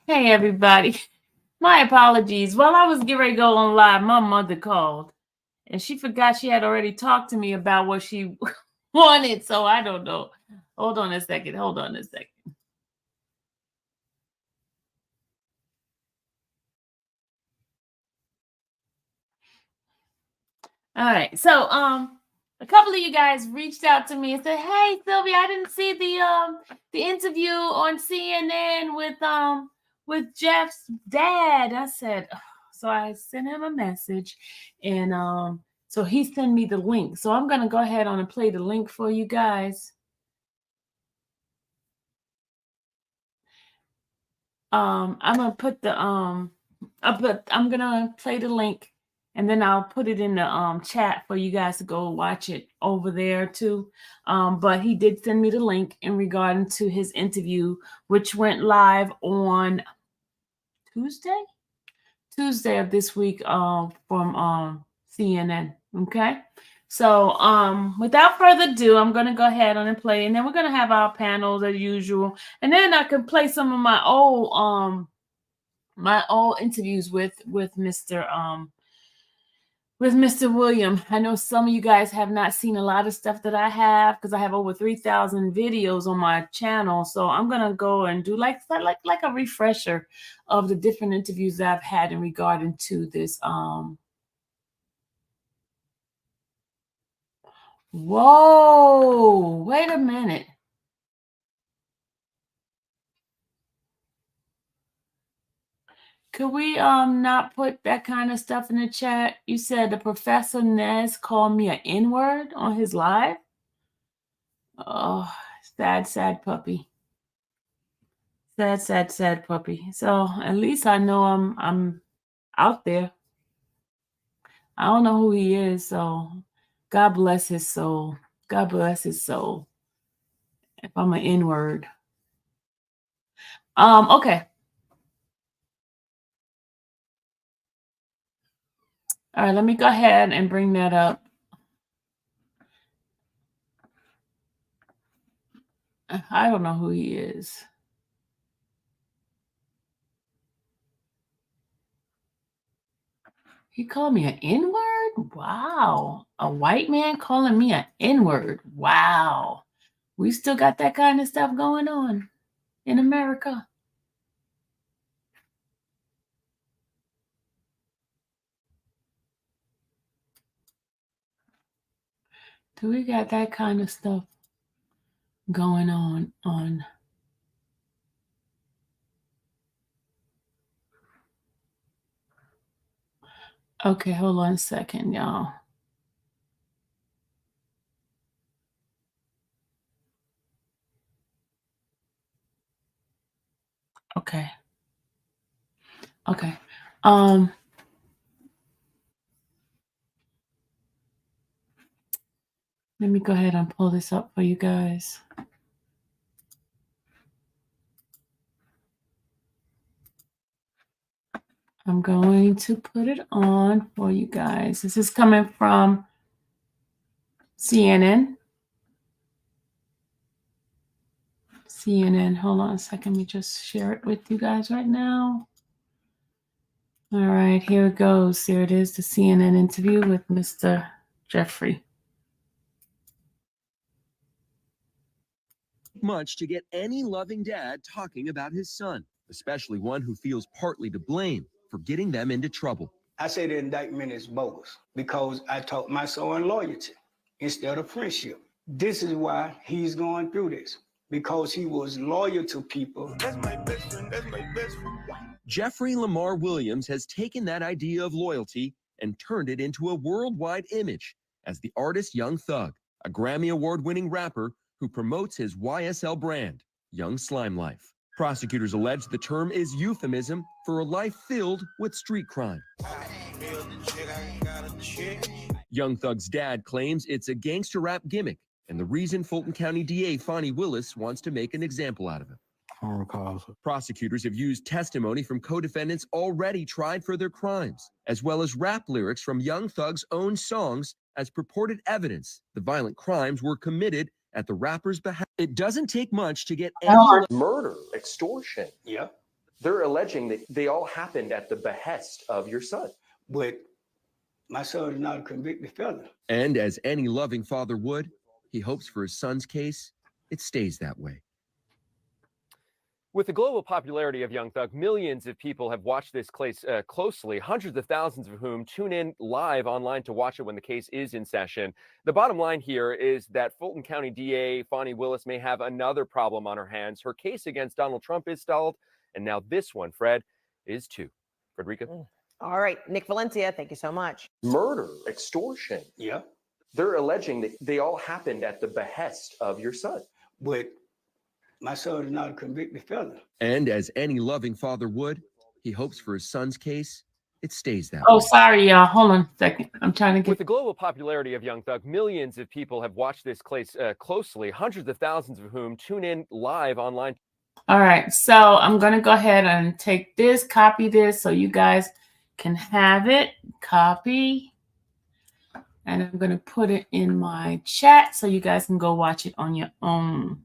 Hey, everybody. My apologies. While I was getting ready to go on live, my mother called and she forgot she had already talked to me about what she wanted. So I don't know. Hold on a second. Hold on a second. All right. So, a couple of you guys reached out to me and said, "Hey, Sylvia, I didn't see the interview on CNN with Jeff's dad." I said, "Ugh." So I sent him a message, and so he sent me the link. So I'm gonna go ahead on and play the link for you guys. I'm gonna put the I'm gonna play the link and then I'll put it in the chat for you guys to go watch it over there too. But he did send me the link in regarding to his interview, which went live on Tuesday of this week from CNN. Okay. So without further ado, I'm gonna go ahead on and play, and then we're gonna have our panels as usual, and then I can play some of my old interviews with Mr. William. I know some of you guys have not seen a lot of stuff that I have because I have over 3,000 videos on my channel. So I'm gonna go and do like a refresher of the different interviews that I've had in regarding to this. Whoa, wait a minute. Could we not put that kind of stuff in the chat? You said the Professor Nez called me an N-word on his live. Oh, sad puppy. Sad puppy. So at least I know I'm out there. I don't know who he is, so God bless his soul. God bless his soul. If I'm an N-word. Okay. All right, let me go ahead and bring that up. I don't know who he is. He called me an N-word? Wow. A white man calling me an N-word. Wow. We still got that kind of stuff going on in America. Do we got that kind of stuff going on? Okay, hold on a second, y'all. Okay. Okay. Let me go ahead and pull this up for you guys. I'm going to put it on for you guys. This is coming from CNN. CNN. Hold on a second. Let me just share it with you guys right now. All right, here it goes. Here it is, the CNN interview with Mr. Jeffrey. Much to get any loving dad talking about his son, especially one who feels partly to blame for getting them into trouble. I say the indictment is bogus because I taught my son loyalty instead of friendship. This is why he's going through this, because he was loyal to people. That's my best friend. That's my best friend. Jeffrey Lamar Williams has taken that idea of loyalty and turned it into a worldwide image as the artist Young Thug, a Grammy Award-winning rapper who promotes his YSL brand, Young Slime Life. Prosecutors allege the term is euphemism for a life filled with street crime. Young Thug's dad claims it's a gangster rap gimmick and the reason Fulton County DA Fonnie Willis wants to make an example out of him. Prosecutors have used testimony from co-defendants already tried for their crimes, as well as rap lyrics from Young Thug's own songs as purported evidence the violent crimes were committed at the rapper's behalf. It doesn't take much to get any murder, extortion. Yeah. They're alleging that they all happened at the behest of your son. But my son is not a convicted felon. And as any loving father would, he hopes for his son's case, it stays that way. With the global popularity of Young Thug, millions of people have watched this case closely, hundreds of thousands of whom tune in live online to watch it when the case is in session. The bottom line here is that Fulton County DA Fani Willis may have another problem on her hands. Her case against Donald Trump is stalled, and now this one, Fred, is too. Frederica? All right, Nick Valencia, thank you so much. Murder, extortion. Yeah. They're alleging that they all happened at the behest of your son. But my son is not a convicted felon. And as any loving father would, he hopes for his son's case, it stays that Oh, way. sorry, y'all. Hold on a second. I'm trying to get. With the global popularity of Young Thug, millions of people have watched this case closely, hundreds of thousands of whom tune in live online. All right, so I'm going to go ahead and take this, copy this, so you guys can have it. Copy. And I'm going to put it in my chat so you guys can go watch it on your own.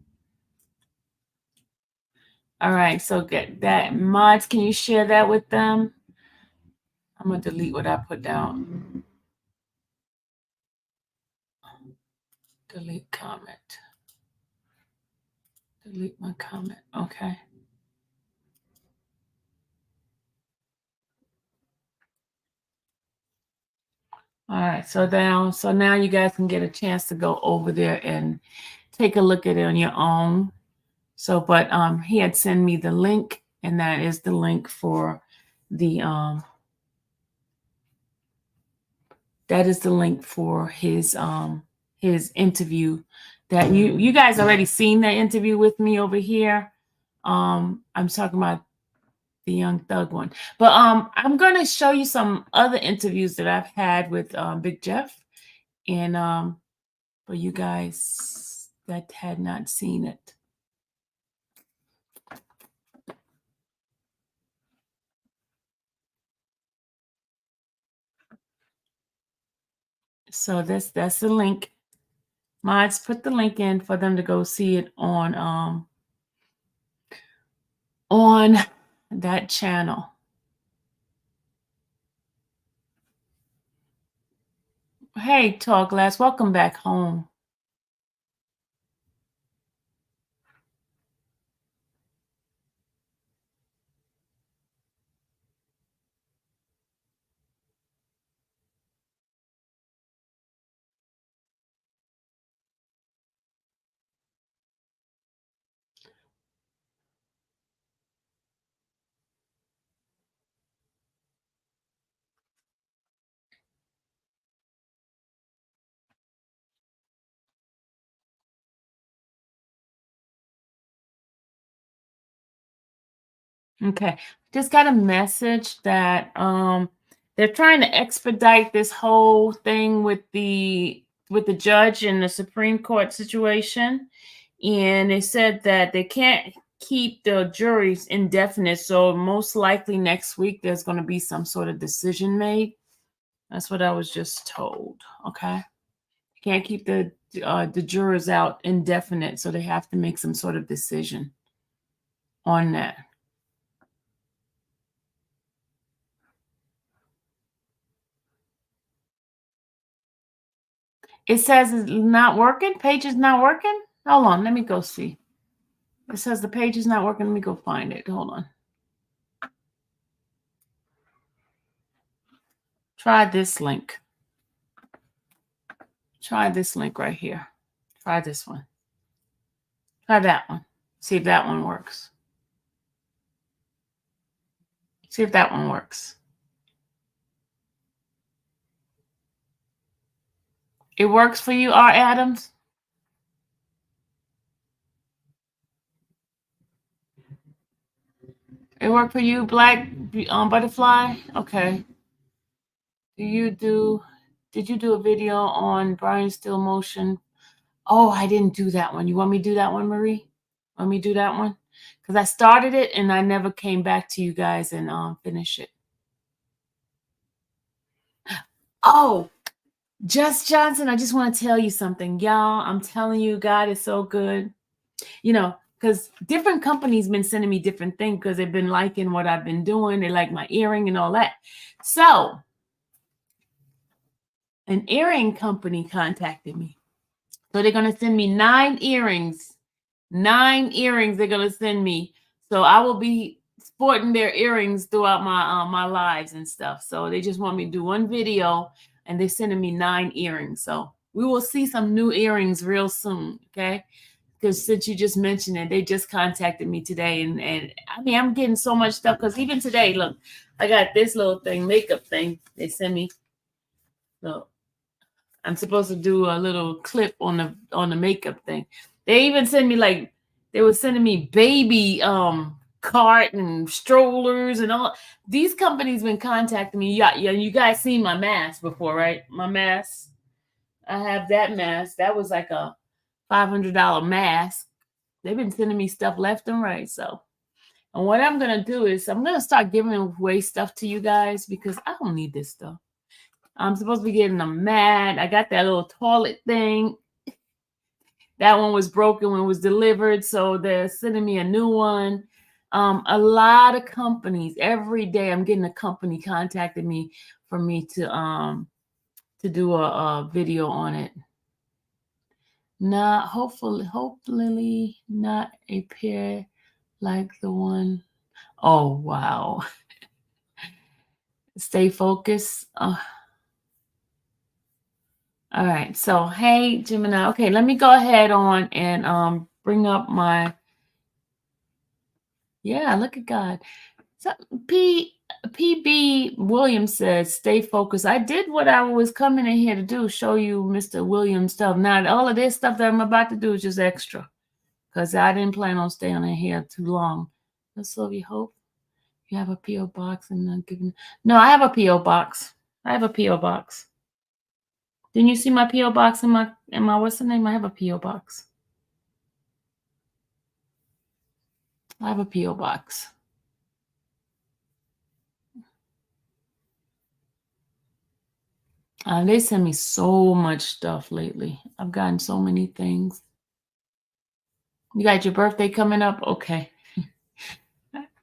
All right, so get that. Mods, can you share that with them? I'm going to delete what I put down. Delete comment. Delete my comment. Okay. All right, so now you guys can get a chance to go over there and take a look at it on your own. So, but he had sent me the link, and that is the link for the his interview that you guys already seen that interview with me over here. I'm talking about the Young Thug one, but I'm gonna show you some other interviews that I've had with Big Jeff, and for you guys that had not seen it. So that's the link. Mods, put the link in for them to go see it on that channel. Hey, Tall Glass, welcome back home. Okay, just got a message that they're trying to expedite this whole thing with the judge in the Supreme Court situation, and they said that they can't keep the juries indefinite, so most likely next week there's going to be some sort of decision made. That's what I was just told. Okay, can't keep the jurors out indefinite, so they have to make some sort of decision on that. It says it's not working. Page is not working. Hold on. Let me go see. It says the page is not working. Let me go find it. Hold on. Try this link. Try this link right here. Try this one. Try that one. See if that one works. See if that one works. It works for you, R. Adams? It worked for you, Black Butterfly? Okay. Did you do a video on Brian Still Motion? Oh, I didn't do that one. You want me to do that one, Marie? Want me to do that one? Because I started it and I never came back to you guys and finish it. Oh, Just Johnson, I just want to tell you something. Y'all, I'm telling you, God is so good. You know, because different companies been sending me different things because they've been liking what I've been doing. They like my earring and all that. So an earring company contacted me. So they're going to send me 9 earrings. 9 earrings they're going to send me. So I will be sporting their earrings throughout my lives and stuff. So they just want me to do one video, and they're sending me 9 earrings. So we will see some new earrings real soon, okay? Because since you just mentioned it, they just contacted me today. And I mean, I'm getting so much stuff because even today, look, I got this little thing, makeup thing they sent me. So I'm supposed to do a little clip on the makeup thing. They even send me like they were sending me baby cart and strollers and all. These companies been contacting me. Yeah, you guys seen my mask before, right? My mask. I have that mask. That was like a $500 mask. They've been sending me stuff left and right. So, and what I'm gonna do is I'm gonna start giving away stuff to you guys because I don't need this stuff. I'm supposed to be getting a mat. I got that little toilet thing. That one was broken when it was delivered, so they're sending me a new one. A lot of companies every day. I'm getting a company contacting me for me to do a video on it. Not hopefully not a pair like the one. Oh wow. Stay focused. All right. So, hey, Gemini. Okay, let me go ahead on and bring up my. Yeah, look at God. So, PB Williams says, stay focused. I did what I was coming in here to do, show you Mr. Williams stuff. Now, all of this stuff that I'm about to do is just extra because I didn't plan on staying in here too long. So, we hope you have a P.O. box and not giving. No, I have a P.O. box. I have a P.O. box. Didn't you see my P.O. box in my what's the name? I have a P.O. box. I have a P.O. box. They send me so much stuff lately. I've gotten so many things. You got your birthday coming up? Okay.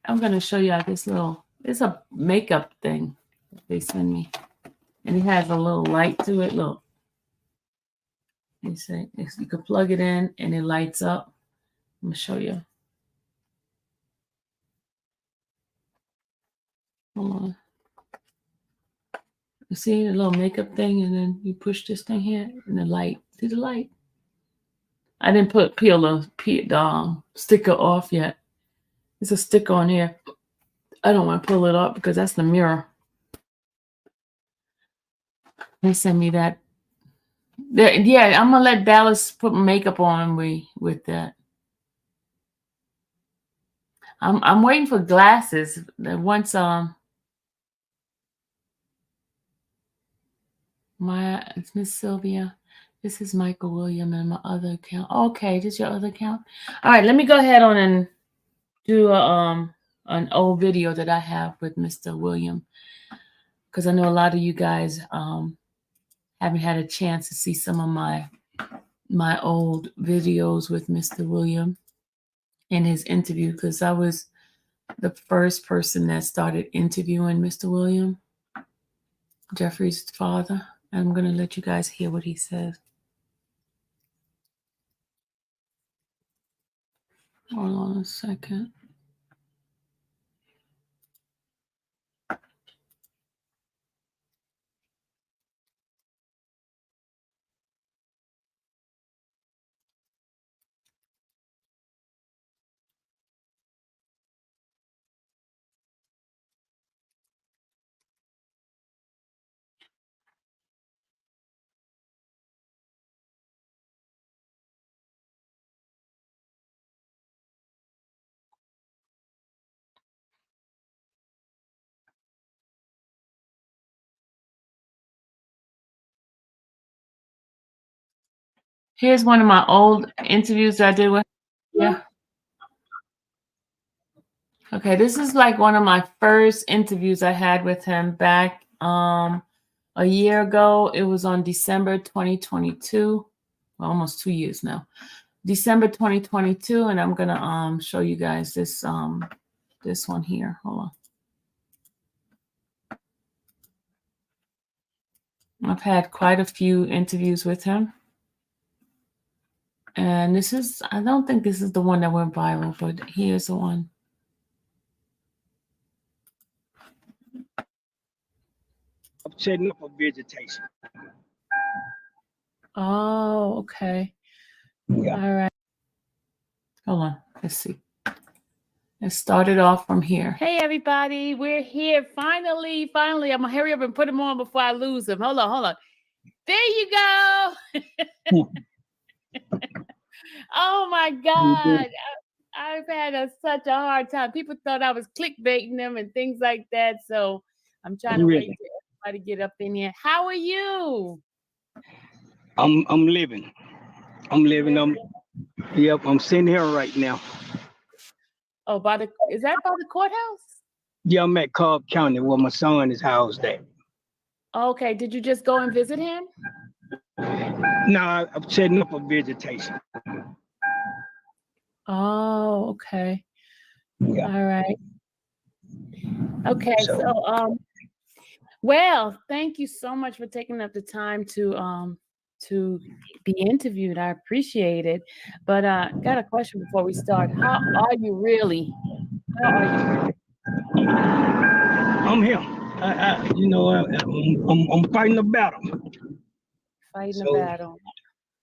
I'm going to show you this it's a makeup thing that they send me. And it has a little light to it. Look. You see, you can plug it in and it lights up. I'm going to show you. Hold on. You see the little makeup thing, and then you push this thing here, and the light. See the light? I didn't peel the sticker off yet. There's a sticker on here. I don't want to pull it up because that's the mirror. They send me that. Yeah, I'm gonna let Dallas put makeup on me with that. I'm waiting for glasses. Once it's Miss Sylvia. This is Michael William and my other account. Okay, this is your other account. All right, let me go ahead on and do an old video that I have with Mr. William, because I know a lot of you guys haven't had a chance to see some of my old videos with Mr. William in his interview, because I was the first person that started interviewing Mr. William, Jeffrey's father. I'm going to let you guys hear what he says. Hold on a second. Here's one of my old interviews that I did with. Yeah. Okay, this is like one of my first interviews I had with him back a year ago. It was on December 2022, almost 2 years now. December 2022, and I'm gonna show you guys this this one here. Hold on. I've had quite a few interviews with him. And this is, I don't think this is the one that went viral, but here's the one. I'm setting up a vegetation. Oh, okay. Yeah. All right. Hold on. Let's see. Let's start it off from here. Hey, everybody. We're here. Finally. I'm going to hurry up and put him on before I lose him. Hold on. There you go. Oh, my God. I've had such a hard time. People thought I was clickbaiting them and things like that. So I'm trying to wait for everybody to get up in here. How are you? I'm living. I'm sitting here right now. Oh, is that by the courthouse? Yeah, I'm at Cobb County where my son is housed at. Okay. Did you just go and visit him? No, I'm setting up a vegetation. Oh, okay. Yeah. All right. Okay. So, well, thank you so much for taking up the time to be interviewed. I appreciate it. But got a question before we start. How are you really? How are you? I'm here. I'm fighting a battle. Fighting a battle.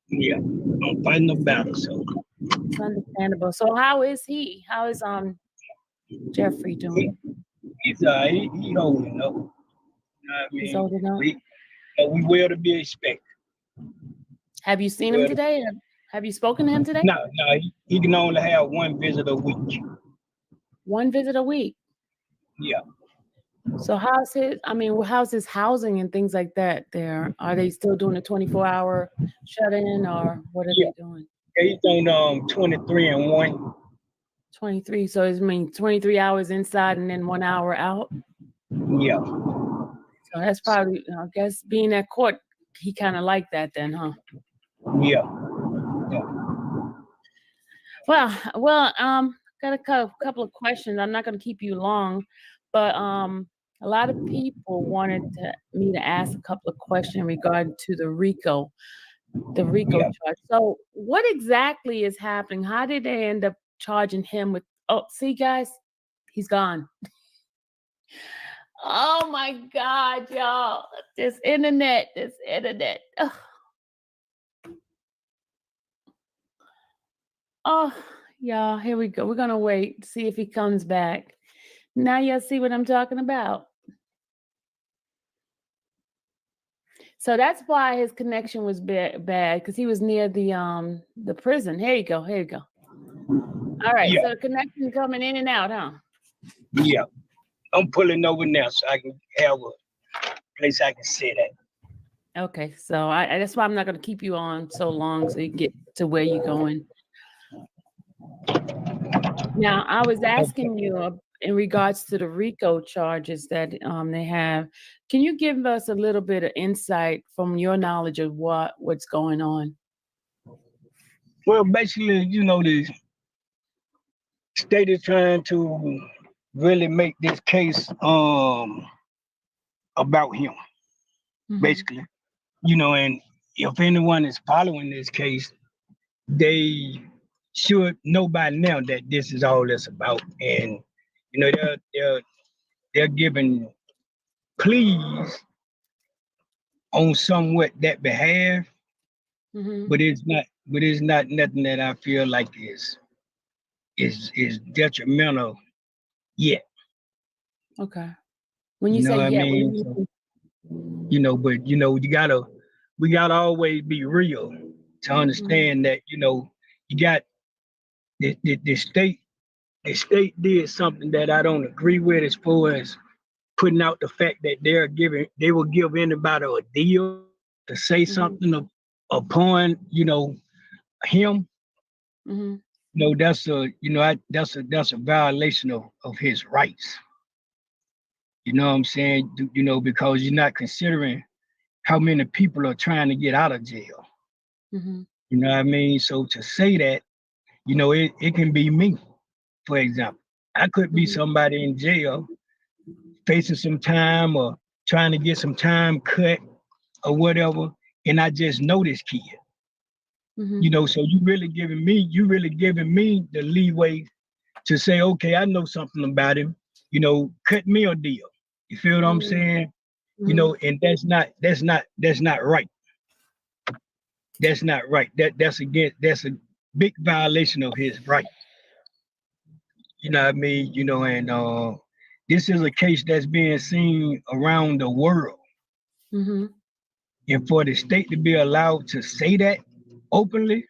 Yeah, I'm fighting a battle. So it's understandable. So how is he? How is Jeffrey doing? He's he holding up. He's holding up. We will to be expected. Have you seen him today? Have you spoken to him today? No, he can only have one visit a week. One visit a week? Yeah. So how's his housing and things like that there? Are they still doing a 24-hour shut-in, or what are they doing? He's doing 23 and 1. 23. So it means 23 hours inside and then 1 hour out? Yeah. So that's probably, I guess, being at court, he kind of liked that then, huh? Yeah. Well, got a couple of questions. I'm not going to keep you long, but a lot of people wanted me to ask a couple of questions in regard to the RICO charge. So what exactly is happening? How did they end up charging him with, oh, see guys, he's gone. Oh my God, y'all, this internet. Ugh. Oh, y'all, here we go. We're going to wait to see if he comes back. Now y'all see what I'm talking about. So that's why his connection was bad, because he was near the prison. Here you go. All right, so the connection coming in and out, huh? Yeah. I'm pulling over now so I can have a place I can sit at. Okay, so that's why I'm not going to keep you on so long so you get to where you're going. Now, I was asking you in regards to the RICO charges that they have. Can you give us a little bit of insight from your knowledge of what's going on? Well, basically, the state is trying to really make this case about him, basically. And if anyone is following this case, they should know by now that this is all it's about. And they're giving pleas on somewhat that behalf, but it's not nothing that I feel like is detrimental yet. Okay. When you say yet, we gotta always be real to understand that you got the state did something that I don't agree with, as far as putting out the fact that they will give anybody a deal to say something upon him. That's a violation of his rights. You know what I'm saying? Because you're not considering how many people are trying to get out of jail. You know what I mean? So to say that, you know, it can be me, for example. I could be somebody in jail facing some time or trying to get some time cut or whatever, and I just know this kid. You know, so you really giving me the leeway to say, okay, I know something about him, you know, cut me a deal. You feel what I'm saying? You know, and that's not right. That's not right. That's a big violation of his rights. You know what I mean? You know, and this is a case that's being seen around the world. And for the state to be allowed to say that openly,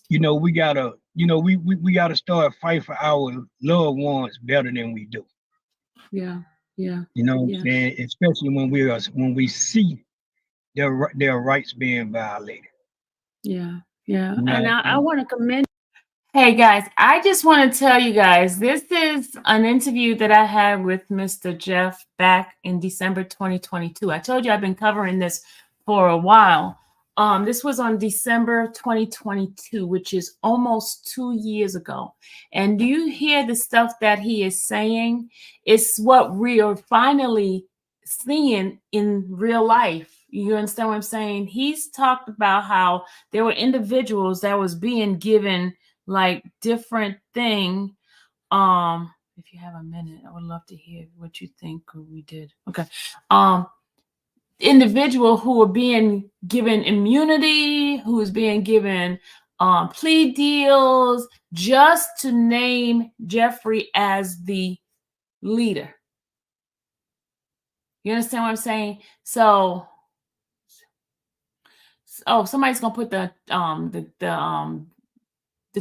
you know, we gotta start fighting for our loved ones better than we do. Yeah. Yeah. You know what I'm saying? Especially when we see their rights being violated. Yeah. Yeah. You know And what I I mean? want to commend. Hey guys, I just want to tell you guys, this is an interview that I had with Mr. Jeff back in December 2022. I told you I've been covering this for a while. This was on December 2022, which is almost 2 years ago. And do you hear the stuff that he is saying? It's what we are finally seeing in real life. You understand what I'm saying? He's talked about how there were individuals that was being given like different thing. If you have a minute, I would love to hear what you think we did. Okay. Individual who were being given immunity, who is being given plea deals, just to name Jeffrey as the leader. You understand what I'm saying? So somebody's gonna put the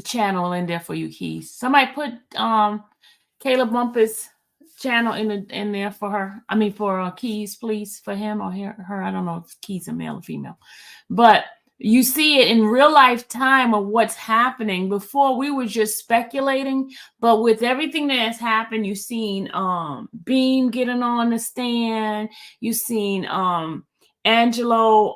channel in there for you, Keys. Somebody put Caleb Bumpus' channel in there for her. I mean for Keys, please, for him or her. I don't know if Keys is male or female, but you see it in real life time of what's happening. Before we were just speculating, but with everything that has happened, you've seen Beam getting on the stand. You've seen D'Angelo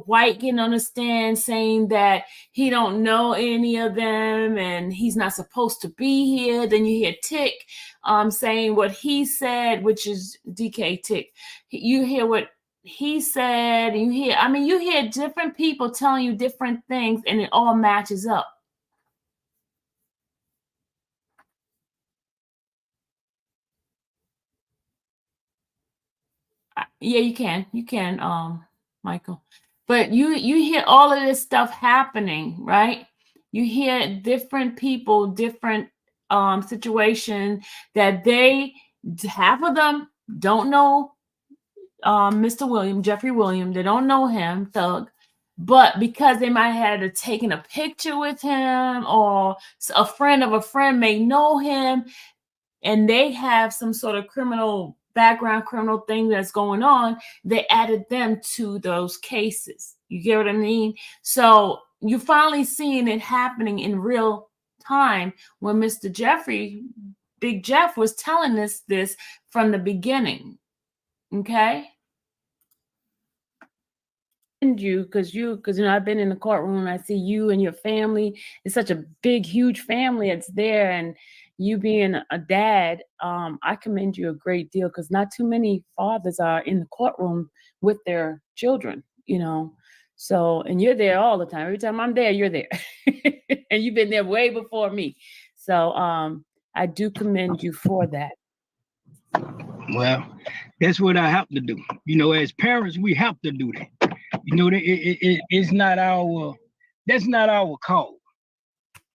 White getting on the stand saying that he don't know any of them and he's not supposed to be here. Then you hear Tick saying what he said, which is DK Tick. You hear what he said, and you hear different people telling you different things, and it all matches up. Yeah, you can, Michael. But you hear all of this stuff happening, right? You hear different people, different situation that half of them don't know Mr. William, Jeffrey William. They don't know him, Thug. But because they might have taken a picture with him, or a friend of a friend may know him, and they have some sort of criminal thing that's going on, they added them to those cases. You get what I mean? So you're finally seeing it happening in real time when Mr. Jeffrey, Big Jeff, was telling us this from the beginning. Okay? And because I've been in the courtroom, I see you and your family. It's such a big, huge family. It's there, and you being a dad, I commend you a great deal, because not too many fathers are in the courtroom with their children, So, and you're there all the time. Every time I'm there, you're there, and you've been there way before me. So, I do commend you for that. Well, that's what I have to do. As parents, we have to do that. It's not that's not our call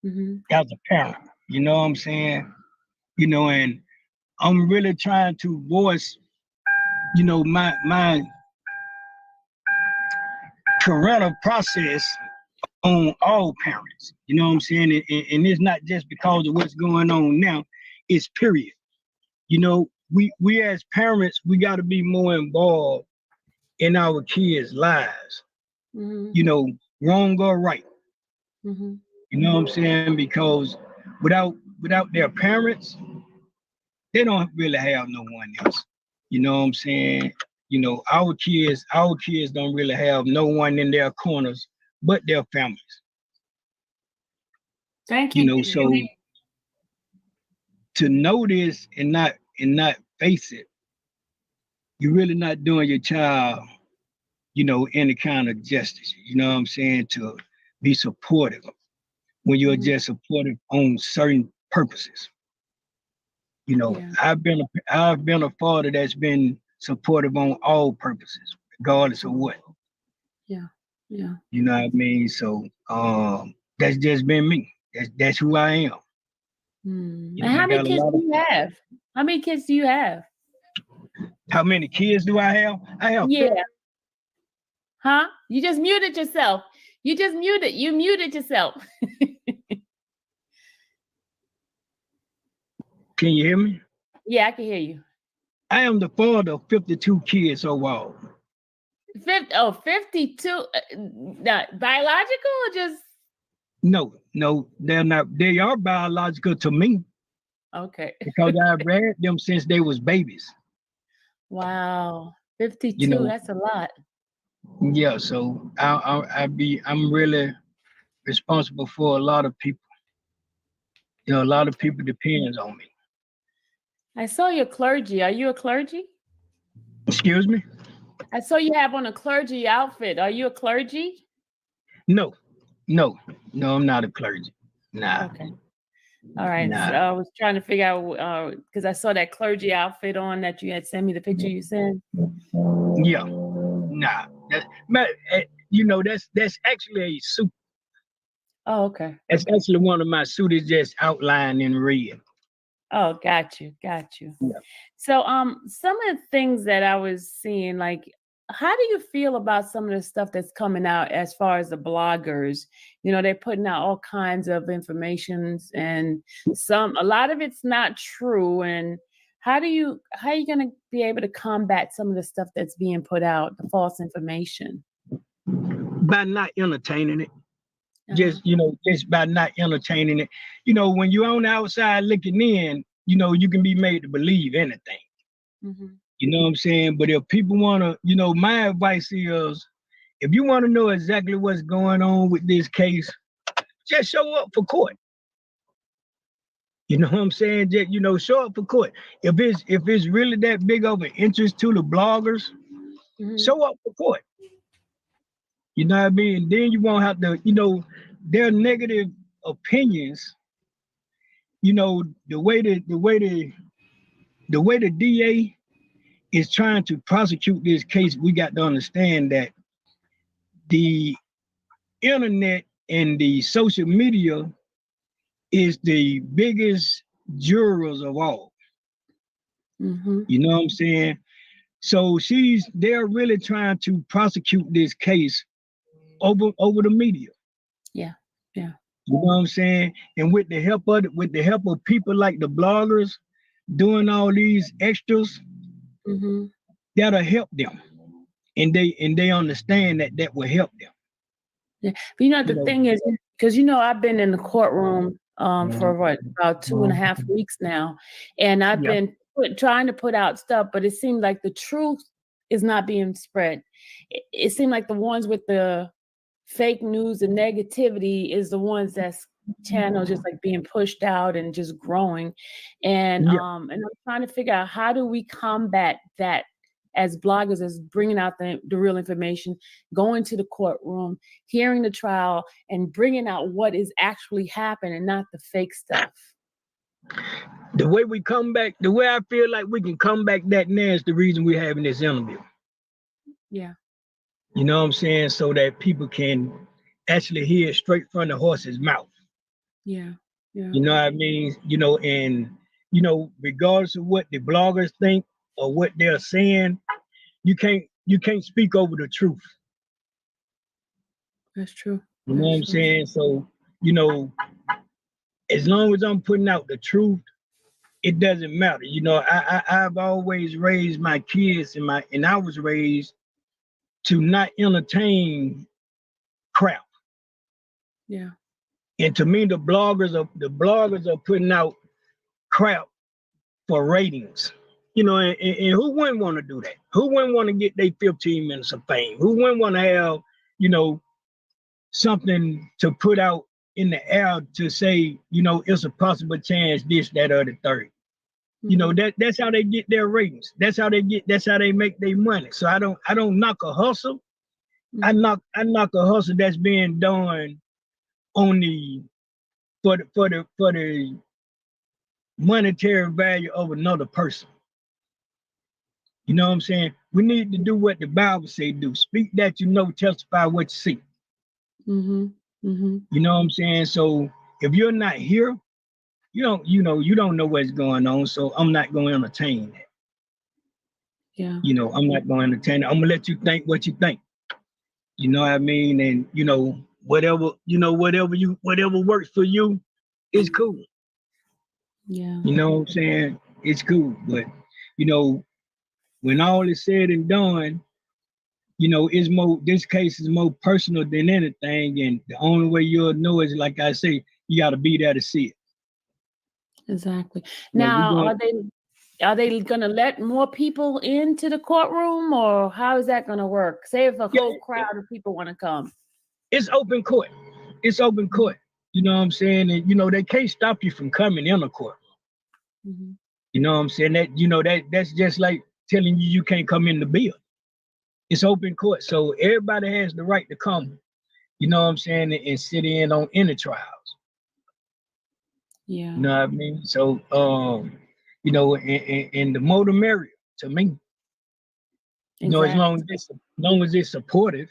as a parent. You know what I'm saying? And I'm really trying to voice, my parental process on all parents. You know what I'm saying? And it's not just because of what's going on now, it's period. We as parents, we got to be more involved in our kids' lives. Wrong or right. You know what I'm saying? Because without their parents, they don't really have no one else. You know what I'm saying? You know, our kids don't really have no one in their corners but their families. Thank You you. know, so to know this and not face it, you're really not doing your child, you know, any kind of justice. You know what I'm saying? To be supportive when you're just supportive on certain purposes. You know, I've been a father that's been supportive on all purposes, regardless of what. Yeah. Yeah. You know what I mean? So that's just been me. That's who I am. And You know, how many kids do you have? How many kids do you have? How many kids do I have? I have 4. Yeah. Huh? You just muted yourself. You muted yourself. Can you hear me? Yeah, I can hear you. I am the father of 52 kids overall. 52. Biological or just? No, they're not. They are biological to me. Okay. Because I've reared them since they was babies. Wow. 52, you know, that's a lot. Yeah, so I'm really responsible for a lot of people. You know, a lot of people depends on me. I saw your clergy. Are you a clergy? Excuse me? I saw you have on a clergy outfit. Are you a clergy? No, I'm not a clergy. Nah. Okay. All right. Nah. So I was trying to figure out because I saw that clergy outfit on that you had sent me the picture you sent. Yeah. Nah. You know, that's actually a suit. Oh, okay. That's actually one of my suits is just outlined in red. Oh, got you. Yeah. So some of the things that I was seeing, like, how do you feel about some of the stuff that's coming out as far as the bloggers? You know, they're putting out all kinds of information and a lot of it's not true. And how are you gonna be able to combat some of the stuff that's being put out, the false information? By not entertaining it. Just by not entertaining it. You know, when you're on the outside looking in, you know, you can be made to believe anything. You know what I'm saying? But if people want to, you know, my advice is, if you want to know exactly what's going on with this case, just show up for court. You know what I'm saying? Just, you know, show up for court. If it's really that big of an interest to the bloggers, show up for court. You know what I mean? Then you won't have to, you know, their negative opinions. You know, the way the DA is trying to prosecute this case, we got to understand that the internet and the social media is the biggest jurors of all. You know what I'm saying? So they're really trying to prosecute this case over the media. Yeah. You know what I'm saying? And with the help of people like the bloggers doing all these extras, that'll help them. And they understand that will help them. Yeah. But you know, the thing is, because you know, I've been in the courtroom for about 2.5 weeks now, and I've been trying to put out stuff, but it seemed like the truth is not being spread. It seemed like the ones with the fake news and negativity is the ones that's channel just like being pushed out and just growing. And I'm trying to figure out, how do we combat that as bloggers, as bringing out the real information, going to the courtroom, hearing the trial, and bringing out what is actually happening and not the fake stuff. The way I feel like we can come back that now is the reason we're having this interview. Yeah. You know what I'm saying? So that people can actually hear it straight from the horse's mouth. Yeah. You know what I mean? You know, and you know, regardless of what the bloggers think or what they're saying, you can't speak over the truth. That's true. You know what I'm saying? So, you know, as long as I'm putting out the truth, it doesn't matter. You know, I've always raised my kids and I was raised to not entertain crap. Yeah. And to me, the bloggers are putting out crap for ratings. and who wouldn't want to do that? Who wouldn't want to get their 15 minutes of fame? Who wouldn't want to have, something to put out in the air to say, it's a possible chance, this, that, or the third. That's how they get their ratings. That's how they make their money. So I don't knock a hustle. I knock a hustle that's being done on for the monetary value of another person. You know what I'm saying? We need to do what the Bible say do. Speak that testify what you see. You know what I'm saying? So if you're not here, you don't know what's going on. So I'm not going to entertain that. Yeah. I'm not going to entertain it. I'm gonna let you think what you think. You know what I mean? And whatever works for you is cool. Yeah. You know what I'm saying? It's cool. But when all is said and done, this case is more personal than anything. And the only way you'll know is, like I say, you gotta be there to see it. Exactly. Now, are they gonna let more people into the courtroom, or how is that gonna work? Say if a whole crowd of people want to come. It's open court. It's open court. You know what I'm saying? And they can't stop you from coming in a court. You know what I'm saying? That's just like telling you can't come in the building. It's open court. So everybody has the right to come, you know what I'm saying, and sit in on any trials. Yeah. You know what I mean? So and the more the merrier to me. Exactly. As long as it's supportive.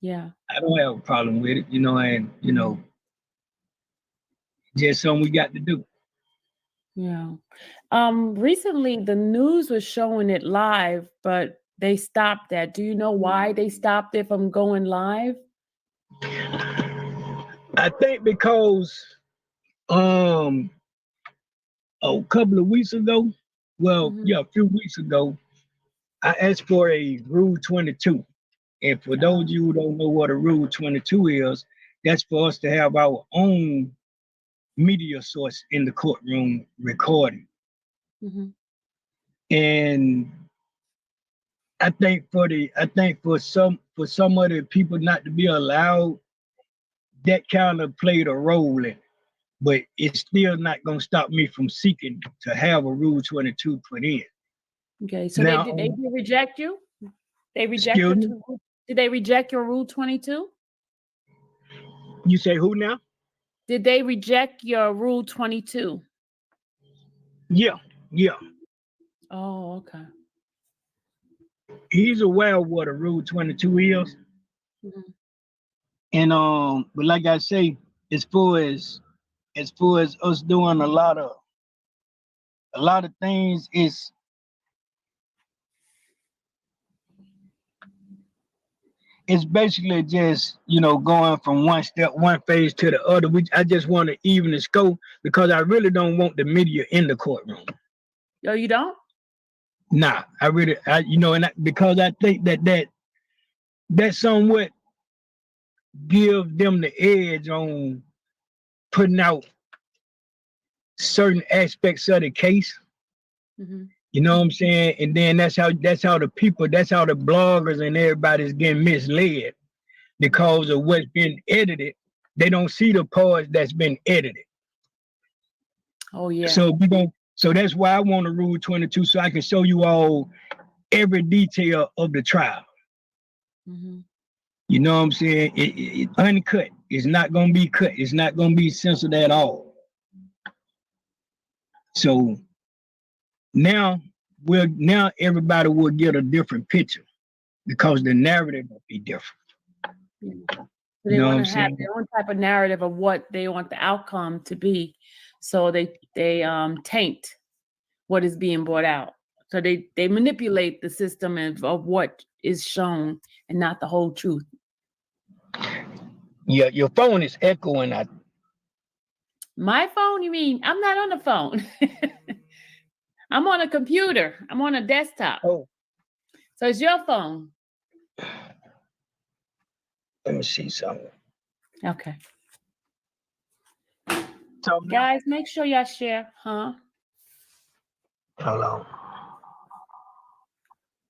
Yeah. I don't have a problem with it, and just something we got to do. Yeah. Recently the news was showing it live, but they stopped that. Do you know why they stopped it from going live? I think because a couple of weeks ago, a few weeks ago, I asked for a Rule 22. And for those of you who don't know what a Rule 22 is, that's for us to have our own media source in the courtroom recording. And I think for some of the people not to be allowed, that kind of played a role in it. But it's still not going to stop me from seeking to have a Rule 22 put in. Okay, so they did reject you? They rejected. Did they reject your Rule 22? You say who now? Did they reject your Rule 22? Yeah. Oh, okay. He's aware of what a Rule 22 is. And but like I say, as far as us doing a lot of things, it's basically just going from one phase to the other. I just want to even the scope because I really don't want the media in the courtroom. Oh, you don't? Nah, because I think that somewhat give them the edge on putting out certain aspects of the case. You know what I'm saying? And then that's how the bloggers and everybody's getting misled because of what's been edited. They don't see the parts that's been edited. Oh yeah. So that's why I want a Rule 22 so I can show you all every detail of the trial. You know what I'm saying? It uncut. It's not gonna be cut. It's not gonna be censored at all. So now everybody will get a different picture because the narrative will be different. So they want to have their own type of narrative of what they want the outcome to be. So they taint what is being brought out. So they manipulate the system of what is shown and not the whole truth. Yeah, your phone is echoing. My phone? You mean I'm not on the phone? I'm on a computer. I'm on a desktop. Oh. So it's your phone. Let me see something. Okay. Guys, make sure y'all share, huh? Hold on.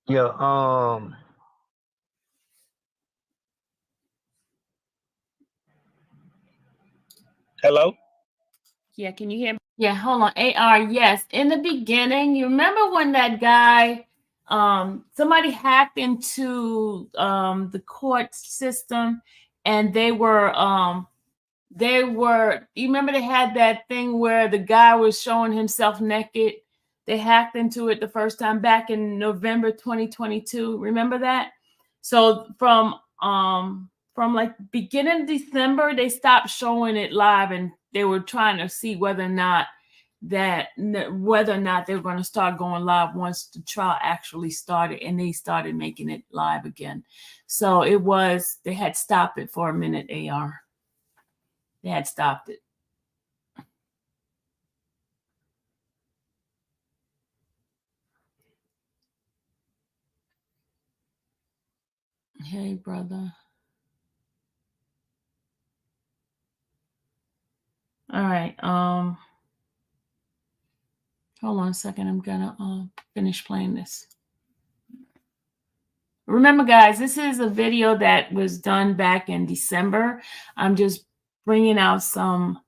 Yeah. Hello. Yeah, can you hear me? Yeah, hold on. AR, yes. In the beginning, you remember when that guy, somebody hacked into the court system, and they were, you remember they had that thing where the guy was showing himself naked? They hacked into it the first time back in November 2022. Remember that? So from like beginning of December, they stopped showing it live, and they were trying to see whether or not they were going to start going live once the trial actually started, and they started making it live again. So they had stopped it for a minute, AR. They had stopped it. Hey, brother. All right. Hold on a second. I'm gonna finish playing this. Remember, guys, this is a video that was done back in December. I'm just bringing out some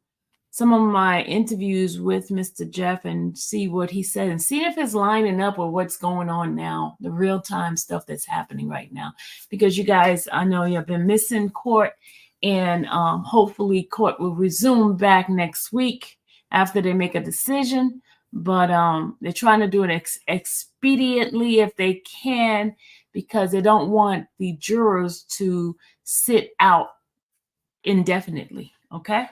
of my interviews with Mr. Jeff and see what he said and see if it's lining up with what's going on now, the real-time stuff that's happening right now. Because you guys, I know you've been missing court, and hopefully court will resume back next week after they make a decision. But they're trying to do it expediently if they can, because they don't want the jurors to sit out indefinitely. Okay.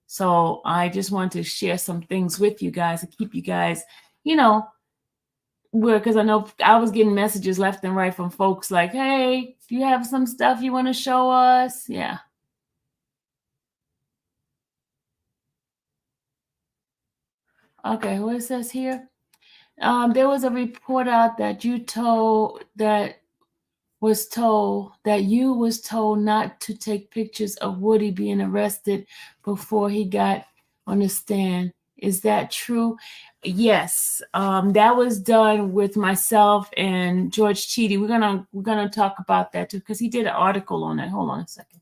So I just want to share some things with you guys to keep you guys, because I know I was getting messages left and right from folks like, hey, do you have some stuff you want to show us? Yeah. Okay, what it says here? There was a report out that you was told not to take pictures of Woody being arrested before he got on the stand. Is that true? Yes. That was done with myself and George Cheedy. We're gonna talk about that too, because he did an article on that. Hold on a second.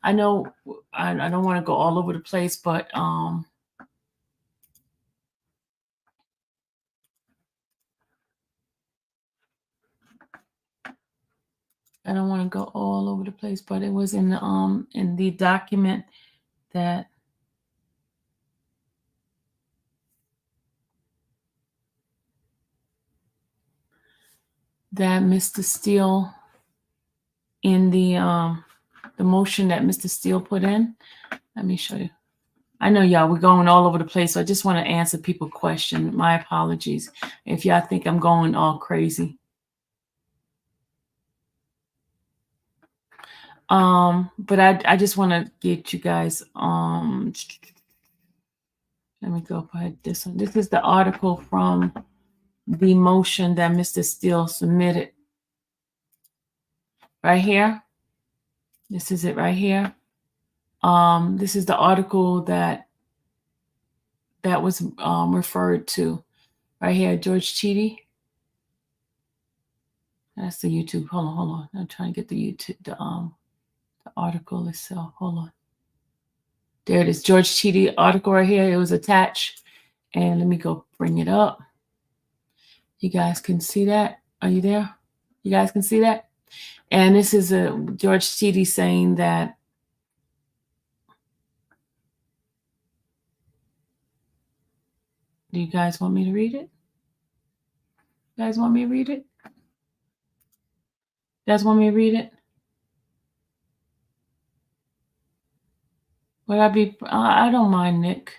I know I don't want to go all over the place, but I don't want to go all over the place, but it was in the document that Mr. Steele, in the motion that Mr. Steele put in. Let me show you. I know y'all, we're going all over the place, so I just want to answer people's questions. My apologies if y'all think I'm going all crazy. But I just want to get you guys, let me go ahead. This one. This is the article from the motion that Mr. Steele submitted. Right here. This is it right here. This is the article that was referred to right here, George Cheedy. That's the YouTube. Hold on. I'm trying to get the YouTube, the article itself. Hold on. There it is, George Cheedy article right here. It was attached, and let me go bring it up. You guys can see that. Are you there? You guys can see that. And this is a George Cheedy saying that do you guys want me to read it? You guys want me to read it? You guys want me to read it? Would I be? I don't mind, Nick.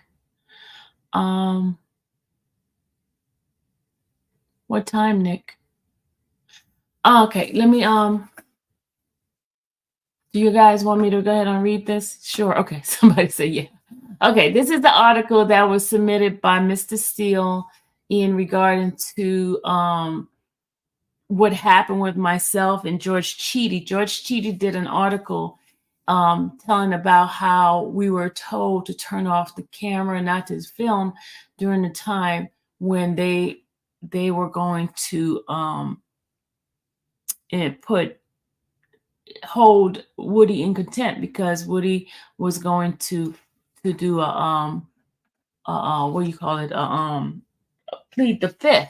What time, Nick? Okay, let me. Do you guys want me to go ahead and read this? Sure. Okay, somebody say yeah. Okay, this is the article that was submitted by Mr. Steele in regarding to what happened with myself and George Cheedy. George Cheedy did an article telling about how we were told to turn off the camera, not to film during the time when they were going to hold Woody in contempt because Woody was going to do a what do you call it, plead the fifth.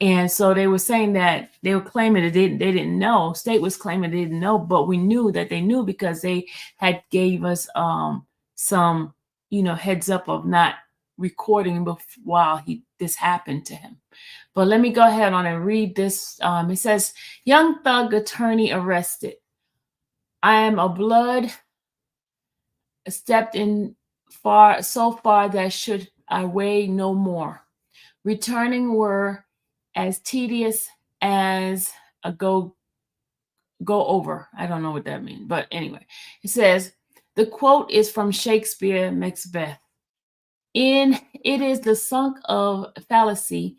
And so they were saying that they were claiming that they didn't know. State was claiming they didn't know, but we knew that they knew because they had gave us some, heads up of not recording while this happened to him. But let me go ahead on and read this. It says, "Young Thug attorney arrested. I am a blood stepped in so far that should I weigh no more. Returning were as tedious as a go over." I don't know what that means, but anyway, it says, the quote is from Shakespeare Macbeth. It is the sunk of fallacy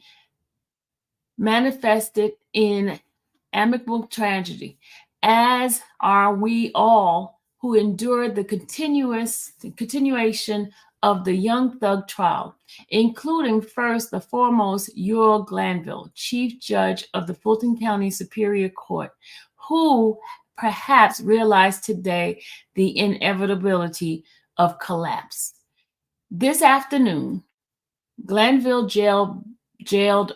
manifested in amicable tragedy, as are we all who endured the continuation of the Young Thug trial, including first and foremost Earl Glanville, Chief Judge of the Fulton County Superior Court, who perhaps realized today the inevitability of collapse. This afternoon, Glanville jailed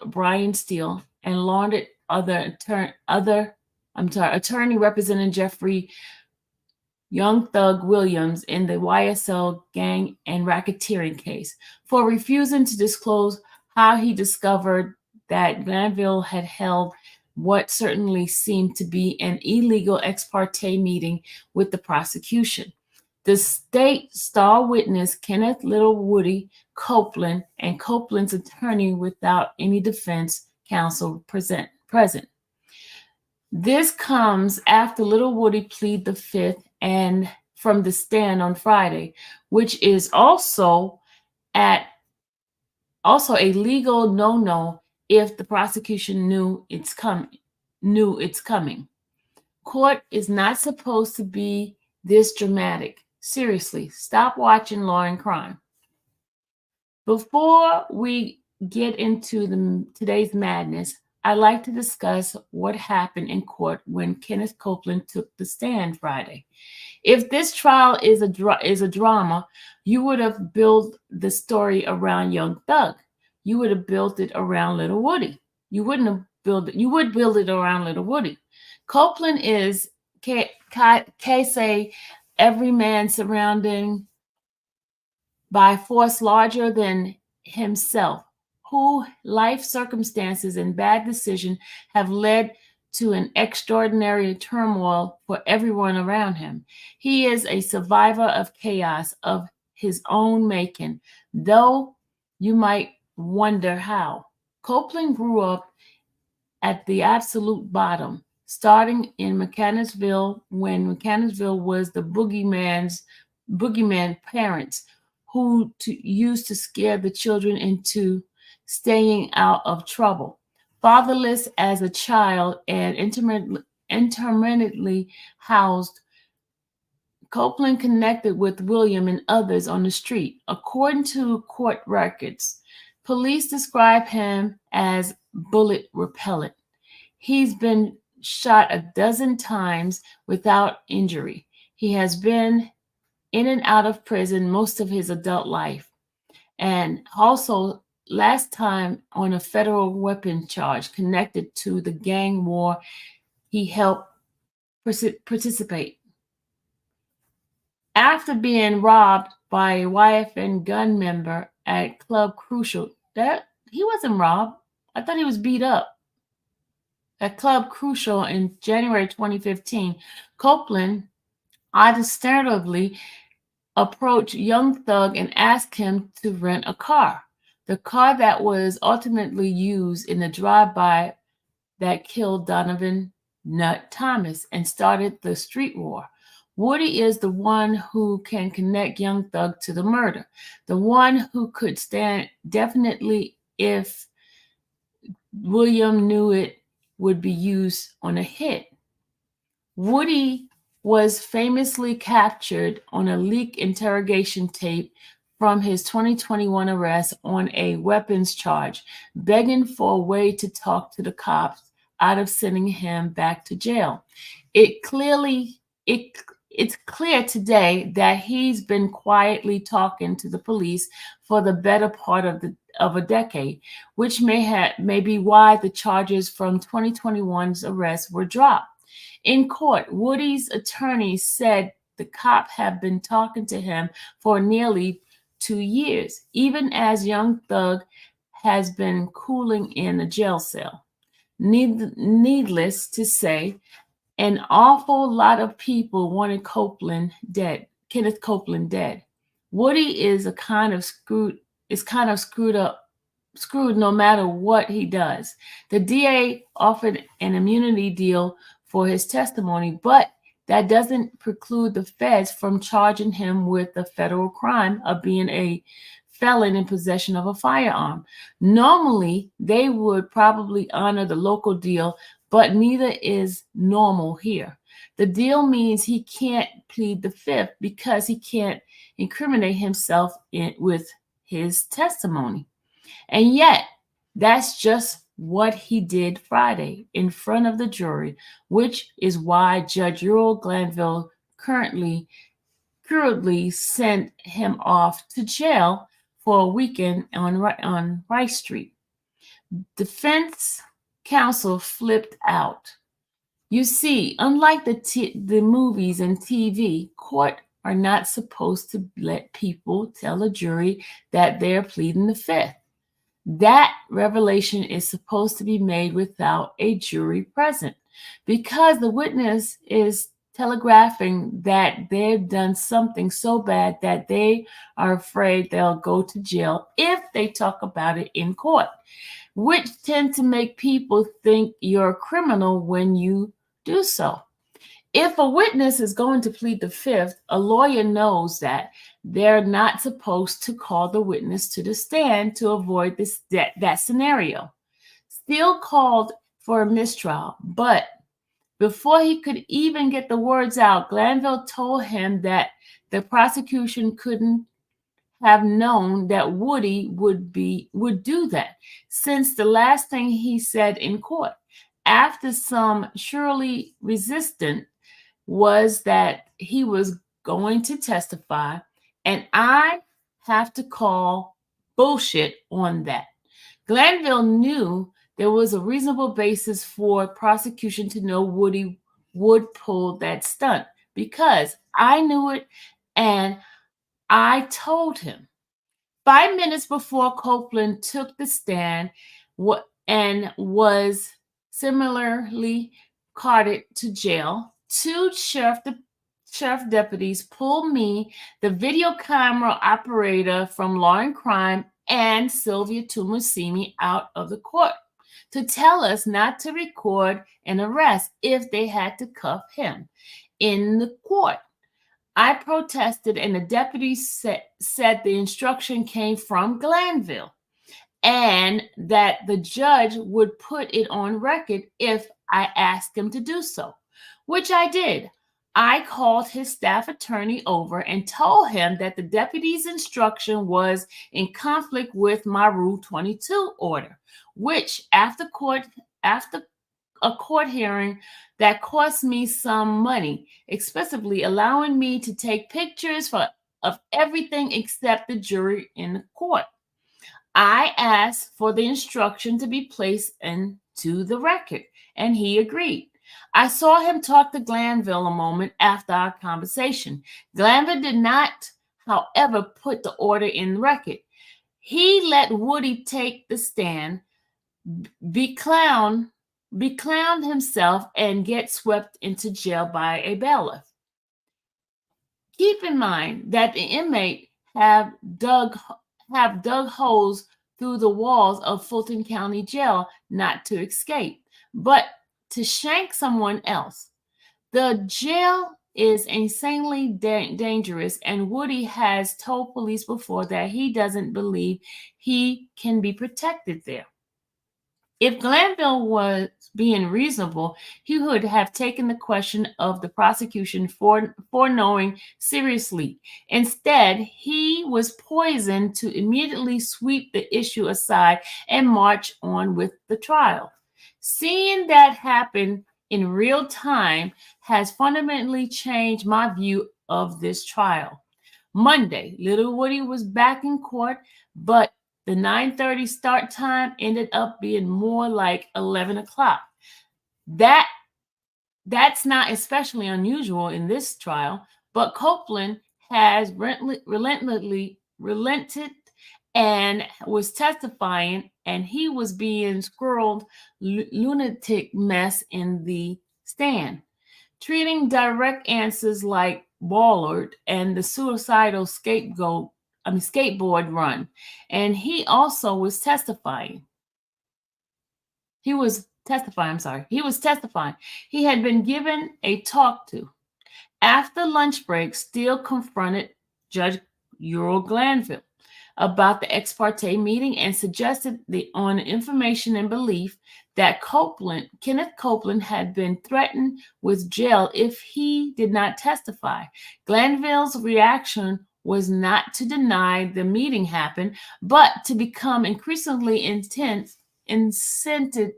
Brian Steele and laundered attorney representing Jeffrey Young Thug Williams in the YSL gang and racketeering case for refusing to disclose how he discovered that Glanville had held what certainly seemed to be an illegal ex parte meeting with the prosecution. The state star witness, Kenneth Little Woody Copeland, and Copeland's attorney without any defense counsel present. This comes after Little Woody pleaded the fifth and from the stand on Friday, which is also a legal no-no if the prosecution knew it's coming. Court is not supposed to be this dramatic. Seriously, stop watching Law and Crime. Before we get into today's madness, I'd like to discuss what happened in court when Kenneth Copeland took the stand Friday. If this trial is a drama, you would have built the story around Young Thug. You would have built it around Little Woody. You would build it around Little Woody. Copeland is every man surrounding by force larger than himself, whose life circumstances and bad decisions have led to an extraordinary turmoil for everyone around him. He is a survivor of chaos of his own making, though you might wonder how. Copeland grew up at the absolute bottom, starting in Mechanicsville when Mechanicsville was the boogeyman parents who used to scare the children into staying out of trouble. Fatherless as a child and intermittently housed, Copeland connected with William and others on the street. According to court records, police describe him as bullet repellent. He's been shot a dozen times without injury. He has been in and out of prison most of his adult life. And also, last time on a federal weapon charge connected to the gang war he helped participate. After being robbed by a YFN gun member at Club Crucial, he wasn't robbed. I thought he was beat up. At Club Crucial in January 2015, Copeland understandably approached Young Thug and asked him to rent a car. The car that was ultimately used in the drive-by that killed Donovan Nut Thomas and started the street war. Woody is the one who can connect Young Thug to the murder, the one who could stand definitely if William knew it would be used on a hit. Woody was famously captured on a leaked interrogation tape from his 2021 arrest on a weapons charge, begging for a way to talk to the cops out of sending him back to jail. It's clear today that he's been quietly talking to the police for the better part of a decade, which may be why the charges from 2021's arrest were dropped. In court, Woody's attorney said the cop had been talking to him for nearly 2 years, even as Young Thug has been cooling in a jail cell. Needless to say, an awful lot of people wanted Kenneth Copeland dead. Woody is kind of screwed no matter what he does. The DA offered an immunity deal for his testimony, but that doesn't preclude the feds from charging him with the federal crime of being a felon in possession of a firearm. Normally, they would probably honor the local deal, but neither is normal here. The deal means he can't plead the fifth because he can't incriminate himself with his testimony. And yet, that's just what he did Friday in front of the jury, which is why Judge Earl Glanville currently sent him off to jail for a weekend on Rice Street. Defense counsel flipped out. You see, unlike the movies and TV, court are not supposed to let people tell a jury that they're pleading the fifth. That revelation is supposed to be made without a jury present because the witness is telegraphing that they've done something so bad that they are afraid they'll go to jail if they talk about it in court, which tend to make people think you're a criminal when you do so. If a witness is going to plead the fifth, a lawyer knows that they're not supposed to call the witness to the stand to avoid that scenario. Steele called for a mistrial, but before he could even get the words out, Glanville told him that the prosecution couldn't have known that Woody would do that, since the last thing he said in court, after some surely resistant, was that he was going to testify, and I have to call bullshit on that. Glanville knew there was a reasonable basis for prosecution to know Woody would pull that stunt because I knew it and I told him. 5 minutes before Copeland took the stand and was similarly carted to jail, two sheriff deputies pulled me, the video camera operator from Law and Crime, and Sylvia Tumusimi out of the court to tell us not to record an arrest if they had to cuff him in the court. I protested, and the deputies said the instruction came from Glanville and that the judge would put it on record if I asked him to do so, which I did. I called his staff attorney over and told him that the deputy's instruction was in conflict with my Rule 22 order, which after a court hearing that cost me some money, explicitly allowing me to take pictures of everything except the jury in the court. I asked for the instruction to be placed into the record, and he agreed. I saw him talk to Glanville a moment after our conversation. Glanville did not, however, put the order in the record. He let Woody take the stand, be clowned himself, and get swept into jail by a bailiff. Keep in mind that the inmate have dug holes through the walls of Fulton County Jail not to escape, but to shank someone else. The jail is insanely dangerous, and Woody has told police before that he doesn't believe he can be protected there. If Glanville was being reasonable, he would have taken the question of the prosecution for knowing seriously. Instead, he was poisoned to immediately sweep the issue aside and march on with the trial. Seeing that happen in real time has fundamentally changed my view of this trial. Monday, little Woody was back in court, but the 9:30 start time ended up being more like 11 o'clock. That's not especially unusual in this trial, but Copeland has relented and was testifying, and he was being squirreled lunatic mess in the stand, treating direct answers like Ballard and the suicidal skateboard run. And he also was testifying. He was testifying. He had been given a talk to. After lunch break, Steele confronted Judge Earl Glanville about the ex parte meeting and suggested on information and belief that Kenneth Copeland had been threatened with jail if he did not testify. Glanville's reaction was not to deny the meeting happened, but to become increasingly incented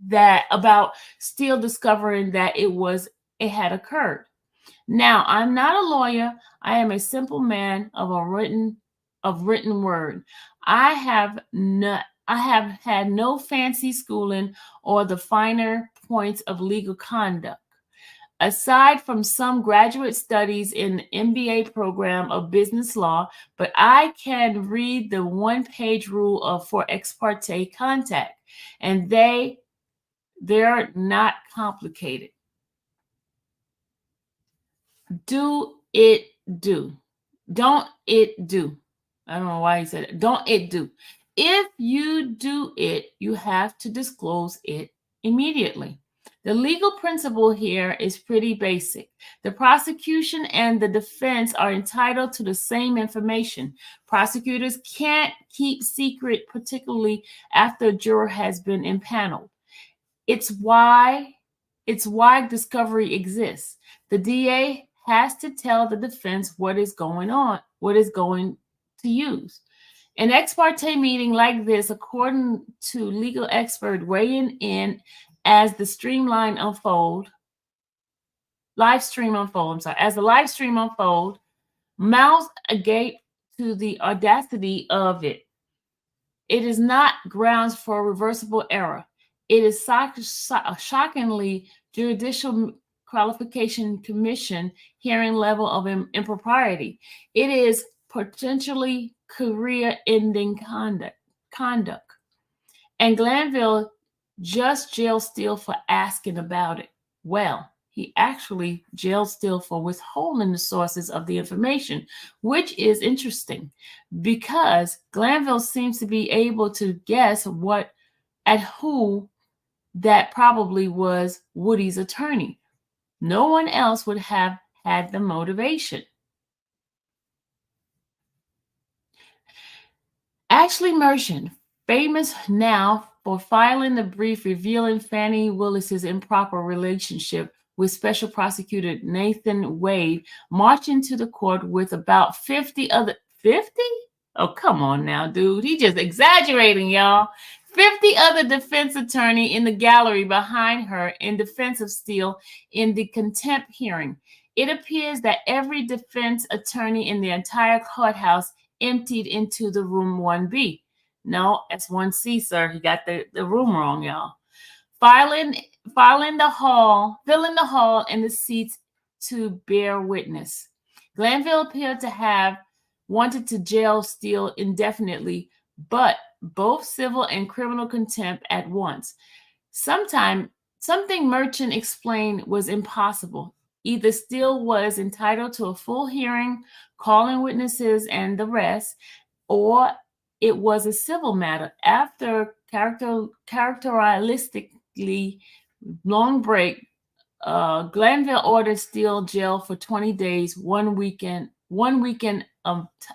that about Steele discovering that it had occurred. Now, I'm not a lawyer. I am a simple man of written word. I have had no fancy schooling or the finer points of legal conduct. Aside from some graduate studies in the MBA program of business law, but I can read the one-page rule for ex parte contact, and they're not complicated. Do it do. Don't it do. I don't know why he said it. Don't it do. If you do it, you have to disclose it immediately. The legal principle here is pretty basic. The prosecution and the defense are entitled to the same information. Prosecutors can't keep secret, particularly after a juror has been impaneled. It's why discovery exists. The DA has to tell the defense what is going to use. An ex parte meeting like this, according to legal expert weighing in as the live stream unfold, mouths agape to the audacity of it. It is not grounds for reversible error. It is shockingly Judicial Qualification Commission hearing level of impropriety. It is potentially career-ending conduct. And Glanville just jailed Steele for asking about it. Well, he actually jailed Steele for withholding the sources of the information, which is interesting because Glanville seems to be able to guess who that probably was Woody's attorney. No one else would have had the motivation. Ashley Merchant, famous now for filing the brief revealing Fani Willis's improper relationship with Special Prosecutor Nathan Wade, marched into the court with about 50 other... 50? Oh, come on now, dude. He just exaggerating, y'all. 50 other defense attorney in the gallery behind her in defense of Steele in the contempt hearing. It appears that every defense attorney in the entire courthouse emptied into the room 1B. No, it's 1C, sir. He got the room wrong, y'all. Filling the hall and the seats to bear witness. Glanville appeared to have wanted to jail Steele indefinitely, but both civil and criminal contempt at once. Something Merchant explained was impossible. Either Steele was entitled to a full hearing, calling witnesses and the rest, or it was a civil matter. After characteristically long break, Glanville ordered Steele jail for 20 days, one weekend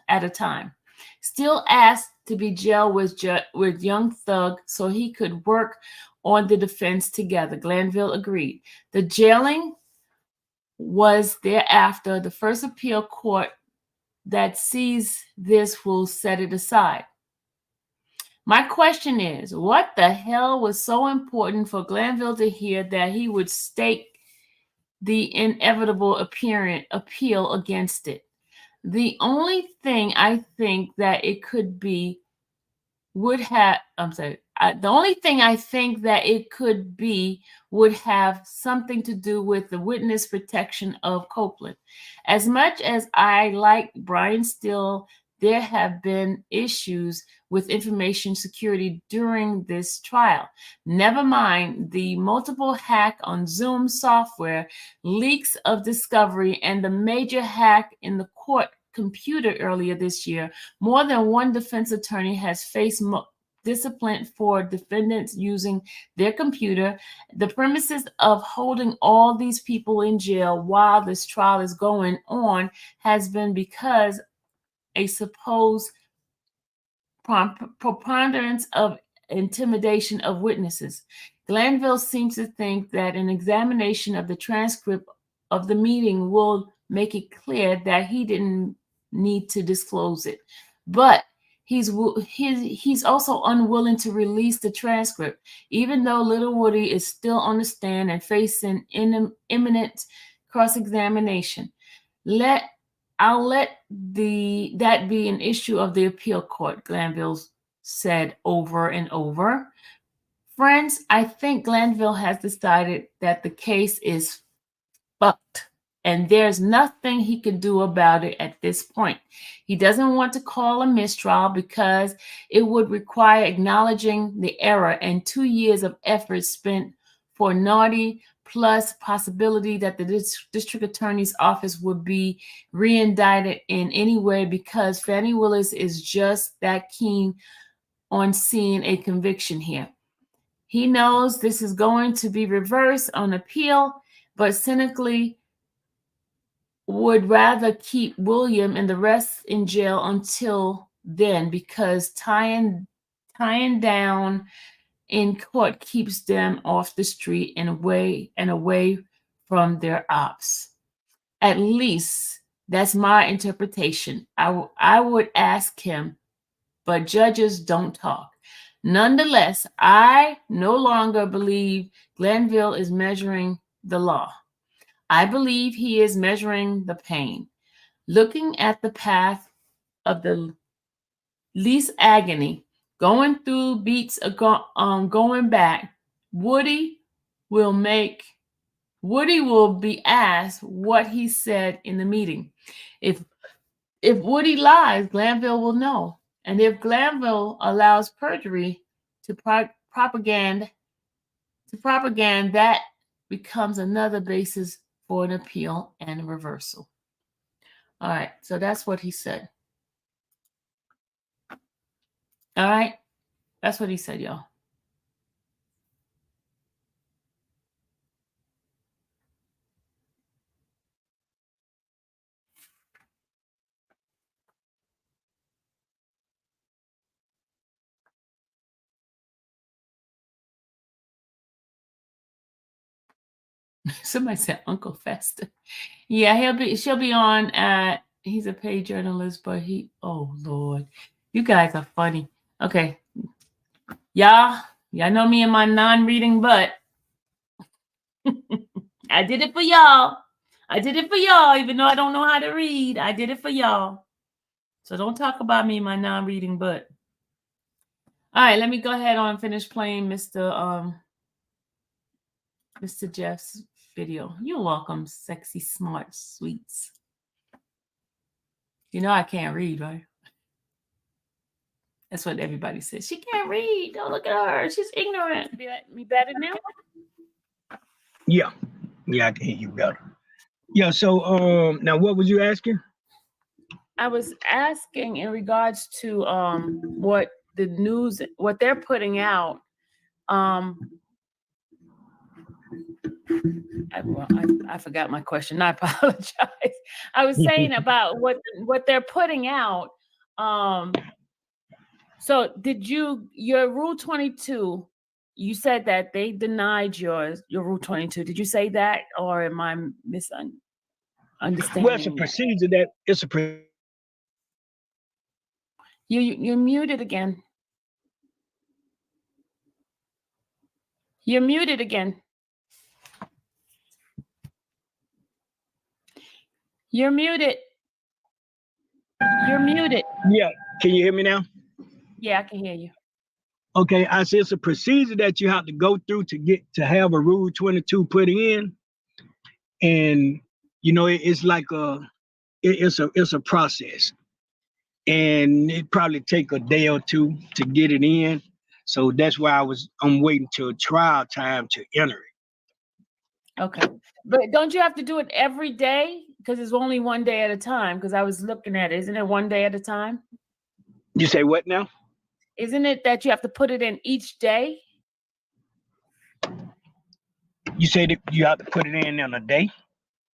at a time. Steele asked to be jailed with Young Thug so he could work on the defense together. Glanville agreed. The jailing was thereafter. The first appeal court that sees this will set it aside. My question is, what the hell was so important for Glanville to hear that he would stake the inevitable appeal against it? The only thing I think that it could be the only thing I think that it could be would have something to do with the witness protection of Copeland. As much as I like Brian Steele, there have been issues with information security during this trial. Never mind the multiple hack on Zoom software, leaks of discovery, and the major hack in the court computer earlier this year. More than one defense attorney has faced discipline for defendants using their computer. The premises of holding all these people in jail while this trial is going on has been because a supposed preponderance of intimidation of witnesses. Glanville seems to think that an examination of the transcript of the meeting will make it clear that he didn't need to disclose it. But he's also unwilling to release the transcript, even though little Woody is still on the stand and facing imminent cross-examination. I'll let that be an issue of the appeal court, Glanville said over and over. Friends, I think Glanville has decided that the case is fucked, and there's nothing he can do about it at this point. He doesn't want to call a mistrial because it would require acknowledging the error and 2 years of effort spent for naughty, plus possibility that the district attorney's office would be re-indicted in any way because Fannie Willis is just that keen on seeing a conviction here. He knows this is going to be reversed on appeal, but cynically would rather keep William and the rest in jail until then because tying down in court keeps them off the street and away from their ops. At least that's my interpretation. I would ask him, but judges don't talk. Nonetheless, I no longer believe Glanville is measuring the law. I believe he is measuring the pain. Looking at the path of the least agony, going through beats of going back, Woody will be asked what he said in the meeting. If Woody lies, Glanville will know. And if Glanville allows perjury to propaganda, that becomes another basis for an appeal and a reversal. All right, so that's what he said. All right, that's what he said, y'all. Somebody said Uncle Fester. Yeah, she'll be on he's a paid journalist, but oh Lord, you guys are funny. Okay. Y'all know me and my non-reading butt. I did it for y'all. Even though I don't know how to read. I did it for y'all. So don't talk about me and my non-reading butt. All right, let me go ahead and finish playing Mr. Jeff's video. You're welcome, sexy, smart, sweets. You know I can't read, right? That's what everybody says. She can't read. Don't look at her. She's ignorant. Me better now? Yeah, I can hear you better. Yeah, so now what was you asking? I was asking in regards to what the news, what they're putting out. I forgot my question. I apologize. I was saying about what they're putting out. So did your Rule 22, you said that they denied your Rule 22. Did you say that, or am I misunderstanding? Well, it's a procedure You're muted again. You're muted again. You're muted. You're muted. Yeah, can you hear me now? Yeah, I can hear you. Okay, I said it's a procedure that you have to go through to have a Rule 22 put in, and you know it's like it's a process, and it probably take a day or two to get it in. So that's why I'm waiting till trial time to enter it. Okay, but don't you have to do it every day? Because it's only one day at a time. Because I was looking at it, isn't it one day at a time? You say what now? Isn't it that you have to put it in each day? You say that you have to put it in a day?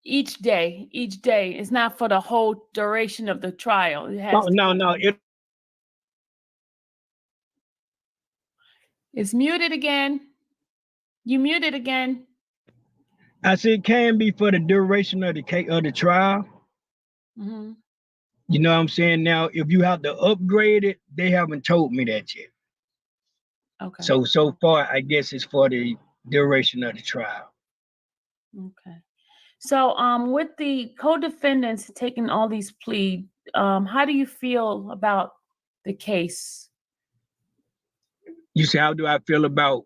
Each day. It's not for the whole duration of the trial. It has No. It's muted again. You muted again. I said it can be for the duration of the trial. Mm-hmm. You know what I'm saying? Now, if you have to upgrade it, they haven't told me that yet. Okay. So far, I guess it's for the duration of the trial. Okay. So, with the co-defendants taking all these pleas, how do you feel about the case? You say, how do I feel about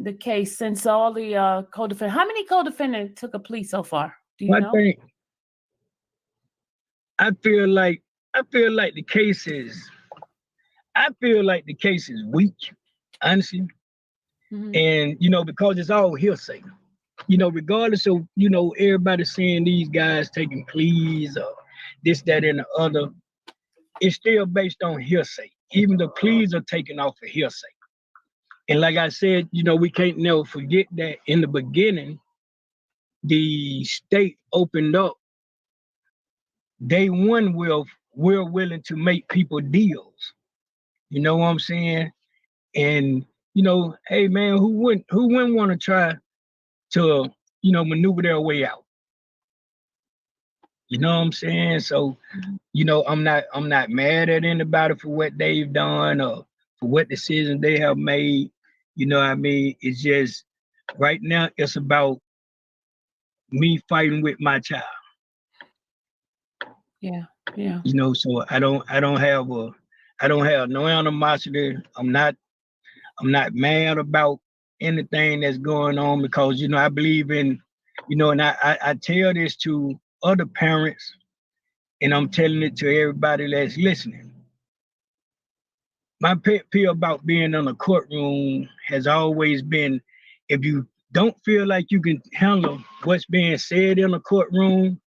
the case since all the co-defendants? How many co-defendants took a plea so far? Do you know? I feel like the case is weak, honestly. Mm-hmm. And you know, because it's all hearsay. You know, regardless of, you know, everybody saying these guys taking pleas or this, that, and the other, it's still based on hearsay. Even the pleas are taken off of hearsay. And like I said, you know, we can't never forget that in the beginning, the state opened up. Day one, we're willing to make people deals. You know what I'm saying? And you know, hey man, who wouldn't want to try to, you know, maneuver their way out? You know what I'm saying? So, you know, I'm not mad at anybody for what they've done or for what decisions they have made. You know what I mean? It's just right now it's about me fighting with my child. Yeah. You know, so I don't have no animosity. I'm not mad about anything that's going on because, you know, I believe in, you know, and I tell this to other parents and I'm telling it to everybody that's listening. My pet peeve about being in a courtroom has always been, if you don't feel like you can handle what's being said in a courtroom,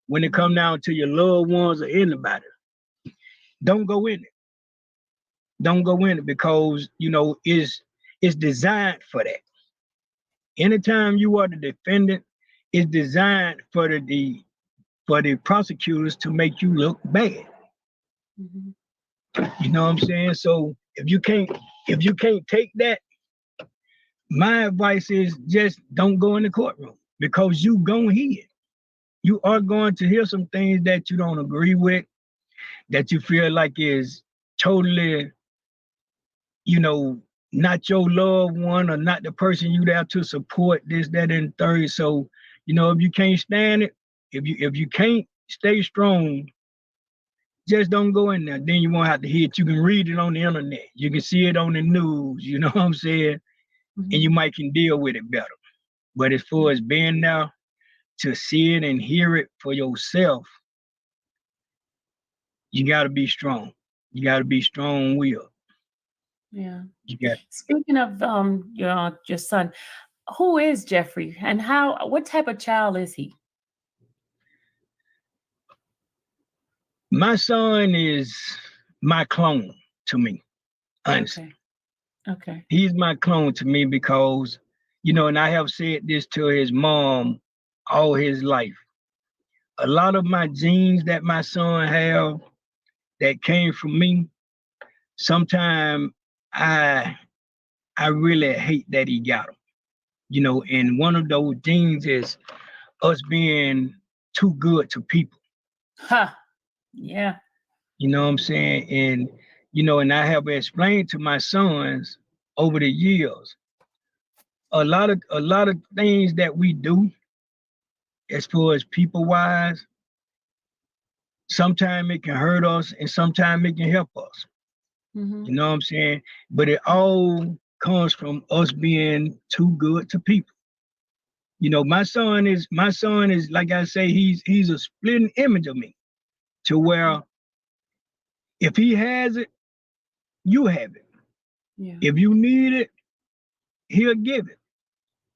when it comes down to your loved ones or anybody, don't go in it. Don't go in it because, you know, it's designed for that. Anytime you are the defendant, it's designed for the prosecutors to make you look bad. Mm-hmm. You know what I'm saying? So if you can't take that, my advice is just don't go in the courtroom because you gonna hear it. You are going to hear some things that you don't agree with, that you feel like is totally, you know, not your loved one or not the person you there to support this, that, and third. So, you know, if you can't stand it, if you can't stay strong, just don't go in there. Then you won't have to hear it. You can read it on the internet. You can see it on the news, you know what I'm saying? Mm-hmm. And you might can deal with it better. But as far as being there to see it and hear it for yourself, you gotta be strong. You gotta be strong-willed. Yeah. Speaking of your son, who is Jeffrey and what type of child is he? My son is my clone to me, honestly. Okay. He's my clone to me because, you know, and I have said this to his mom all his life. A lot of my genes that my son have that came from me, sometimes I really hate that he got them. You know, and one of those genes is us being too good to people. Yeah. You know what I'm saying? And, you know, and I have explained to my sons over the years, a lot of things that we do as far as people wise, sometimes it can hurt us and sometimes it can help us. Mm-hmm. You know what I'm saying? But it all comes from us being too good to people. You know, my son is like I say, he's a splitting image of me, to where if he has it, you have it. Yeah. If you need it, he'll give it.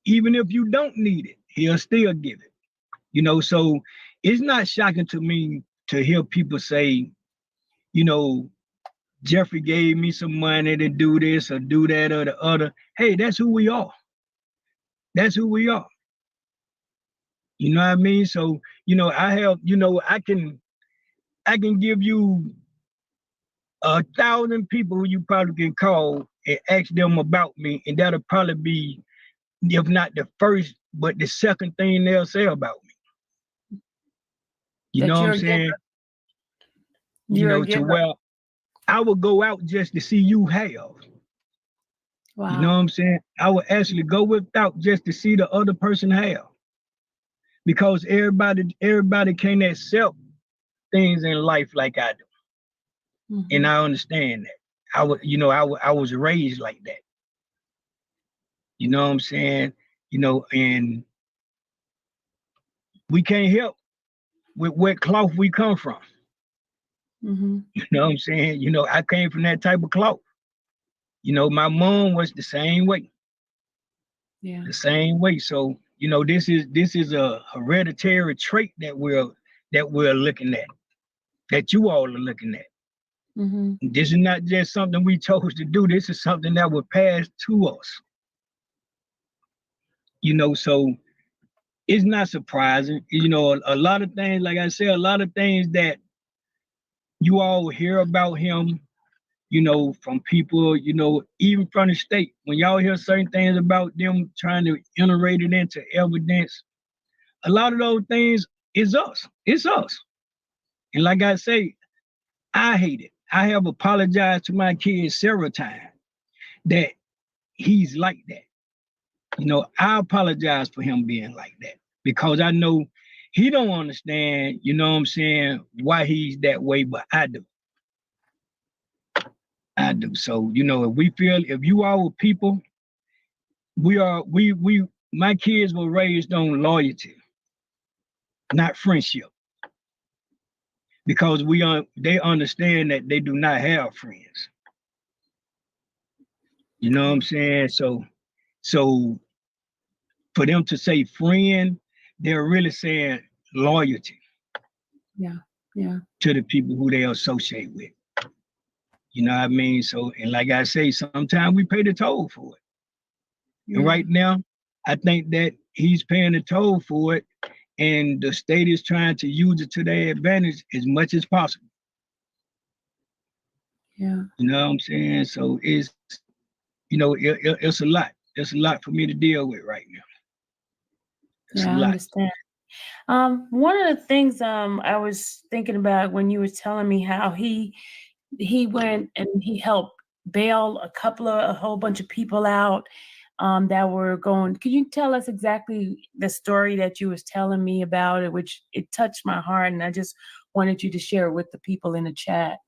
Even if you don't need it, he'll still give it. You know, so it's not shocking to me to hear people say, you know, Jeffrey gave me some money to do this or do that or the other. Hey, that's who we are. That's who we are. You know what I mean? So, you know, I have, you know, I can give you 1,000 people who you probably can call and ask them about me, and that'll probably be, if not the first, but the second thing they'll say about me. You That know what you're I'm a saying? giver. You You're know, a to giver. where I would go out just to see you have. Wow. You know what I'm saying? I would actually go without just to see the other person have. Because everybody can't accept things in life like I do. Mm-hmm. And I understand that. I was raised like that. You know what I'm saying? You know, and we can't help with what cloth we come from. Mm-hmm. You know what I'm saying? You know, I came from that type of cloth. You know, my mom was the same way. Yeah. The same way. So, you know, this is a hereditary trait that we're looking at, that you all are looking at. Mm-hmm. This is not just something we chose to do. This is something that was passed to us. You know, so it's not surprising. You know, a lot of things, like I said, a lot of things that you all hear about him, you know, from people, you know, even from the state. When y'all hear certain things about them trying to integrate it into evidence, a lot of those things is us. It's us. And like I say, I hate it. I have apologized to my kids several times that he's like that. You know, I apologize for him being like that, because I know he don't understand, you know what I'm saying, why he's that way, but I do. I do. So, you know, if you are with people, my kids were raised on loyalty, not friendship. Because they understand that they do not have friends. You know what I'm saying? So for them to say friend, they're really saying loyalty. Yeah. Yeah. To the people who they associate with. You know what I mean? So, and like I say, sometimes we pay the toll for it. Yeah. And right now, I think that he's paying the toll for it, and the state is trying to use it to their advantage as much as possible. Yeah. You know what I'm saying? So it's, you know, it's a lot. It's a lot for me to deal with right now. It's Yeah, a I lot. understand. One of the things I was thinking about when you were telling me how he went and he helped bail a whole bunch of people out that were going. Could you tell us exactly the story that you was telling me about it, which it touched my heart, and I just wanted you to share it with the people in the chat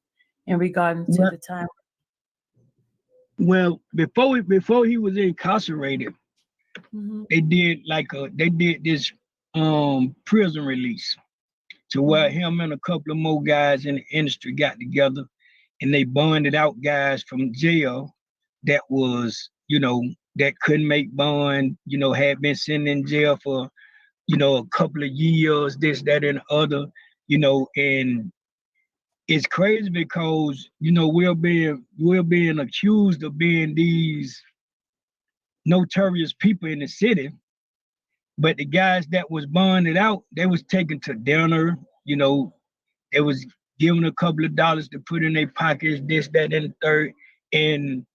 in regard to the time. Well, before he was incarcerated, Mm-hmm. they did this prison release, to where him and a couple of more guys in the industry got together, and they bonded out guys from jail that was, you know, that couldn't make bond, you know, had been sitting in jail for, you know, a couple of years, this, that, and the other, you know. And it's crazy because, you know, we're being accused of being these notorious people in the city, but the guys that was bonded out, they was taken to dinner, you know, they was given a couple of dollars to put in their pockets, this, that, and the third, and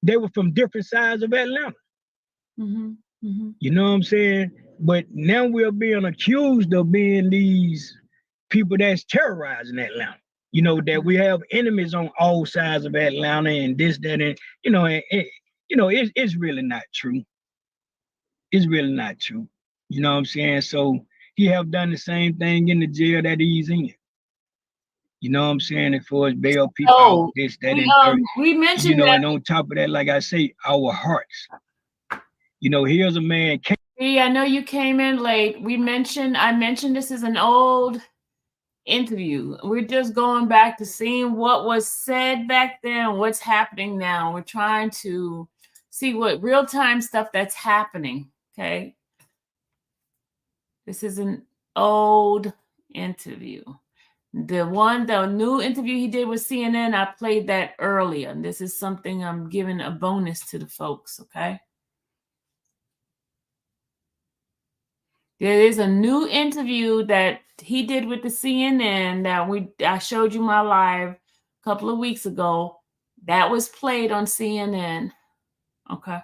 they were from different sides of Atlanta. Mm-hmm. Mm-hmm. You know what I'm saying? But now we're being accused of being these people that's terrorizing Atlanta. You know, that we have enemies on all sides of Atlanta and this, that, and, you know, it's really not true. it's really not true. You know what I'm saying? So he have done the same thing in the jail that he's in. You know what I'm saying? As far as bail people out, Oh, this, that, and third. we You mentioned know, that. and on top of that, like I say, our hearts. You know, here's a man. I know you came in late. I mentioned this is an old interview. We're just going back to seeing what was said back then, what's happening now. We're trying to see what real-time stuff that's happening. Okay. This is an old interview. The new interview he did with CNN, I played that earlier. And this is something I'm giving a bonus to the folks, okay? There is a new interview that he did with the CNN that I showed you my live a couple of weeks ago. That was played on CNN. Okay.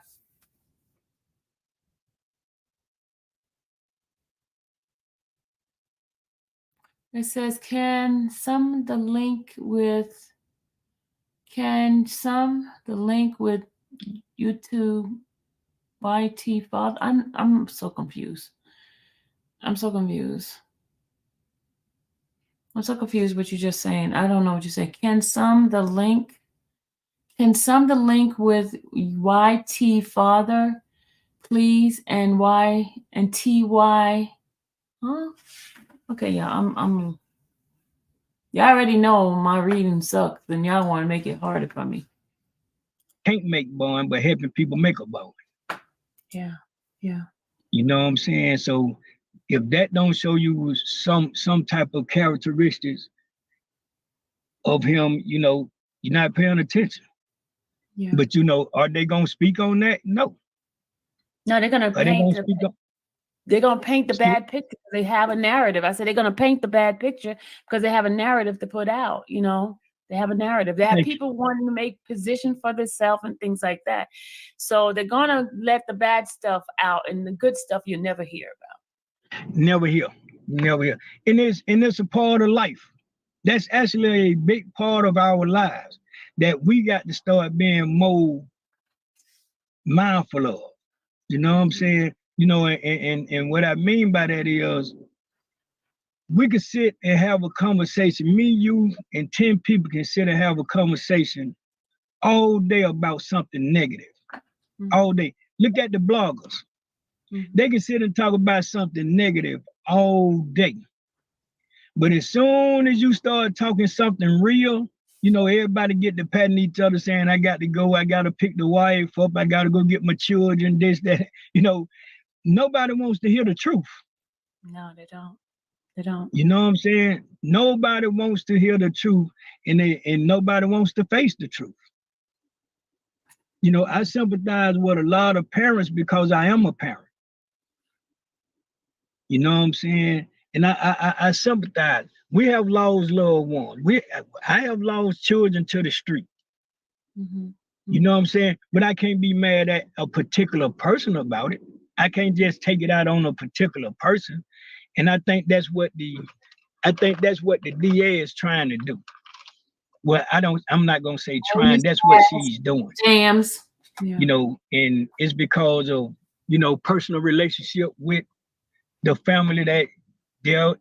It says, can some the link with YouTube YT father? I'm so confused. I'm so confused what you're just saying. I don't know what you're saying. Can some the link with YT father, please, and Y and TY? Huh? Okay, yeah, I'm y'all already know my reading sucks, and y'all want to make it harder for me. Can't make bond, but helping people make a bond. Yeah, yeah. You know what I'm saying? So if that don't show you some type of characteristics of him, you know, you're not paying attention. Yeah. But you know, are they gonna speak on that? No. No, they're gonna paint the bad picture. They have a narrative. I said they're gonna paint the bad picture because they have a narrative to put out. You know, they have a narrative. They have people wanting to make position for themselves and things like that. So they're gonna let the bad stuff out, and the good stuff you never hear about. Never hear. And it's a part of life. That's actually a big part of our lives that we got to start being more mindful of. You know what I'm saying? You know, and what I mean by that is we could sit and have a conversation. Me, you, and 10 people can sit and have a conversation all day about something negative. All day. Look at the bloggers. They can sit and talk about something negative all day. But as soon as you start talking something real, you know, everybody get to patting each other saying, I got to go, I got to pick the wife up, I got to go get my children, this, that. You know, nobody wants to hear the truth. No, they don't. They don't. You know what I'm saying? Nobody wants to hear the truth, and nobody wants to face the truth. You know, I sympathize with a lot of parents because I am a parent. You know what I'm saying? And I sympathize. We have lost loved ones. I have lost children to the street. You know what I'm saying? But I can't be mad at a particular person about it. I can't just take it out on a particular person. And I think that's what the DA is trying to do. Well, I'm not gonna say trying, that's what she's doing. Jams. You know, and it's because of, you know, personal relationship with the family that they're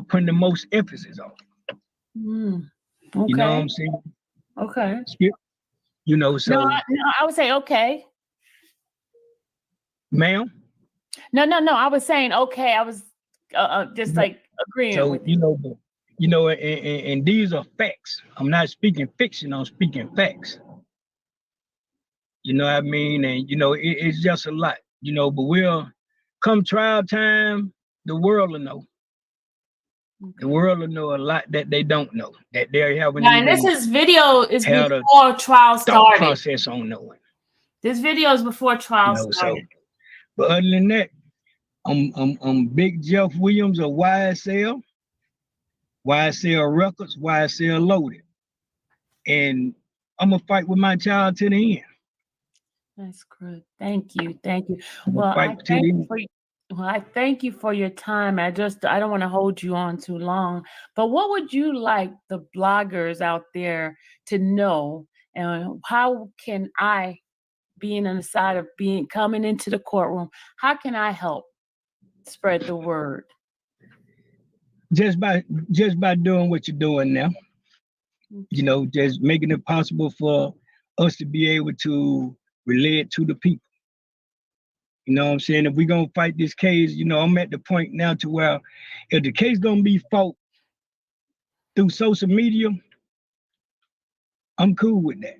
putting the most emphasis on. Okay. You know what I'm saying? Okay. You know, so no, I would say okay. Ma'am? No. I was saying okay. I was just like agreeing with you. You know, and these are facts. I'm not speaking fiction. I'm speaking facts. You know what I mean? And you know, it's just a lot. You know, but come trial time, the world will know. Okay. The world will know a lot that they don't know. That they haven't. Yeah, and this video is before trial started. Process on knowing. This video is before trial started. So, but other than that, I'm Big Jeff Williams of YSL Records, YSL Loaded. And I'm gonna fight with my child to the end. That's good. Thank you. Well, I thank you for your time. I don't want to hold you on too long. But what would you like the bloggers out there to know? And how can I being on the side of coming into the courtroom, how can I help spread the word? Just by doing what you're doing now. Okay. You know, just making it possible for us to be able to relate to the people. You know what I'm saying? If we're going to fight this case, you know, I'm at the point now to where if the case going to be fought through social media, I'm cool with that.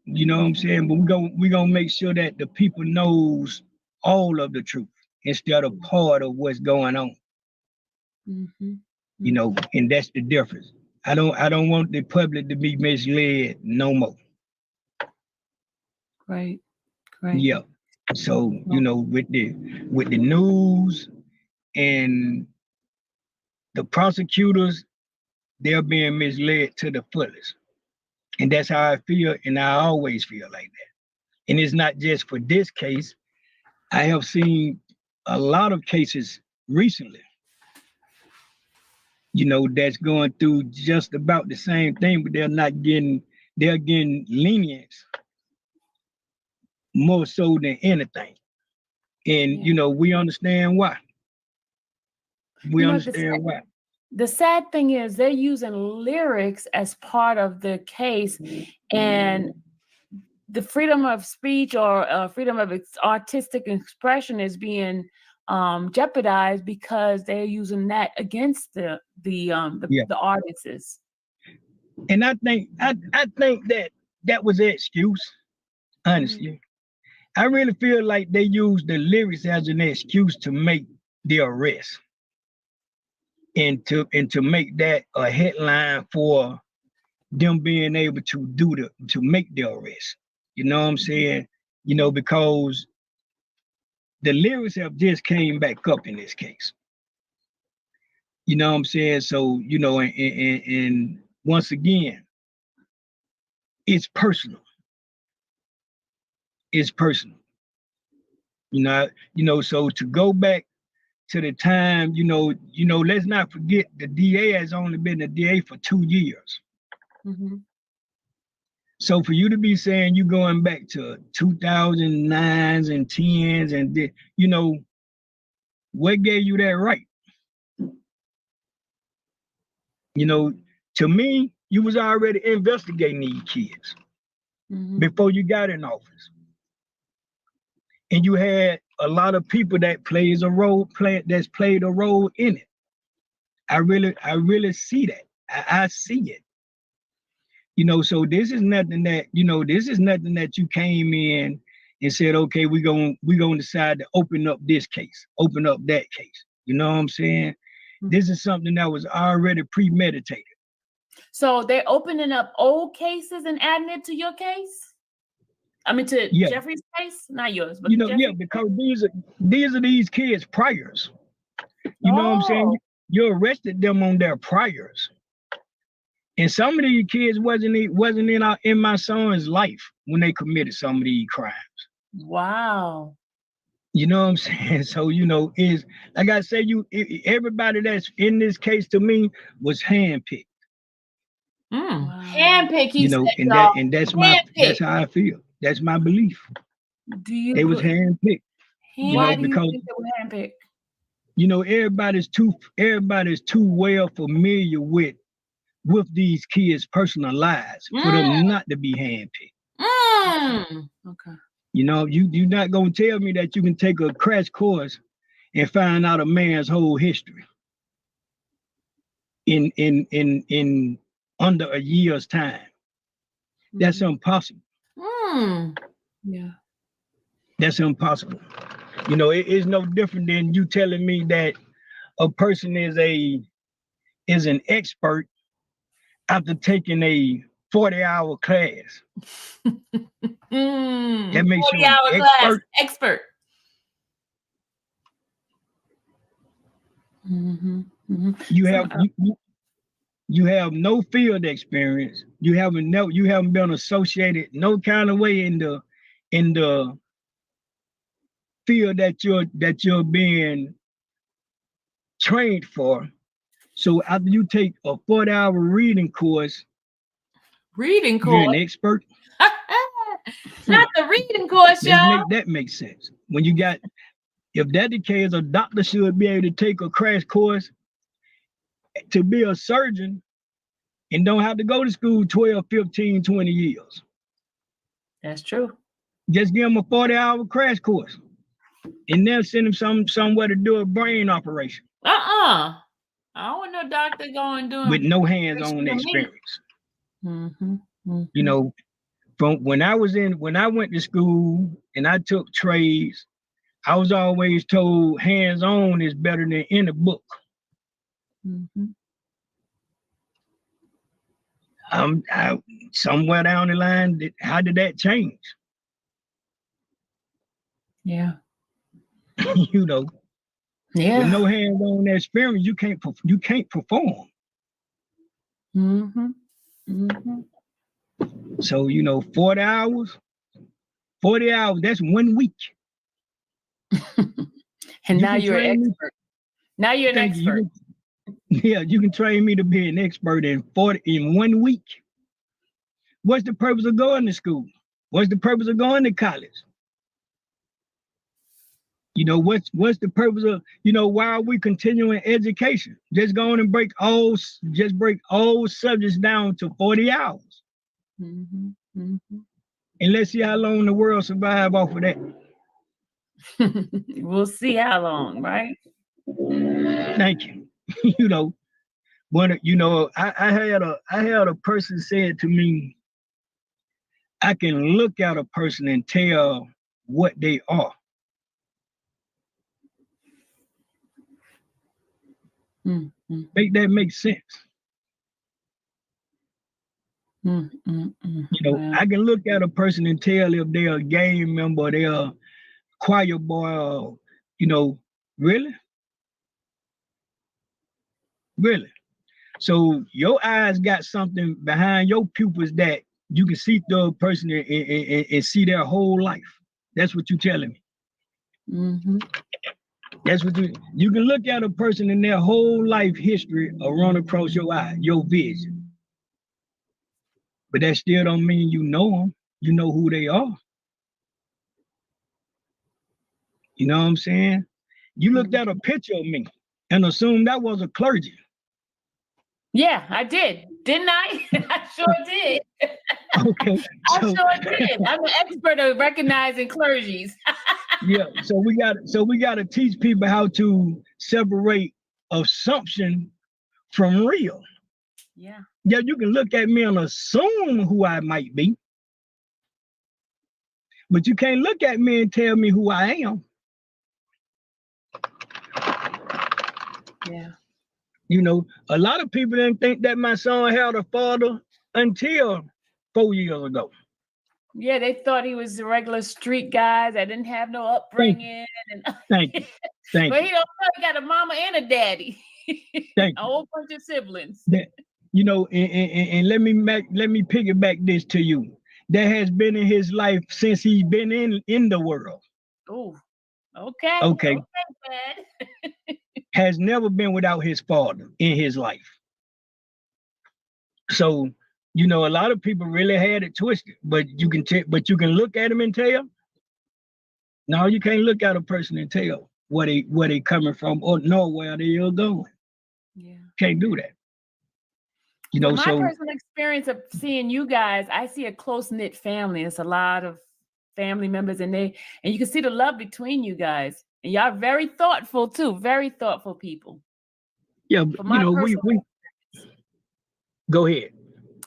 You know what I'm saying? But we're gonna make sure that the people knows all of the truth instead of part of what's going on. Mm-hmm. You know, and that's the difference. I don't want the public to be misled no more. Right. Yeah. So, you know, with the news and the prosecutors, they're being misled to the fullest. And that's how I feel, and I always feel like that. And it's not just for this case. I have seen a lot of cases recently, you know, that's going through just about the same thing, but they're getting lenience more so than anything. And, you know, we understand why. We understand why. The sad thing is they're using lyrics as part of the case, and the freedom of speech or freedom of artistic expression is being jeopardized because they're using that against the artists. And I think that was an excuse, honestly. Mm-hmm. I really feel like they use the lyrics as an excuse to make the arrest. And to make that a headline for them being able to make the arrest. You know what I'm saying? You know, because the lyrics have just came back up in this case. You know what I'm saying? So, you know, and once again, it's personal. It's personal. You know, so to go back to the time, you know, let's not forget the DA has only been the DA for 2 years. Mm-hmm. So for you to be saying you're going back to 2009s and 10s and, you know, what gave you that right? You know, to me, you was already investigating these kids before you got in office. And you had a lot of people that played a role in it. I really see that. I see it. You know, so this is nothing that you came in and said, okay, we're gonna decide to open up this case, open up that case. You know what I'm saying? Mm-hmm. This is something that was already premeditated. So they're opening up old cases and adding it to your case? I mean, to Jeffrey's case, not yours, but because these are these kids' priors. You know what I'm saying? You arrested them on their priors, and some of these kids wasn't in my son's life when they committed some of these crimes. Wow. You know what I'm saying? So, you know, is like I say, everybody that's in this case to me was handpicked. Wow. Handpicked, you know, and that's how I feel. That's my belief. They was handpicked. Why do you think they were handpicked? You know, everybody's too well familiar with these kids' personal lives for them not to be handpicked. Okay. You know, you're not gonna tell me that you can take a crash course and find out a man's whole history in under a year's time. That's impossible. Yeah. That's impossible. You know, it is no different than you telling me that a person is an expert after taking a 40-hour class. That makes you an expert. Mm-hmm. Mm-hmm. You have no field experience. You haven't been associated no kind of way in the field that you're being trained for. So after you take a 40-hour reading course, you're an expert. Not the reading course, Let's y'all. make that make sense. When you got, if that the case, a doctor should be able to take a crash course to be a surgeon and don't have to go to school 12, 15, 20 years. That's true. Just give them a 40-hour crash course. And they'll send them somewhere to do a brain operation. I don't want no doctor going doing with no hands-on experience. You know, from when I went to school and I took trades, I was always told hands-on is better than in a book. Somewhere down the line, how did that change? Yeah. You know, yeah. With no hands-on experience, you can't perform. So, you know, 40 hours, that's 1 week. And now you're an expert. Now you're an expert. You can train me to be an expert in 1 week. What's the purpose of going to school? What's the purpose of going to college? You know, what's the purpose of, you know, why are we continuing education? Just go on and break all subjects down to 40 hours. And let's see how long the world survive off of that. We'll see how long, right? Thank you. You know, when you know, I had a person said to me, I can look at a person and tell what they are. Make that make sense. You know, I can look at a person and tell if they're a gang member, they're a choir boy, or, you know, really? Really? So your eyes got something behind your pupils that you can see the person and see their whole life. That's what you're telling me. That's what you can look at a person in their whole life history or run across your eye, your vision. But that still don't mean you know them. You know who they are. You know what I'm saying? You looked at a picture of me and assumed that was a clergy. Yeah, I did. Didn't I? I sure did. Okay. I sure did. I'm an expert at recognizing clergies. Yeah, so we got to teach people how to separate assumption from real. Yeah. Yeah, you can look at me and assume who I might be, but you can't look at me and tell me who I am. Yeah. You know, a lot of people didn't think that my son had a father until 4 years ago. Yeah, they thought he was a regular street guy that didn't have no upbringing. Thank you. But he don't know he got a mama and a daddy. Thank a whole bunch of siblings. You know, and let me piggyback this to you. That has been in his life since he's been in the world. Oh, okay. Okay. Dad. Has never been without his father in his life. So, you know, a lot of people really had it twisted, but you can look at him and tell. No, you can't look at a person and tell where they coming from or know where they are going. Yeah. Can't do that. You know, my personal experience of seeing you guys, I see a close-knit family. It's a lot of family members, and you can see the love between you guys. And y'all very thoughtful too, very thoughtful people. Yeah, you know, we go ahead.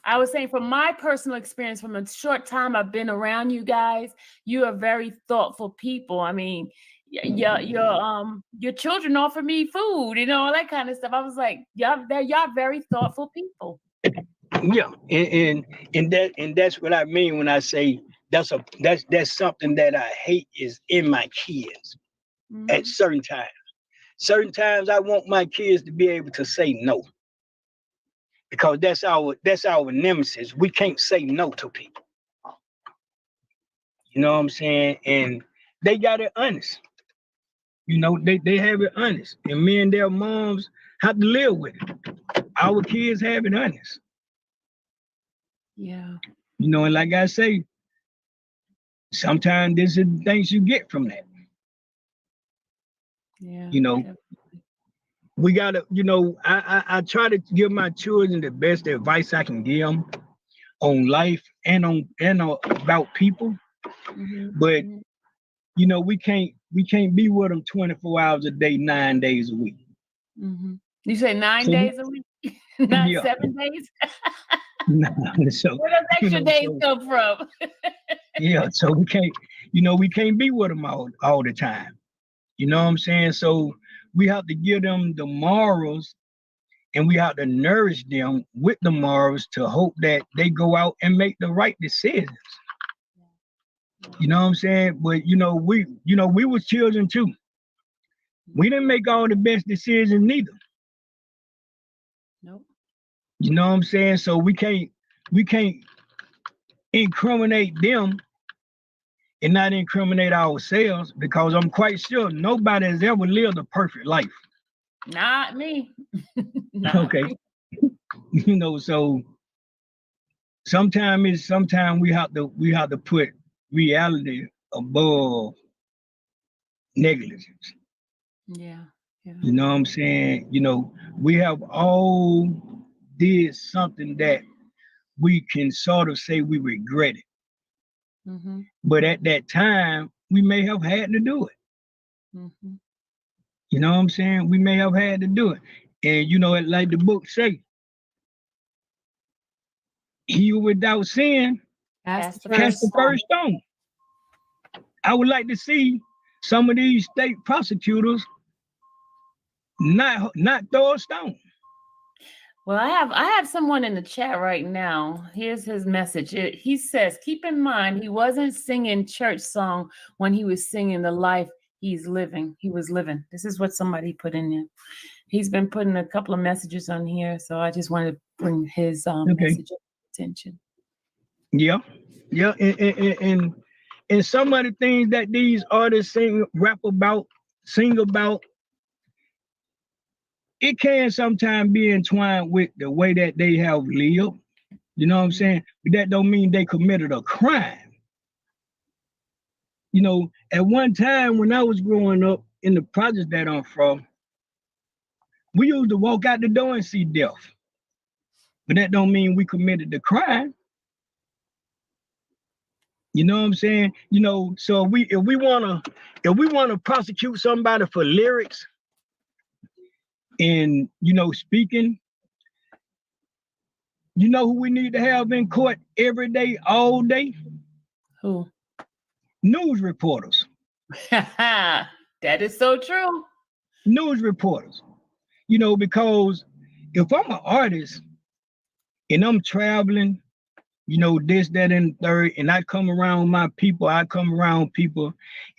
I was saying, from my personal experience, from a short time I've been around you guys, you are very thoughtful people. I mean, your children offer me food, you know, all that kind of stuff. I was like, y'all very thoughtful people. Yeah, and that's what I mean when I say that's something that I hate is in my kids. At certain times. Certain times I want my kids to be able to say no. Because that's our nemesis. We can't say no to people. You know what I'm saying? And they got it honest. You know, they have it honest. And me and their moms have to live with it. Our kids have it honest. Yeah. You know, and like I say, sometimes this is the things you get from that. Yeah. You know, we gotta, you know, I try to give my children the best advice I can give them on life and on about people. But you know, we can't be with them 24 hours a day, 9 days a week. You say 9 days a week, not 7 days? So where does extra days come from? Yeah, so we can't be with them all the time. You know what I'm saying? So we have to give them the morals, and we have to nourish them with the morals to hope that they go out and make the right decisions. You know what I'm saying? But we was children too. We didn't make all the best decisions neither. Nope. You know what I'm saying? So we can't incriminate them and not incriminate ourselves, because I'm quite sure nobody has ever lived a perfect life. Not me. Okay. Me. So sometimes we have to put reality above negligence. Yeah. You know what I'm saying? We have all did something that we can sort of say we regret it. But at that time, we may have had to do it. You know what I'm saying? We may have had to do it. And like the book say, he without sin cast the first stone. I would like to see some of these state prosecutors not throw a stone. Well, I have someone in the chat right now. Here's his message. He says, keep in mind, he wasn't singing church song when he was singing the life he was living. This is what somebody put in there. He's been putting a couple of messages on here, so I just wanted to bring his message up attention. Yeah. And some of the things that these artists sing about, it can sometimes be entwined with the way that they have lived. You know what I'm saying? But that don't mean they committed a crime. At one time when I was growing up in the projects that I'm from, we used to walk out the door and see death. But that don't mean we committed the crime. You know what I'm saying? So if we wanna prosecute somebody for lyrics and speaking, you know who we need to have in court every day, all day? Who? News reporters. That is so true. News reporters. Because if I'm an artist and I'm traveling, this, that, and the third, and I come around people,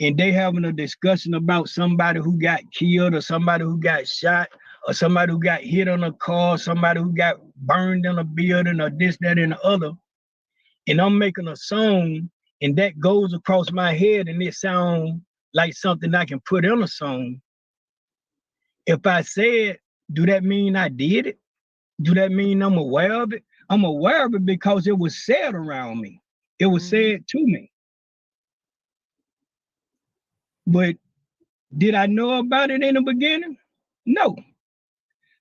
and they having a discussion about somebody who got killed or somebody who got shot or somebody who got hit on a car, somebody who got burned in a building or this, that, and the other, and I'm making a song and that goes across my head and it sounds like something I can put in a song. If I say it, do that mean I did it? Do that mean I'm aware of it? I'm aware of it because it was said around me. It was said to me. But did I know about it in the beginning? No.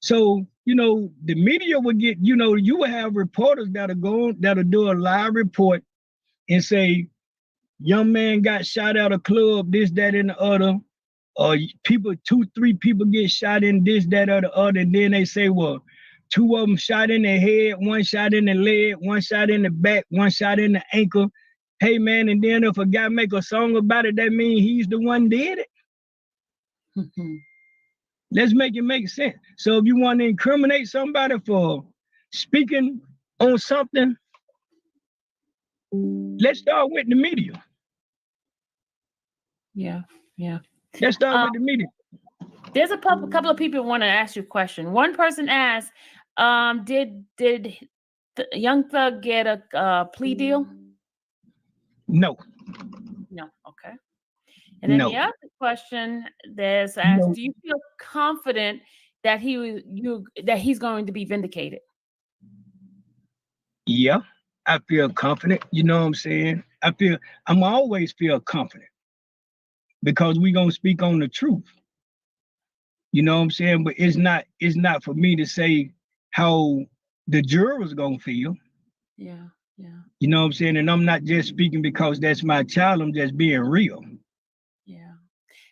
So, the media would get, you would have reporters that'll do a live report and say, young man got shot at a club, this, that, and the other. Or 2-3 people get shot in this, that, or the other. And then they say, well, 2 of them shot in the head, 1 shot in the leg, 1 shot in the back, 1 shot in the ankle. Hey, man, and then if a guy make a song about it, that means he's the one did it? Let's make it make sense. So if you want to incriminate somebody for speaking on something, let's start with the media. Yeah. Let's start with the media. There's a couple of people want to ask you a question. One person asked, did Young Thug get a plea deal? No. Okay. And then the other question there's asked, do you feel confident that he's going to be vindicated? Yeah, I feel confident. You know what I'm saying? I'm always feel confident because we gonna speak on the truth. You know what I'm saying? But it's not for me to say how the jurors gonna feel. Yeah, yeah. You know what I'm saying? And I'm not just speaking because that's my child. I'm just being real. Yeah.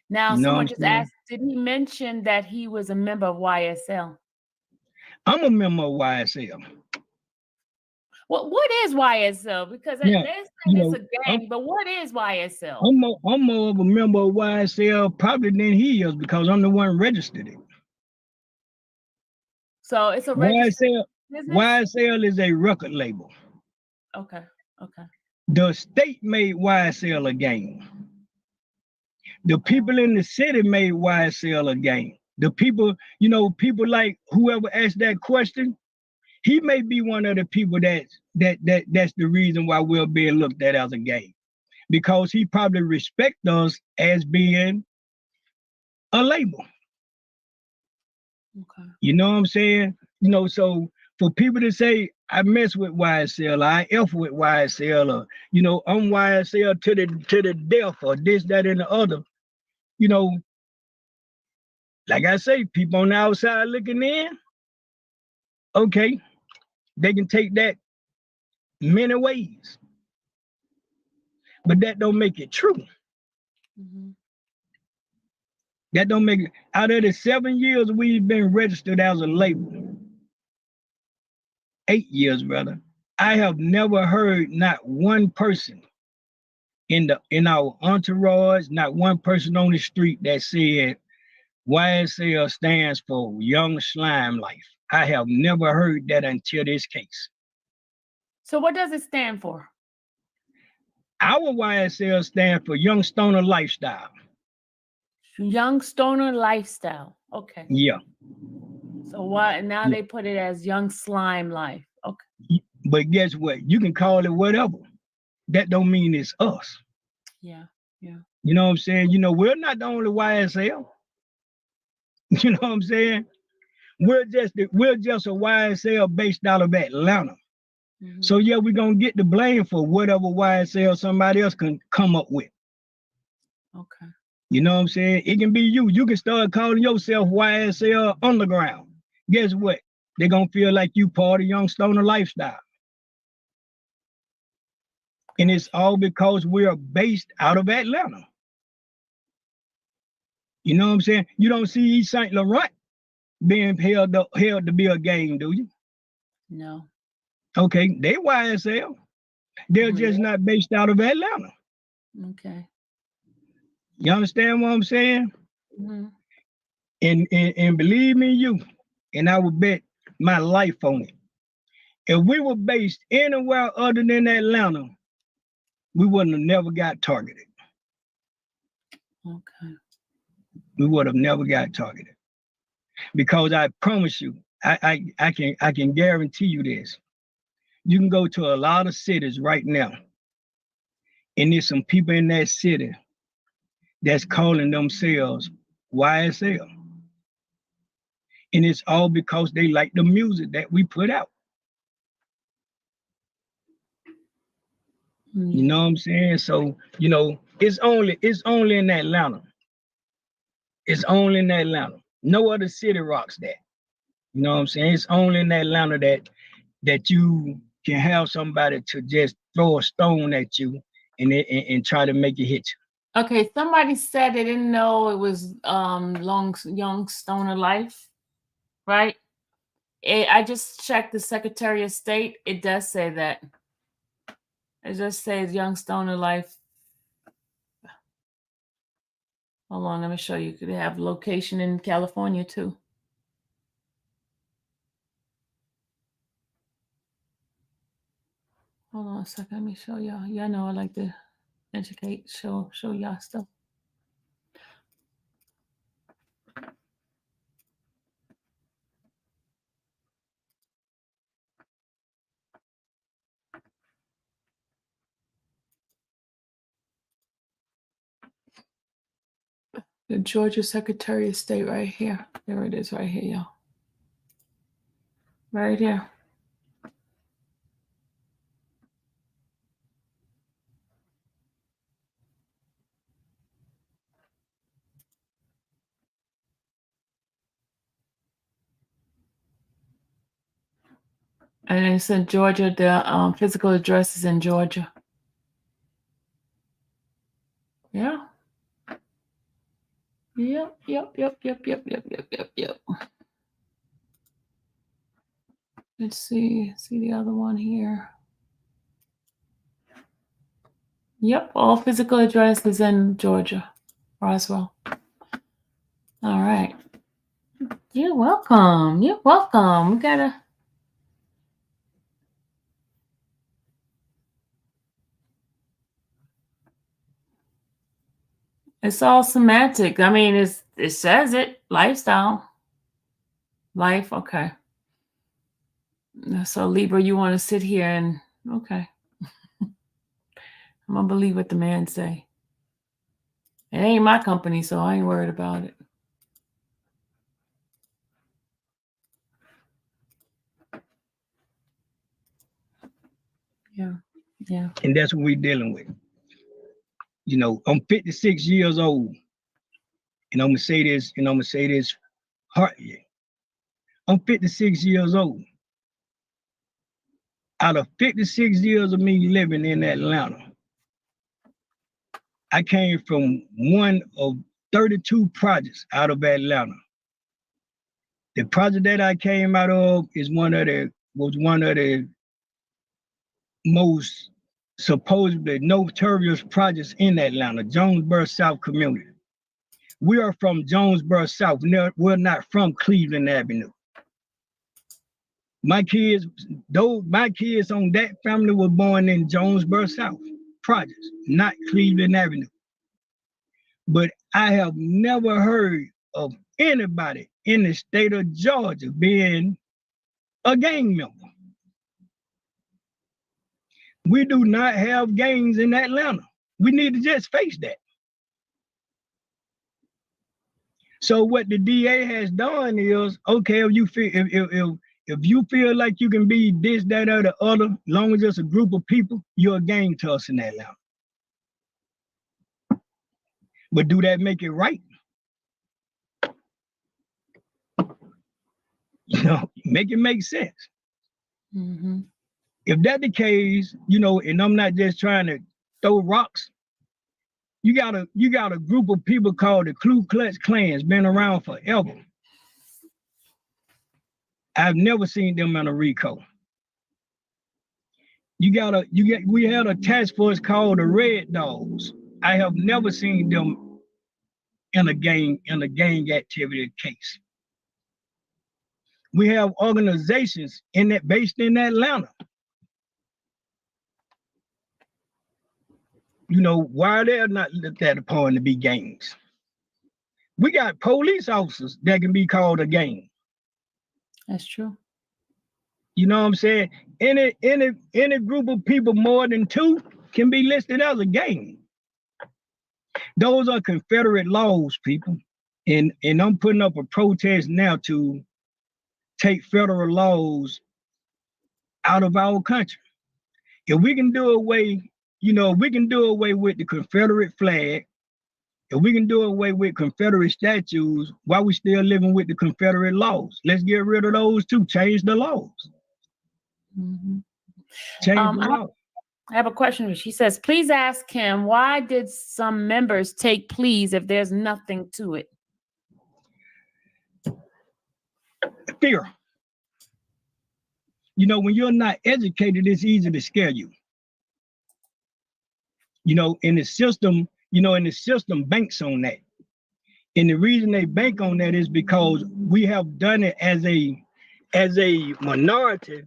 Now, You know someone what I'm just saying? asked, did he mention that he was a member of YSL? I'm a member of YSL. What is YSL? Because Yeah, they're saying you it's know, a gang, but what is YSL? I'm more of a member of YSL probably than he is because I'm the one registered it. So it's a registered business? YSL is a record label. Okay, okay. The state made YSL a gang. The people in the city made YSL a gang. The people, you know, people like whoever asked that question, he may be one of the people that's the reason why we're being looked at as a gang. Because he probably respects us as being a label. Okay. You know what I'm saying? You know, so for people to say I mess with YSL, or I F with YSL, or you know, I'm YSL to the death, or this, that, and the other, you know, like I say, people on the outside looking in, okay, they can take that many ways. But that don't make it true. Mm-hmm. That don't make it. Out of the 7 years we've been registered as a label, 8 years, brother, I have never heard not one person in our entourage, not one person on the street that said YSL stands for Young Slime Life. I have never heard that until this case. So what does it stand for? Our YSL stands for Young Stoner Lifestyle. Young Stoner Lifestyle. Okay. Yeah. So why now they put it as Young Slime Life. Okay. But guess what? You can call it whatever. That don't mean it's us. Yeah, yeah. You know what I'm saying? You know, we're not the only YSL. You know what I'm saying? We're just a YSL based out of Atlanta. Mm-hmm. So yeah, we're gonna get the blame for whatever YSL somebody else can come up with. Okay. You know what I'm saying? It can be you. You can start calling yourself YSL Underground. Guess what? They're gonna feel like you part of Young Stoner Lifestyle. And it's all because we're based out of Atlanta. You know what I'm saying? You don't see East St. Laurent being held to be a gang, do you? No. Okay, they YSL. They're just not based out of Atlanta. Okay. You understand what I'm saying? Mm-hmm. And believe me, and I would bet my life on it. If we were based anywhere other than Atlanta, we wouldn't have never got targeted. Okay. We would have never got targeted. Because I promise you, I can guarantee you this. You can go to a lot of cities right now, and there's some people in that city that's calling themselves YSL. And it's all because they like the music that we put out. You know what I'm saying? So, you know, it's only in Atlanta. It's only in Atlanta. No other city rocks that. You know what I'm saying? It's only in Atlanta that you can have somebody to just throw a stone at you and try to make it hit you. Okay, somebody said they didn't know it was Young Stoner Life, right? I just checked the Secretary of State. It does say that. It just says Young Stoner Life. Hold on, let me show you. They have location in California too. Hold on a second. Let me show y'all. Y'all know I like to educate, show y'all stuff. The Georgia Secretary of State right here. There it is right here, y'all. Right here. And it's in Georgia. The physical address is in Georgia. Yeah. Yep. Let's see the other one here. Yep, all physical address is in Georgia, Roswell. All right. You're welcome. We gotta. It's all semantic. I mean, it says it. Lifestyle. Life, okay. So Libra, you want to sit here and okay. I'm gonna believe what the man say. It ain't my company, so I ain't worried about it. Yeah. And that's what we're dealing with. You know, I'm 56 years old, and I'm gonna say this heartily. I'm 56 years old. Out of 56 years of me living in Atlanta, I came from one of 32 projects out of Atlanta. The project that I came out of was one of the most supposedly notorious projects in Atlanta, Jonesboro South community. We are from Jonesboro South. We're not from Cleveland Avenue. My kids on that family were born in Jonesboro South projects, not Cleveland Avenue. But I have never heard of anybody in the state of Georgia being a gang member. We do not have gangs in Atlanta. We need to just face that. So what the DA has done is, okay, if you feel like you can be this, that, or the other, as long as it's a group of people, you're a gang to us in Atlanta. But do that make it right? You know, make it make sense. Mm-hmm. If that's the case, you know, and I'm not just trying to throw rocks, you got a group of people called the Ku Klux Klan, been around forever. I've never seen them in a RICO. We had a task force called the Red Dogs. I have never seen them in a gang activity case. We have organizations based in Atlanta. You know, why they're not looked at upon to be gangs. We got police officers that can be called a gang. That's true. You know what I'm saying? Any group of people more than two can be listed as a gang. Those are Confederate laws, people. And I'm putting up a protest now to take federal laws out of our country. If we can do away, you know, we can do away with the Confederate flag, if we can do away with Confederate statues, why we still living with the Confederate laws? Let's get rid of those too. Change the laws. Mm-hmm. Change the law. I have a question. She says, please ask him, why did some members take pleas if there's nothing to it? Fear. You know, when you're not educated, it's easy to scare you. You know, in the system banks on that. And the reason they bank on that is because we have done it as a minority.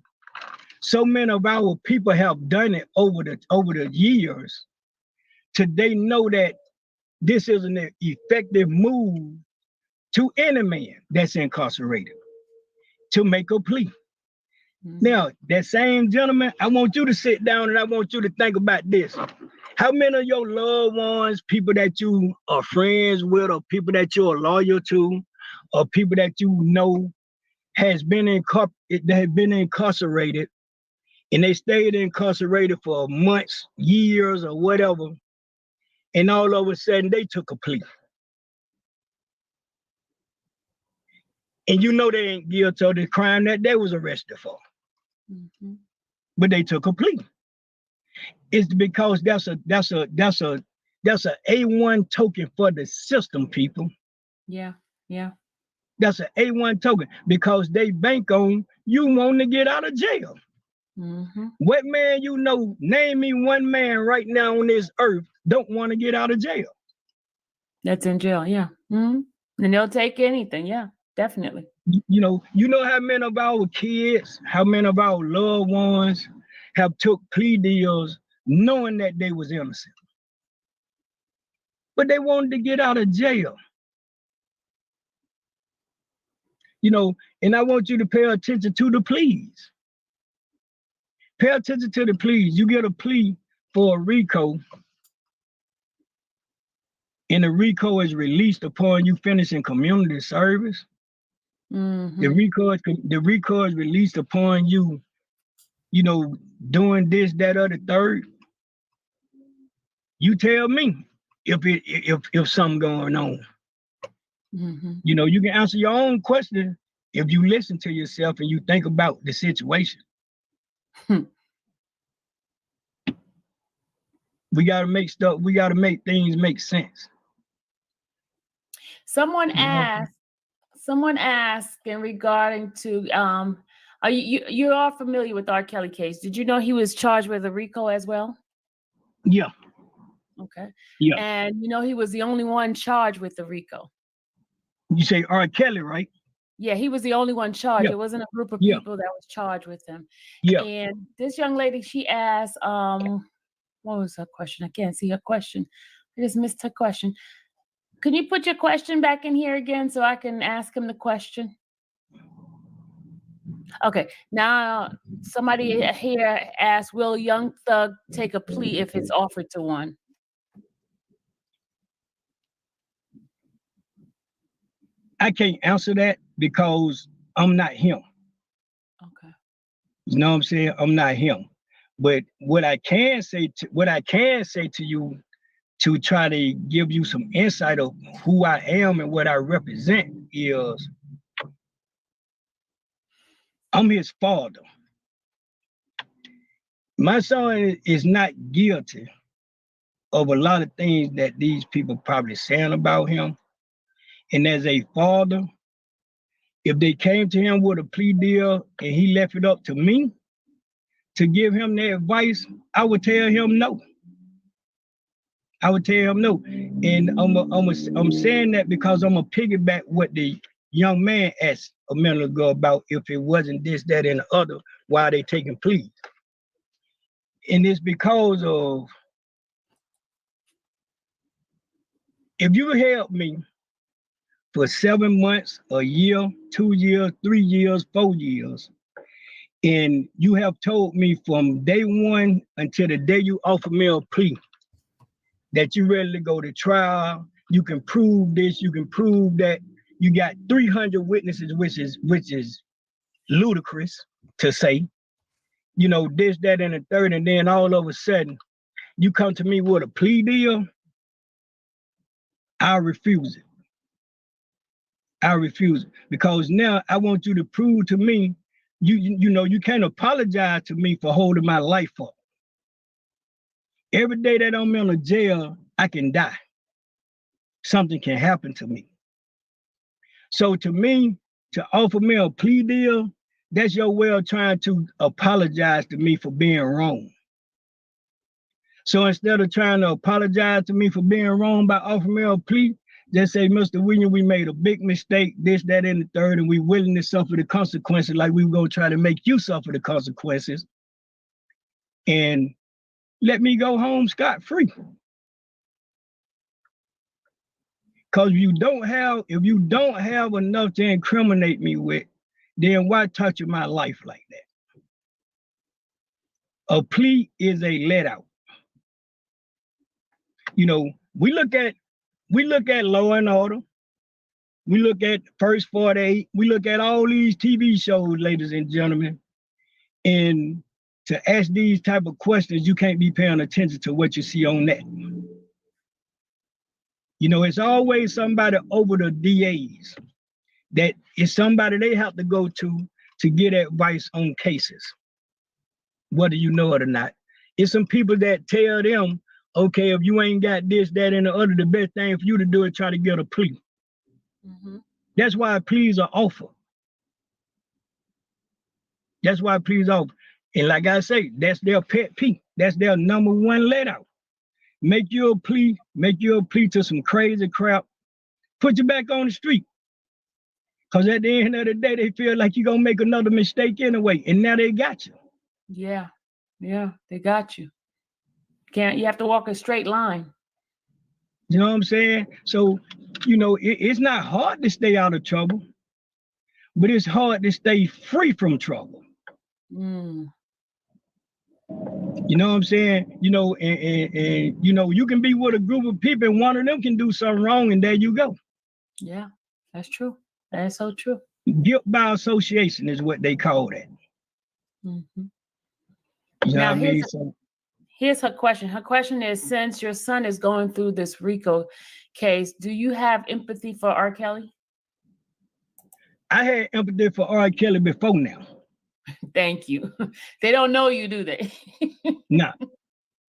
So many of our people have done it over the years. They know that this is an effective move to any man that's incarcerated to make a plea. Mm-hmm. Now, that same gentleman, I want you to sit down and I want you to think about this. How many of your loved ones, people that you are friends with, or people that you are loyal to, or people that you know has been incarcerated, and they stayed incarcerated for months, years, or whatever, and all of a sudden they took a plea? And you know they ain't guilty of the crime that they was arrested for. Mm-hmm. But they took a plea. It's because that's a A1 token for the system, people. Yeah, yeah. That's an A1 token because they bank on you wanting to get out of jail. Mm-hmm. What man you know, name me one man right now on this earth don't want to get out of jail. That's in jail, yeah. Mm-hmm. And they'll take anything, yeah, definitely. You know how many of our kids, how many of our loved ones have took plea deals knowing that they was innocent. But they wanted to get out of jail. You know, and I want you to pay attention to the pleas. Pay attention to the pleas. You get a plea for a RICO, and the RICO is released upon you finishing community service. Mm-hmm. The RICO is released upon you, you know, doing this, that, or the third. You tell me if something going on. Mm-hmm. You know, you can answer your own question if you listen to yourself and you think about the situation. We gotta make things make sense. Someone asked in regarding to are you are familiar with R. Kelly case? Did you know he was charged with a RICO as well? Yeah. Okay. Yeah. And you know he was the only one charged with the RICO. You say R. Kelly, right? Yeah, he was the only one charged. Yeah. It wasn't a group of Yeah. people that was charged with him. Yeah. And this young lady, she asked, what was her question? I can't see her question. I just missed her question. Can you put your question back in here again so I can ask him the question? Okay, now somebody here asked, will Young Thug take a plea if it's offered to one? I can't answer that because I'm not him. Okay. You know what I'm saying? I'm not him. But what I can say to you to try to give you some insight of who I am and what I represent is I'm his father. My son is not guilty of a lot of things that these people probably saying about him. And as a father, if they came to him with a plea deal and he left it up to me to give him the advice, I would tell him no. I would tell him no. And I'm saying that because I'm going to piggyback what the young man asked a minute ago about if it wasn't this, that, and the other, why they taking pleas. And it's because of, if you help me for 7 months, a year, 2 years, 3 years, 4 years, and you have told me from day one until the day you offer me a plea that you're ready to go to trial, you can prove this, you can prove that, you got 300 witnesses, which is ludicrous to say, you know, this, that, and the third, and then all of a sudden you come to me with a plea deal, I refuse it. I refuse it because now I want you to prove to me, you know, you can't apologize to me for holding my life up. Every day that I'm in a jail, I can die. Something can happen to me. So to me, to offer me a plea deal, that's your way of trying to apologize to me for being wrong. So instead of trying to apologize to me for being wrong by offering me a plea, just say, Mr. William, we made a big mistake, this, that, and the third, and we willing to suffer the consequences like we were gonna try to make you suffer the consequences. And let me go home scot-free. Because if you don't have enough to incriminate me with, then why touch my life like that? A plea is a let out. You know, we look at Law and Order, we look at First 48, we look at all these TV shows, ladies and gentlemen, and to ask these type of questions, you can't be paying attention to what you see on that. You know, it's always somebody over the DAs that is somebody they have to go to get advice on cases. whether you know it or not. It's some people that tell them, okay, if you ain't got this, that, and the other, the best thing for you to do is try to get a plea. That's why pleas are offered. That's why pleas are offered. And like I say, that's their pet peeve. That's their number one let out. Make you a plea to some crazy crap, put you back on the street. Because at the end of the day, they feel like you're going to make another mistake anyway. And now they got you. Yeah, they got you. You have to walk a straight line. You know what I'm saying? So, it's not hard to stay out of trouble, but it's hard to stay free from trouble. You know what I'm saying? And you can be with a group of people and one of them can do something wrong and there you go. Yeah, that's true. That is so true. Guilt by association is what they call that. You know what I mean? Here's her question. Her question is, since your son is going through this RICO case, do you have empathy for R. Kelly? I had empathy for R. Kelly before now. Thank you. They don't know you, do they? Nah,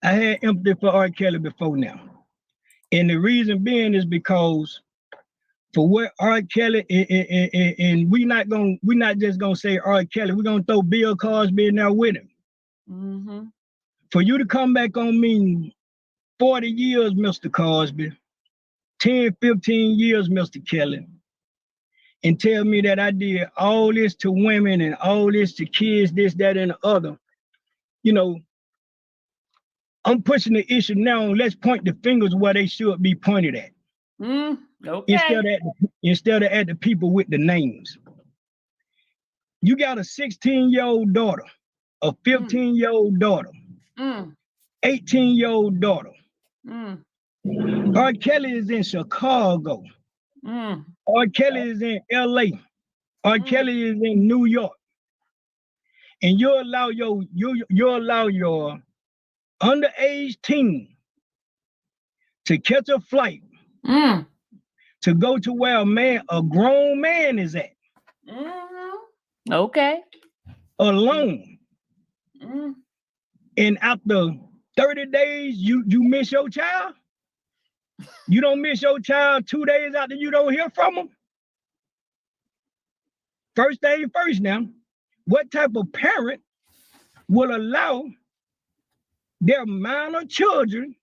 I had empathy for R. Kelly before now. And the reason being is because for what R. Kelly, and we're not just gonna say R. Kelly, we're gonna throw Bill Cosby in there with him. For you to come back on me 40 years, Mr. Cosby, 10, 15 years, Mr. Kelly, and tell me that I did all this to women and all this to kids, this, that, and the other, I'm pushing the issue now. Let's point the fingers where they should be pointed at. Okay. Instead of at the people with the names. You got a 16-year-old daughter, a 15-year-old daughter, 18-year-old daughter. R. Kelly is in Chicago. R. Kelly is in LA. R. Kelly is in New York. And you allow your underage teen to catch a flight to go to where a grown man is at. Okay. Alone. And after 30 days, you miss your child? You don't miss your child 2 days after you don't hear from them? First thing first now, what type of parent will allow their minor children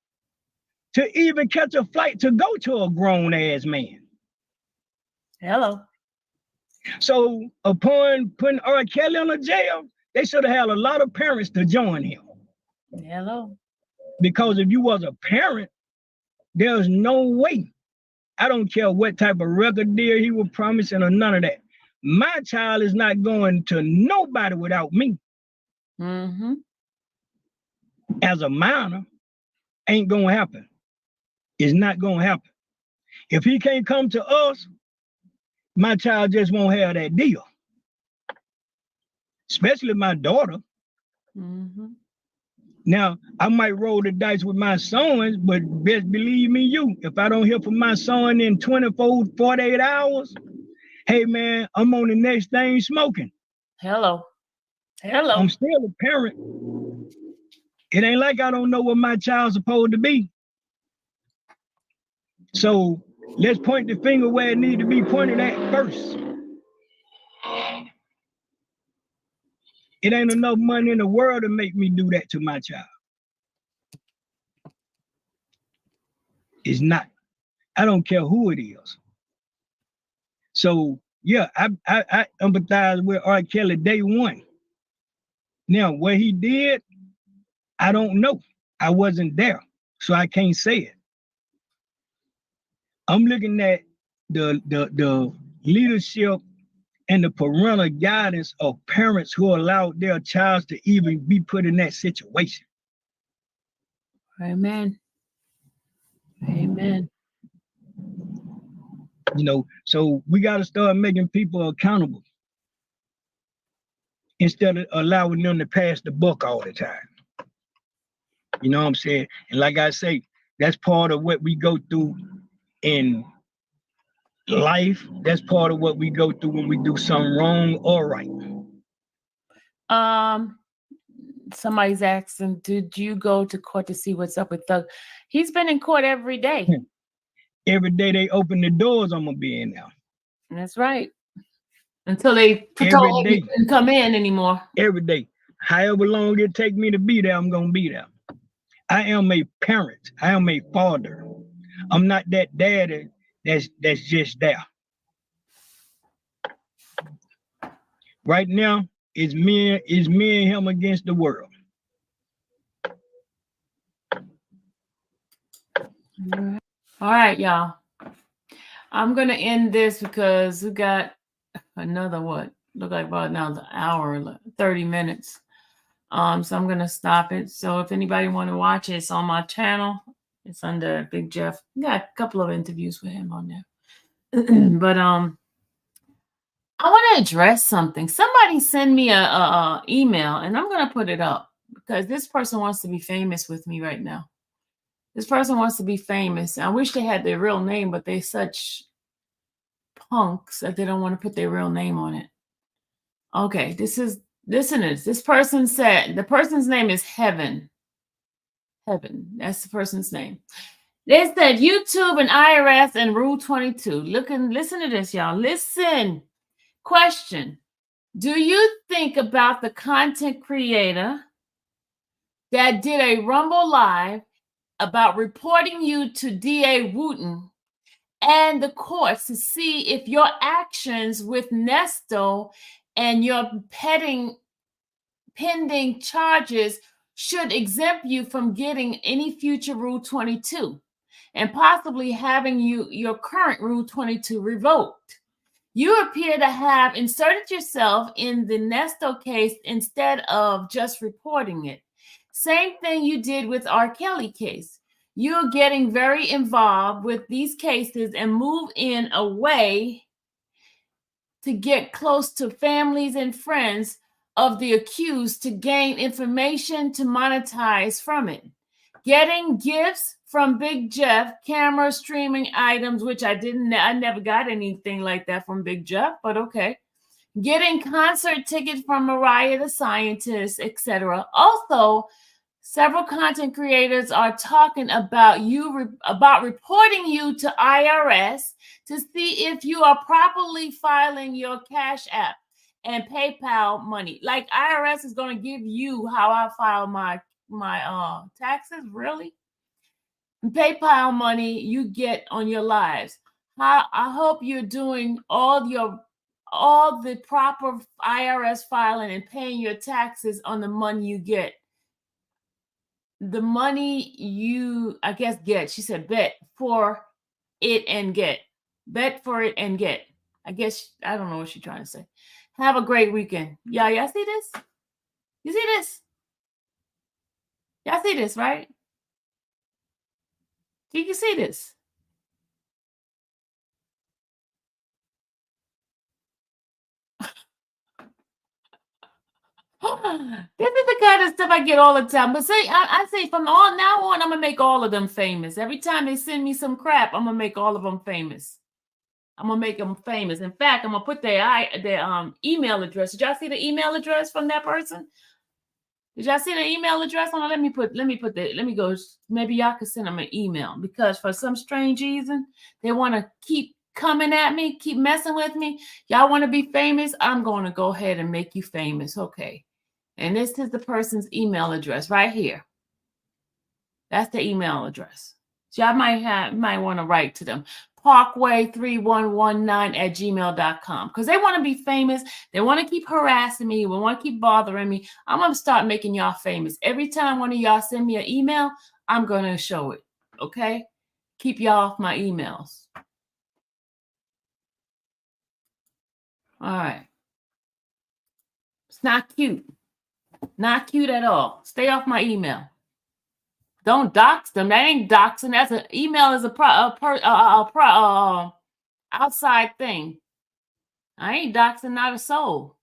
to even catch a flight to go to a grown-ass man? Hello. So upon putting R. Kelly in a jail, they should have had a lot of parents to join him. Hello. Because if you was a parent, there's no way. I don't care what type of record deal he was promising or none of that. My child is not going to nobody without me. As a minor, ain't gonna happen. It's not gonna happen. If he can't come to us, my child just won't have that deal. Especially my daughter. Now, I might roll the dice with my sons, but best believe me, if I don't hear from my son in 24, 48 hours, hey man, I'm on the next thing smoking. Hello. I'm still a parent. It ain't like I don't know what my child's supposed to be. So let's point the finger where it needs to be pointed at first. It ain't enough money in the world to make me do that to my child. It's not. I don't care who it is. So yeah, I empathize with R. Kelly day one. Now, what he did, I don't know. I wasn't there, so I can't say it. I'm looking at the leadership and the parental guidance of parents who allowed their child to even be put in that situation. Amen. So we got to start making people accountable instead of allowing them to pass the buck all the time. You know what I'm saying? And like I say, that's part of what we go through in life. That's part of what we go through when we do something wrong or right. somebody's asking, did you go to court to see what's up with Thug? He's been in court every day. Every day they open the doors, I'm gonna be in there. That's right. Until they told him he couldn't come in anymore. Every day. However long it take me to be there, I'm gonna be there. I am a parent. I am a father. I'm not that dad that's just there. Right now, it's me and him against the world. All right, y'all. I'm gonna end this because we got another look like about another hour, 30 minutes. So I'm gonna stop it. So if anybody want to watch it, it's on my channel. It's under Big Jeff. Got a couple of interviews with him on there. But I want to address something. Somebody send me a email, and I'm gonna put it up because this person wants to be famous with me right now. This person wants to be famous. I wish they had their real name, but they're such punks that they don't want to put their real name on it. Okay, listen to this. This person said, the person's name is Heaven. Heaven, that's the person's name. They said YouTube and IRS and Rule 22. Listen to this, y'all. Listen. Question. Do you think about the content creator that did a Rumble Live about reporting you to DA Wooten and the courts to see if your actions with Nesto and your pending charges should exempt you from getting any future Rule 22 and possibly having your current Rule 22 revoked? You appear to have inserted yourself in the Nesto case instead of just reporting it. Same thing you did with R. Kelly case. You're getting very involved with these cases and move in a way to get close to families and friends of the accused to gain information to monetize from it. Getting gifts from Big Jeff, camera streaming items, which I never got anything like that from Big Jeff, but okay. Getting concert tickets from Mariah the Scientist, etc. Also, several content creators are talking about about reporting you to IRS to see if you are properly filing your Cash App and PayPal money. Like IRS is going to give you how I file my taxes, really? And PayPal money you get on your lives. I hope you're doing all the proper IRS filing and paying your taxes on the money you get. The money you, I guess, get. She said, bet for it and get. Bet for it and get. I guess, I don't know what she's trying to say. Have a great weekend. Y'all see this? You see this? Y'all see this, right? You can see this. This is the kind of stuff I get all the time. But I say from now on, I'm gonna make all of them famous. Every time they send me some crap, I'm gonna make all of them famous. I'm gonna make them famous. In fact, I'm gonna put their email address. Did y'all see the email address from that person? Did y'all see the email address on it? Let me go. Maybe y'all could send them an email because for some strange reason, they want to keep coming at me, keep messing with me. Y'all want to be famous? I'm going to go ahead and make you famous. Okay. And this is the person's email address right here. That's the email address. So y'all might want to write to them. Parkway3119@gmail.com, because they want to be famous. They want to keep harassing me. They want to keep bothering me. I'm going to start making y'all famous. Every time one of y'all send me an email, I'm going to show it. Okay? Keep y'all off my emails. All right. It's not cute. Not cute at all. Stay off my email. Don't dox them. That ain't doxing. That's an email is outside thing. I ain't doxing not a soul.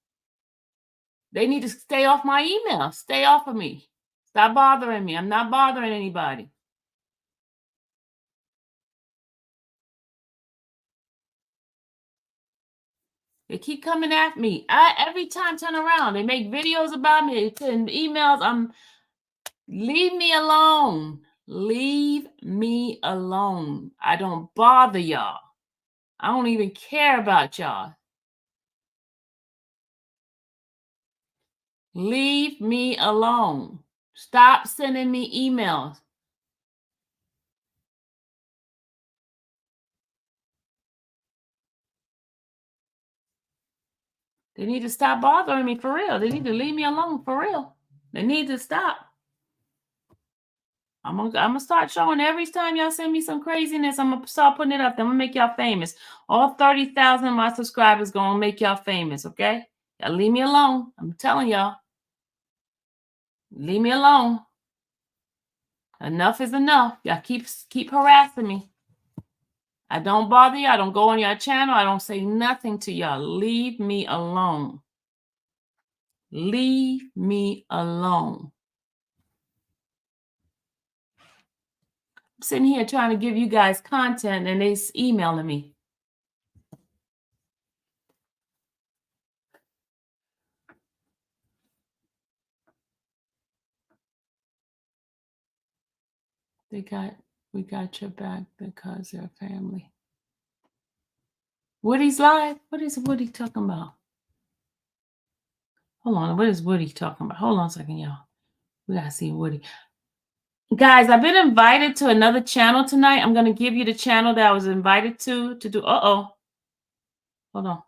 They need to stay off my email. Stay off of me. Stop bothering me. I'm not bothering anybody. They keep coming at me. Every time turn around, they make videos about me, they send emails. Leave me alone. Leave me alone. I don't bother y'all. I don't even care about y'all. Leave me alone. Stop sending me emails. They need to stop bothering me for real. They need to leave me alone for real. They need to stop. I'm gonna start showing every time y'all send me some craziness. I'm gonna start putting it up. I'm gonna make y'all famous. All 30,000 of my subscribers gonna make y'all famous, okay? Y'all leave me alone. I'm telling y'all. Leave me alone. Enough is enough. Y'all keep harassing me. I don't bother you. I don't go on your channel. I don't say nothing to y'all. Leave me alone. Leave me alone. I'm sitting here trying to give you guys content and they're emailing me. We got your back because they're family. Woody's live? What is Woody talking about? Hold on. What is Woody talking about? Hold on a second, y'all. We got to see Woody. Guys, I've been invited to another channel tonight. I'm going to give you the channel that I was invited to do. Uh-oh. Hold on.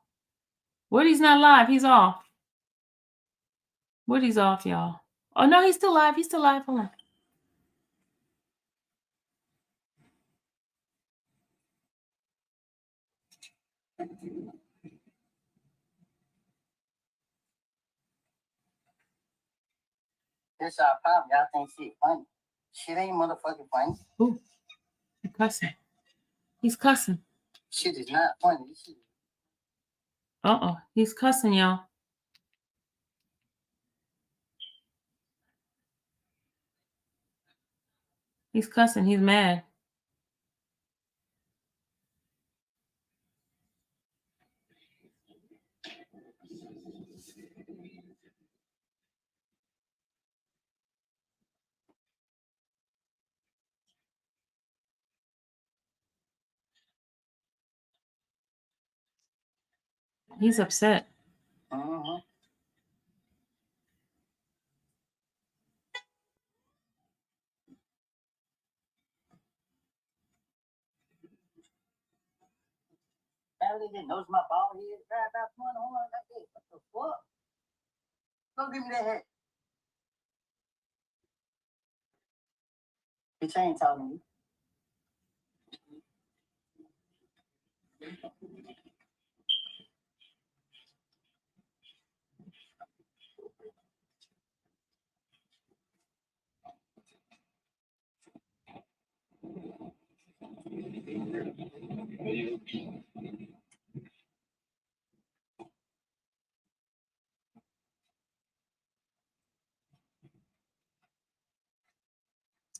Woody's not live. He's off. Woody's off, y'all. Oh, no, he's still live. He's still live. Hold on. That's our problem. Y'all think shit funny. Shit ain't motherfucking funny. Ooh, he's cussing. He's cussing. Shit is not funny. Shit. Uh-oh. He's cussing, y'all. He's cussing. He's mad. He's upset. Uh-huh. Family didn't notice my ball head. Drive out one on like that. What the fuck? Go give me that hat. Bitch, I ain't talking to you.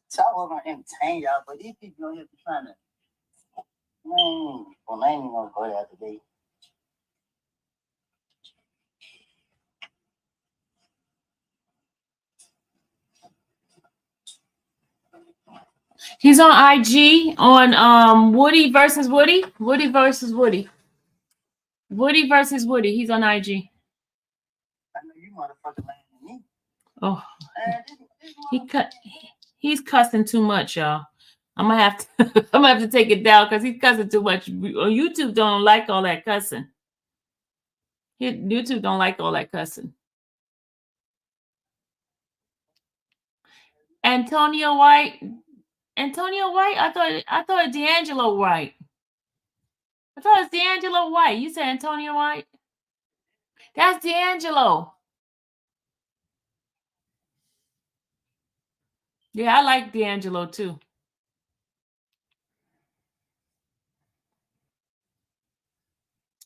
So I was gonna entertain y'all, but these people on here be trying to, man, well, I ain't even gonna go there today. He's on IG on Woody versus Woody. Woody versus Woody. Woody versus Woody. He's on IG. I know you motherfucking lying to me. Oh, this he's cussing too much, y'all. I'm gonna have to take it down because he's cussing too much. YouTube don't like all that cussing. YouTube don't like all that cussing. Antonio White. I thought D'Angelo White. I thought it's D'Angelo White. You said Antonio White? That's D'Angelo. Yeah, I like D'Angelo too.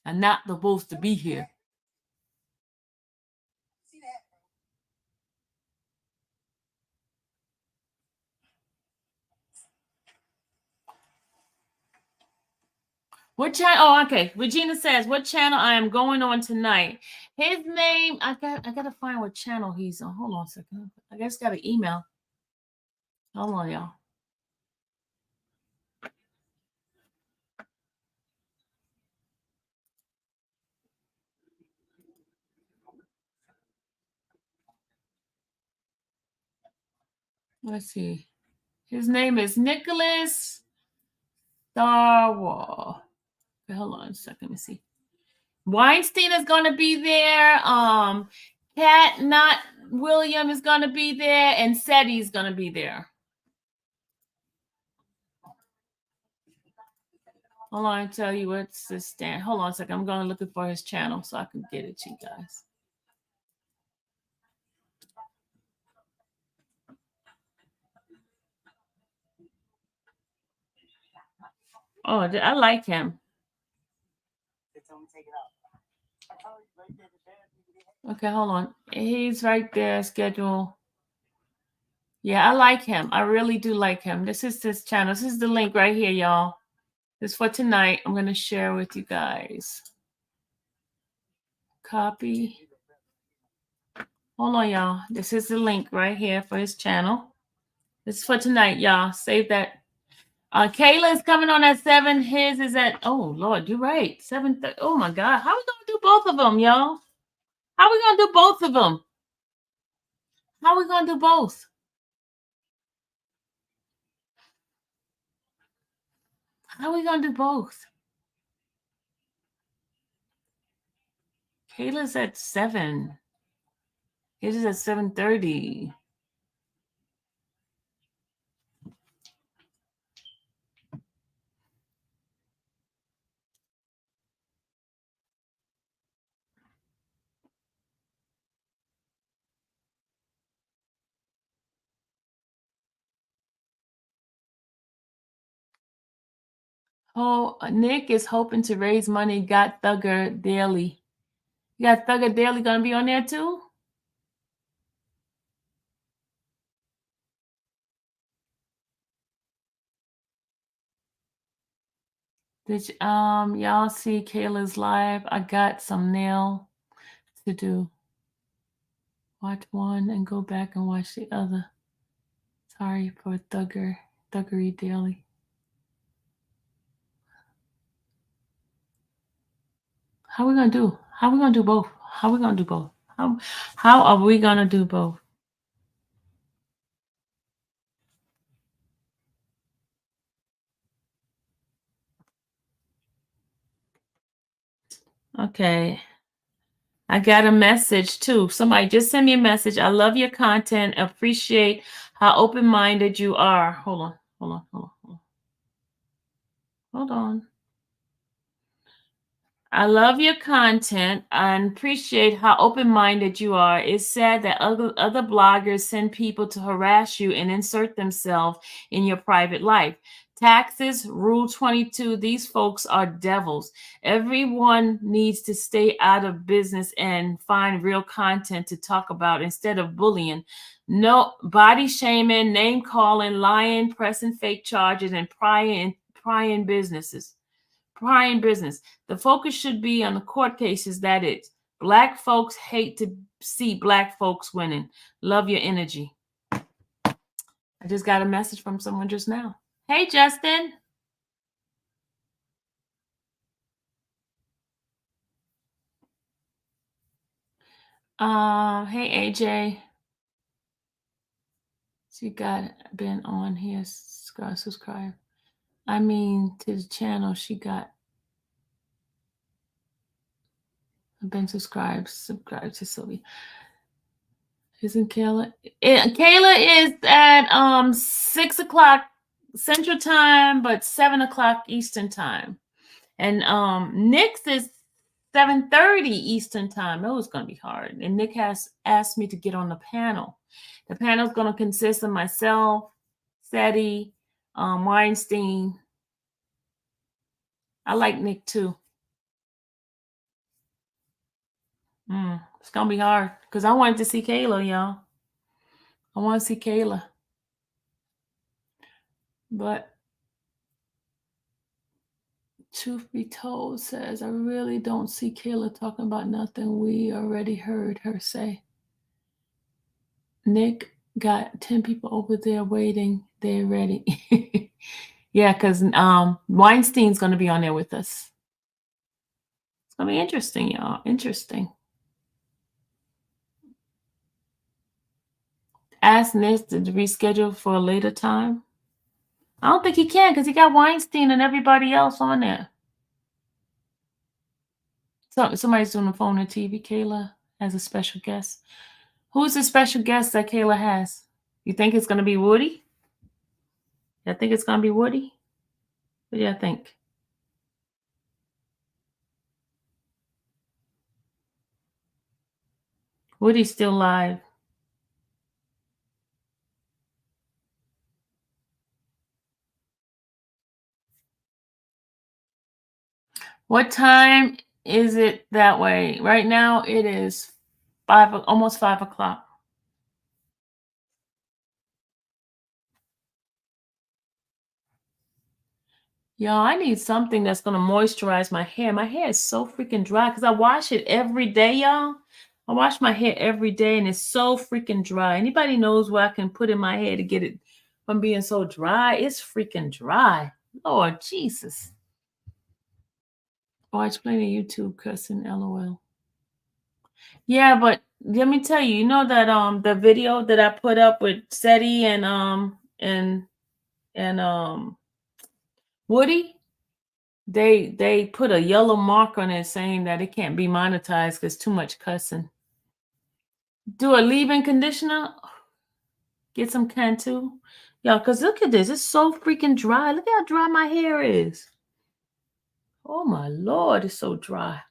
I'm not supposed to be here. see that? What channel? Oh, okay. Regina says, what channel I am going on tonight? His name, I gotta find what channel he's on. Hold on a second. I guess got an email. Hold on, y'all. Let's see. His name is Nicholas Starwall. Okay, hold on a second. Let me see. Weinstein is going to be there. Cat Not William is going to be there, and Seti is going to be there. Hold on, I tell you what's this stand. Hold on a second. I'm going to look for his channel so I can get it to you guys. Oh, I like him. Okay, hold on. He's right there. Schedule. Yeah, I like him. I really do like him. This is his channel. This is the link right here, y'all. This is for tonight. I'm going to share with you guys. Copy. Hold on, y'all. This is the link right here for his channel. This is for tonight, y'all. Save that. Kayla is coming on at 7. His is at, oh, Lord, you're right. 7:30. Oh, my God. How are we going to do both of them, y'all? How are we going to do both of them? How are we going to do both? How are we going to do both? Kayla's at 7. His is at 7:30. Oh, Nick is hoping to raise money. Got Thugger Daily. You got Thugger Daily going to be on there too? Did y'all see Kayla's live? I got some nail to do. Watch one and go back and watch the other. Sorry for Thuggery Daily. How we gonna do? How we gonna do both? How we gonna do both? How are we gonna do both? Okay. I got a message too. Somebody just sent me a message. I love your content. Appreciate how open-minded you are. Hold on. Hold on. I love your content and appreciate how open-minded you are. It's sad that other bloggers send people to harass you and insert themselves in your private life. Taxes, Rule 22, these folks are devils. Everyone needs to stay out of business and find real content to talk about instead of bullying. No body shaming, name calling, lying, pressing fake charges, and prying businesses. Prying business. The focus should be on the court cases. That is, Black folks hate to see Black folks winning. Love your energy. I just got a message from someone just now. Hey, Justin. Hey, AJ. She got been on here. Subscribe. I mean, to the channel, she got been subscribed. Subscribe to Sylvia. Isn't Kayla? Kayla is at 6 o'clock Central Time, but 7 o'clock Eastern Time. And Nick's is 7:30 Eastern Time. That was going to be hard. And Nick has asked me to get on the panel. The panel is going to consist of myself, Seti, Weinstein. I like Nick too. It's going to be hard because I wanted to see Kayla, y'all. I want to see Kayla. But Truth be told says, I really don't see Kayla talking about nothing we already heard her say. Nick got 10 people over there waiting. They're ready. Yeah, because Weinstein's going to be on there with us. It's going to be interesting, y'all. Interesting. Ask Nick to reschedule for a later time. I don't think he can because he got Weinstein and everybody else on there. So somebody's doing the phone and TV. Kayla has a special guest. Who's the special guest that Kayla has? You think it's going to be Woody? I think it's going to be Woody. What do you think? Woody's still live. What time is it that way? Right now it is almost 5 o'clock. Y'all, I need something that's going to moisturize my hair. My hair is so freaking dry because I wash it every day, y'all. I wash my hair every day and it's so freaking dry. Anybody knows what I can put in my hair to get it from being so dry? It's freaking dry. Lord Jesus. Watch plenty of YouTube cussing, LOL. Yeah, but let me tell you, you know that the video that I put up with Seti and Woody, they put a yellow mark on it saying that it can't be monetized because too much cussing. Do a leave-in conditioner. Get some Cantu. Y'all, because look at this. It's so freaking dry. Look how dry my hair is. Oh my Lord, it's so dry.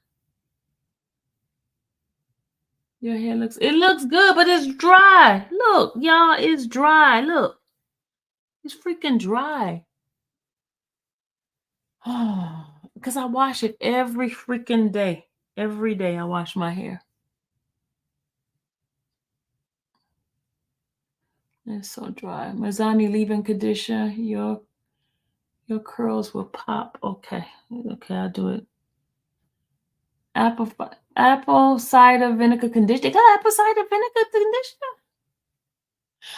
Your hair looks good, but it's dry. Look, y'all, it's dry. Look. It's freaking dry. Oh, because I wash it every freaking day. Every day I wash my hair. It's so dry. Mazzani leave-in conditioner. Your curls will pop. Okay. Okay, I'll do it. Apple cider vinegar conditioner. They got apple cider vinegar conditioner.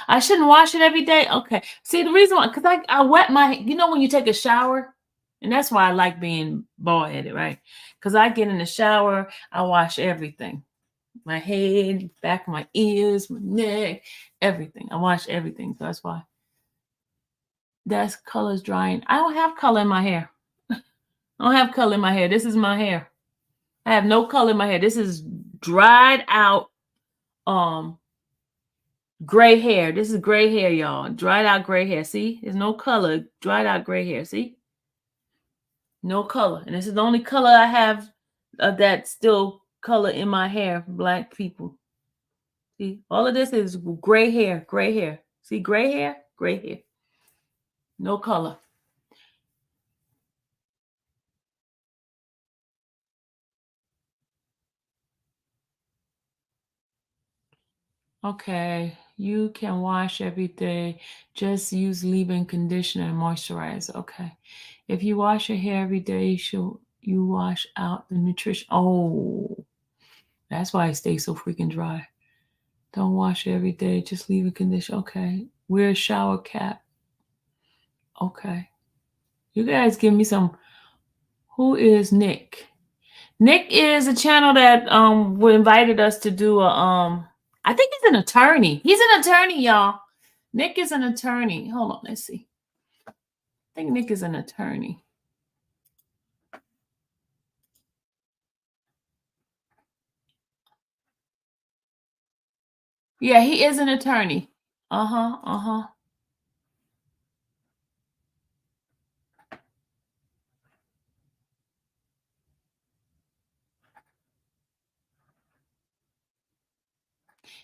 I shouldn't wash it every day. Okay. See, the reason why, because I wet my, you know, when you take a shower, and that's why I like being bald-headed, right? Because I get in the shower, I wash everything. My head, back of my ears, my neck, everything. I wash everything. So that's why. That's color's drying. I don't have color in my hair. I don't have color in my hair. This is my hair. I have no color in my hair. This is dried out gray hair. This is gray hair, y'all. Dried out gray hair. See? There's no color. Dried out gray hair. See? No color. And this is the only color I have that's still color in my hair. Black people. See? All of this is gray hair. Gray hair. See? Gray hair? Gray hair. No color. Okay, you can wash every day. Just use leave-in conditioner and moisturize. Okay. If you wash your hair every day, you wash out the nutrition. Oh, that's why it stays so freaking dry. Don't wash it every day. Just leave it conditioner. Okay. Wear a shower cap. Okay. You guys give me some. Who is Nick? Nick is a channel that invited us to do a I think he's an attorney. He's an attorney, y'all. Nick is an attorney. Hold on, let's see. I think Nick is an attorney. Yeah, he is an attorney. Uh-huh.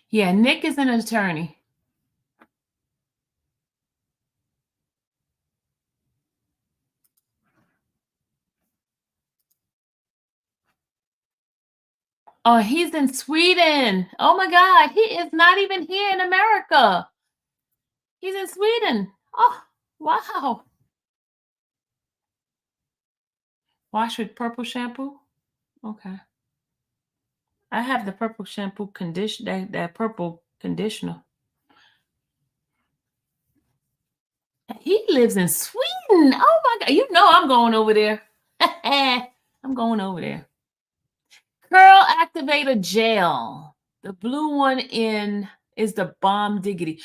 Yeah, Nick is an attorney. Oh, he's in Sweden. Oh my God, he is not even here in America. He's in Sweden. Oh, wow. Wash with purple shampoo? Okay. I have the purple shampoo that purple conditioner. He lives in Sweden. Oh my God. You know I'm going over there. I'm going over there. Curl Activator Gel. The blue one is the Bomb Diggity.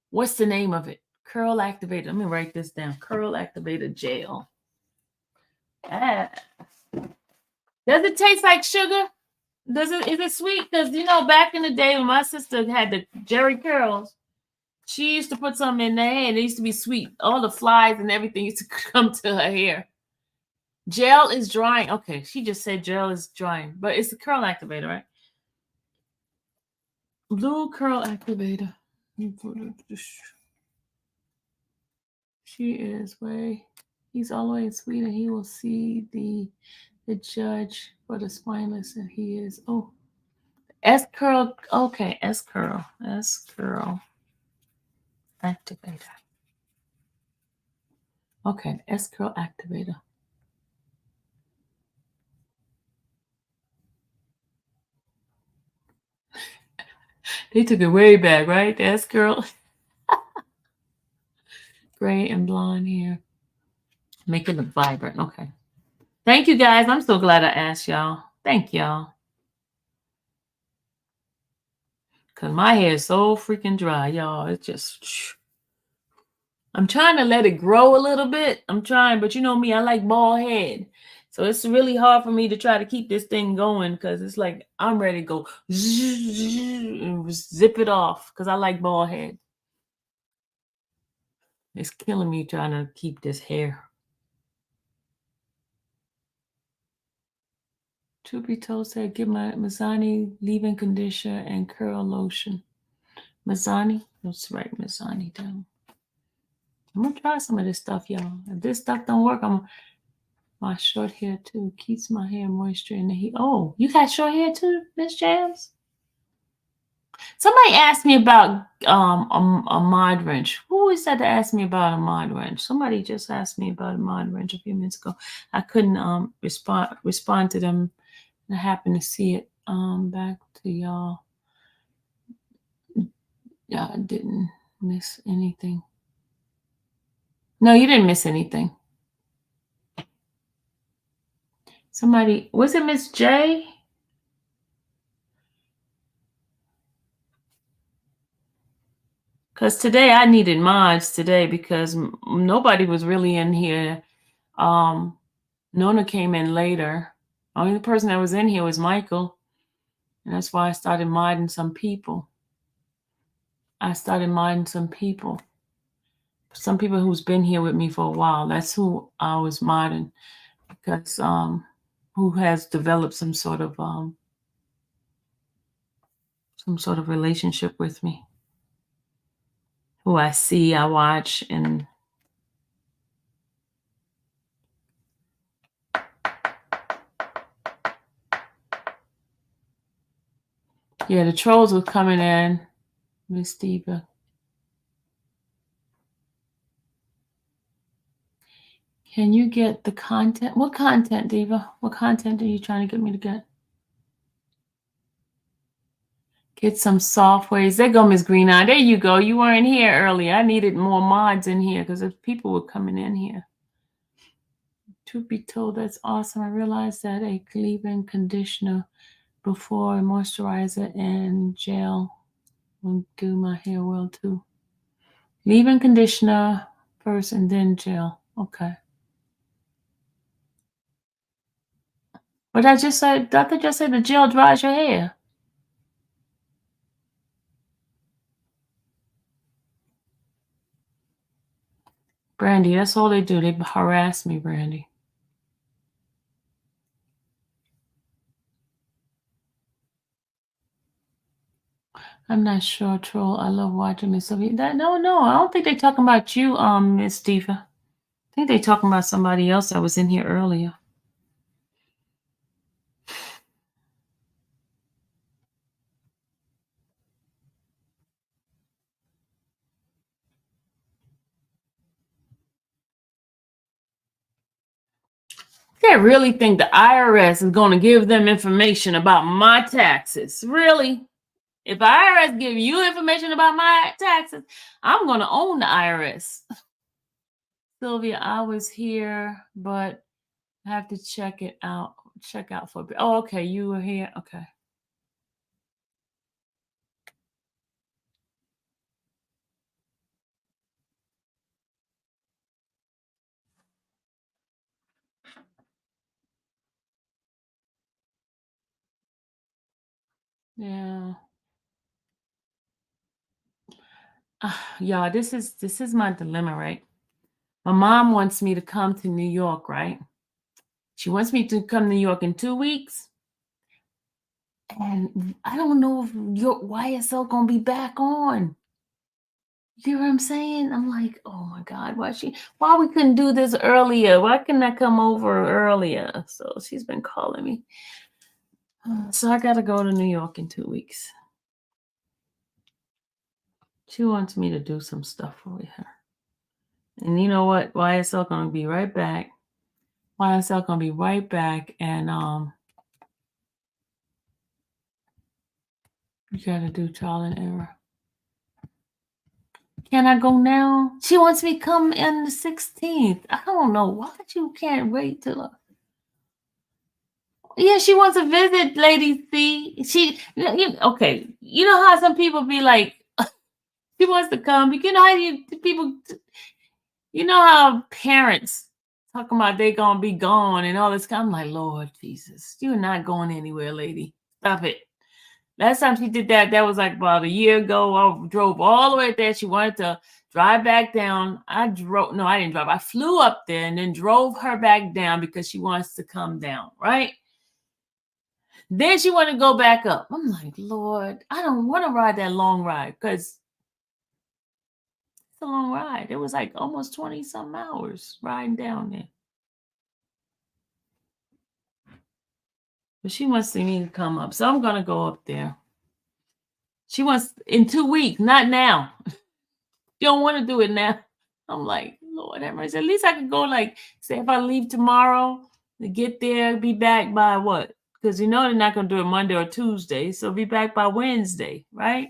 What's the name of it? Curl Activator. Let me write this down. Curl Activator Gel. Does it taste like sugar? Is it sweet? Because back in the day when my sister had the Jerry curls, she used to put something in their hair and it used to be sweet. All the flies and everything used to come to her hair. Gel is drying. Okay, she just said gel is drying, but it's the curl activator, right? Blue curl activator. She is way. He's all the way in Sweden. He will see the judge for the spineless, and he is S curl. Okay, S curl activator. Okay, S curl activator. They took it way back, right? The S curl. Gray and blonde hair. Make it look vibrant. Okay. Thank you guys. I'm so glad I asked y'all. Thank y'all. Because my hair is so freaking dry, y'all. It's just... I'm trying to let it grow a little bit. I'm trying, but you know me, I like bald head. So it's really hard for me to try to keep this thing going because it's like I'm ready to go and zip it off because I like bald head. It's killing me trying to keep this hair. Truth be told, said, give my Mazzani leave-in conditioner and curl lotion. Mazzani? Let's write Mazzani down. I'm going to try some of this stuff, y'all. If this stuff don't work, my short hair, too. Keeps my hair moisture in the heat. Oh, you got short hair, too, Miss Jams? Somebody asked me about a mod wrench. Who is that to ask me about a mod wrench? Somebody just asked me about a mod wrench a few minutes ago. I couldn't respond to them. I happened to see it. Back to y'all. Yeah, I didn't miss anything. No, you didn't miss anything. Somebody, was it Miss J? Because today I needed mods today because nobody was really in here. Nona came in later. Only person that was in here was Michael. And that's why I started modding some people. Some people who's been here with me for a while. That's who I was modding because who has developed some sort of relationship with me. Who I see, I watch, and yeah, the trolls were coming in, Miss Diva. Can you get the content? What content, Diva? What content are you trying to get me to get? Get some softwares. There go Miss Green Eye. There you go. You weren't here earlier. I needed more mods in here because people were coming in here. Truth be told, that's awesome. I realized that a leave-in conditioner before a moisturizer and gel will do my hair well too. Leave-in conditioner first and then gel. Okay. But I thought I just said the gel dries your hair. Brandy, that's all they do. They harass me, Brandy. I'm not sure, Troll. I love watching Miss Sylvia. No, I don't think they're talking about you, Miss Diva. I think they're talking about somebody else that was in here earlier. They really think the IRS is going to give them information about my taxes. Really? If the IRS give you information about my taxes, I'm going to own the IRS. Sylvia, I was here, but I have to check it out. Check out for a bit. Oh, okay. You were here. Okay. Yeah. Y'all, this is my dilemma, right? My mom wants me to come to New York, right? She wants me to come to New York in 2 weeks. And I don't know if your YSL gonna be back on. You know what I'm saying? I'm like, oh my God, why we couldn't do this earlier? Why couldn't I come over earlier? So she's been calling me. So I gotta go to New York in 2 weeks. She wants me to do some stuff for her. And you know what? YSL gonna be right back. YSL gonna be right back. And you gotta do trial and error. Can I go now? She wants me to come in the 16th. I don't know why you can't wait till. Yeah, she wants to visit, Lady C. Okay. You know how some people be like, she wants to come. You know how people. You know how parents talking about they gonna be gone and all this. I'm like, Lord Jesus, you're not going anywhere, lady. Stop it. Last time she did that was like about a year ago. I drove all the way there. She wanted to drive back down. I didn't drive. I flew up there and then drove her back down because she wants to come down, right? Then she wanted to go back up. I'm like, Lord, I don't want to ride that long ride because it's a long ride. It was like almost 20-some hours riding down there. But she wants me to come up. So I'm going to go up there. She wants in 2 weeks, not now. You don't want to do it now. I'm like, Lord have mercy. At least I could go, like, say if I leave tomorrow to get there, be back by what? Because you know they're not going to do it Monday or Tuesday. So be back by Wednesday, right?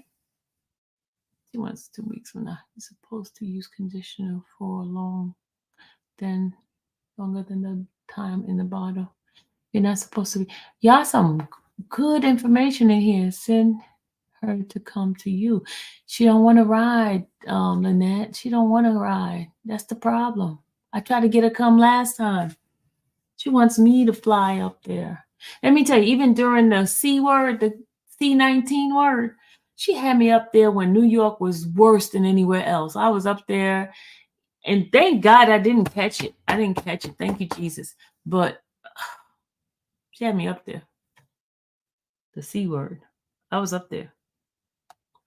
She wants 2 weeks from now. You're supposed to use conditioner for longer than the time in the bottle. You're not supposed to be. Y'all, some good information in here. Send her to come to you. She don't want to ride, Lynette. She don't want to ride. That's the problem. I tried to get her come last time. She wants me to fly up there. Let me tell you, even during the C word, the C-19 word, she had me up there when New York was worse than anywhere else. I was up there, and thank God I didn't catch it. I didn't catch it. Thank you, Jesus. But she had me up there. The C word. I was up there.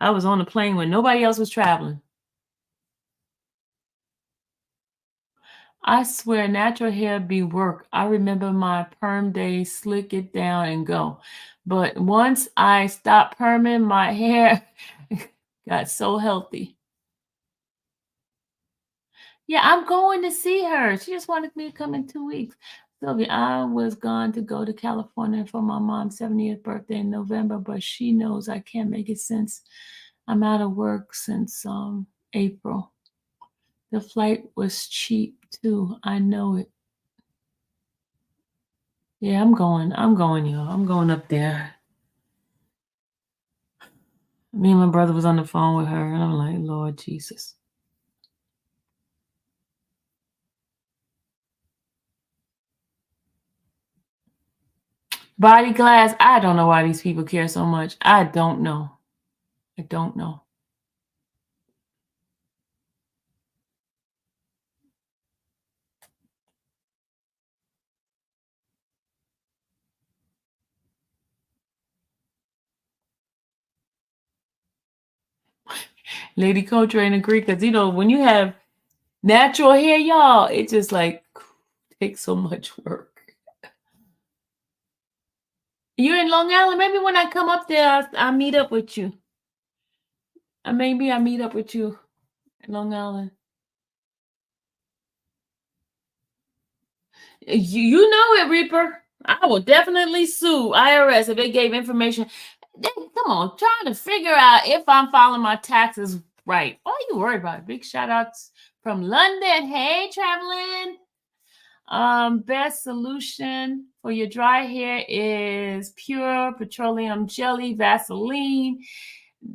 I was on the plane when nobody else was traveling. I swear natural hair be work. I remember my perm days, slick it down and go. But once I stopped perming, my hair got so healthy. Yeah, I'm going to see her. She just wanted me to come in 2 weeks. Sylvia, I was going to go to California for my mom's 70th birthday in November, but she knows I can't make it since I'm out of work since April. The flight was cheap too. I know it. Yeah, I'm going, y'all. I'm going up there. Me and my brother was on the phone with her, and I'm like, Lord Jesus. Body glass. I don't know why these people care so much. I don't know. I don't know. Lady Coltrane agree, because you know when you have natural hair, y'all, it just like takes so much work. You're in Long Island. Maybe when I come up there, I'll meet up with you. Maybe I meet up with you in Long Island. You know it, Reaper. I will definitely sue IRS if they gave information. Come on, trying to figure out if I'm filing my taxes right. What are you worried about? Big shout outs from London. Hey, traveling. Best solution for your dry hair is pure petroleum jelly, Vaseline.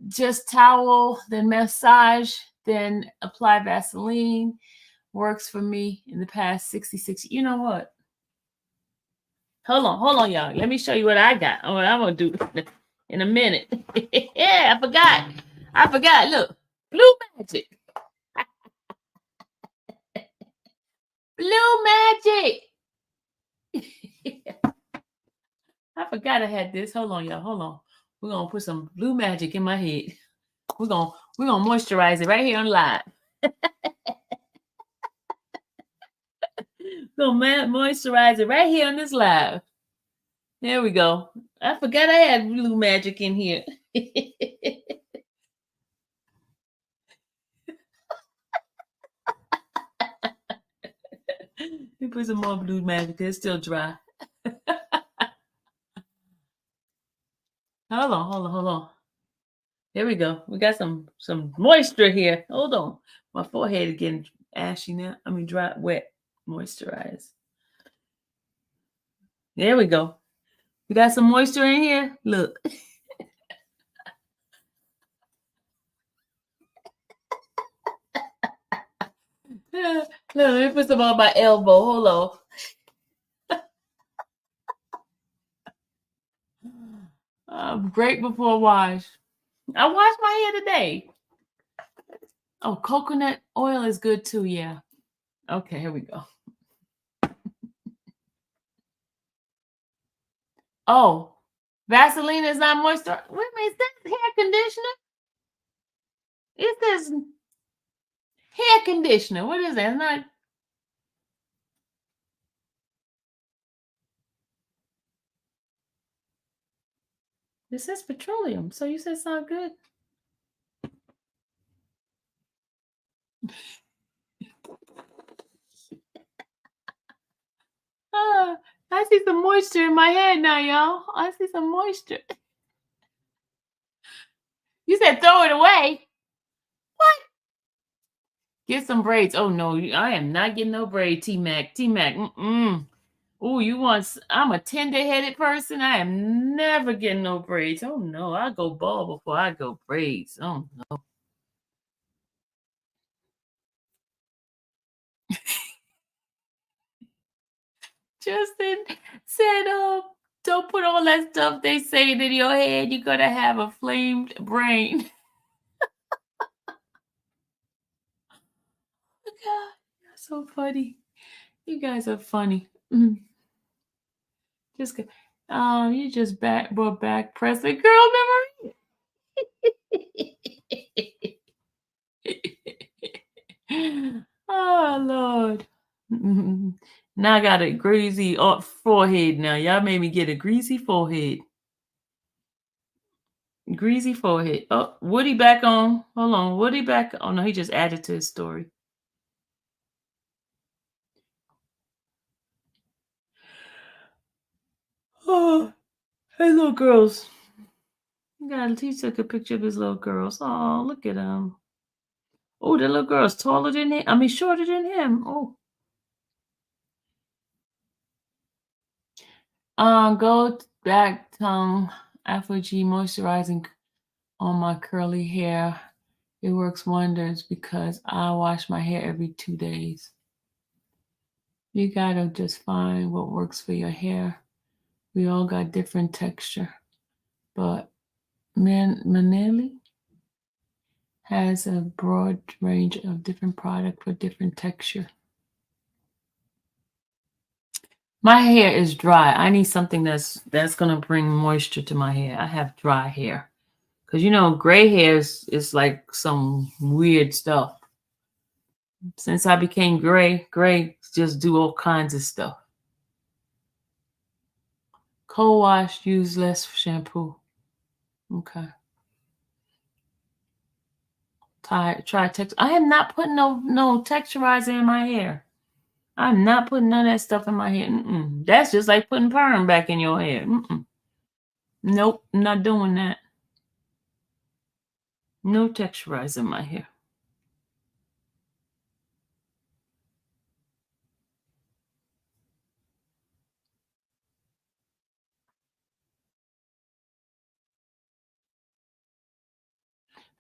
Just towel, then massage, then apply Vaseline. Works for me in the past 66. You know what? Hold on, y'all. Let me show you what I got. Oh, I'm gonna do in a minute. Yeah, I forgot. Look, Blue Magic. Blue Magic. I forgot I had this. Hold on, y'all. Hold on. We're gonna put some Blue Magic in my head. We're gonna moisturize it right here on live. Gonna moisturize it right here on this live. There we go. I forgot I had Blue Magic in here. Let me put some more Blue Magic. It's still dry. Hold on. There we go. We got some moisture here. Hold on. My forehead is getting ashy now. I mean dry, wet, moisturize. There we go. We got some moisture in here. Look. Look, let me put some on my elbow. Hold on. Great before wash. I washed my hair today. Oh, coconut oil is good too. Yeah. Okay, here we go. Oh, Vaseline is not moisture. Wait a minute, is that hair conditioner? It says hair conditioner. What is that? It's not. It says petroleum. So you said it's not good. I see some moisture in my head now, y'all. I see some moisture. You said throw it away. What? Get some braids. Oh no, I am not getting no braid, T-Mac. Oh, I'm a tender-headed person. I am never getting no braids. Oh no, I go bald before I go braids. Oh no. Justin said, don't put all that stuff they say in your head. You're gonna have a flamed brain. Oh God, you're so funny. You guys are funny. Just you just brought back Presley girl memory. Oh Lord. Now I got a greasy forehead now. Y'all made me get a greasy forehead. Greasy forehead. Oh, Woody back on. Hold on. Woody back. Oh no, he just added to his story. Oh, hey little girls. He took a picture of his little girls. Oh, look at him. Oh, that little girl's taller than him. I mean, shorter than him. Oh. Go back tongue Afro G moisturizing on my curly hair. It works wonders because I wash my hair every 2 days. You gotta just find what works for your hair. We all got different texture, but Manelli has a broad range of different product for different texture. My hair is dry. I need something that's gonna bring moisture to my hair. I have dry hair. Because gray hair is like some weird stuff. Since I became gray just do all kinds of stuff. Cold wash, use less shampoo. Okay. Try text. I am not putting no texturizer in my hair. I'm not putting none of that stuff in my hair. That's just like putting perm back in your hair. Nope, I'm not doing that. No texturizer in my hair.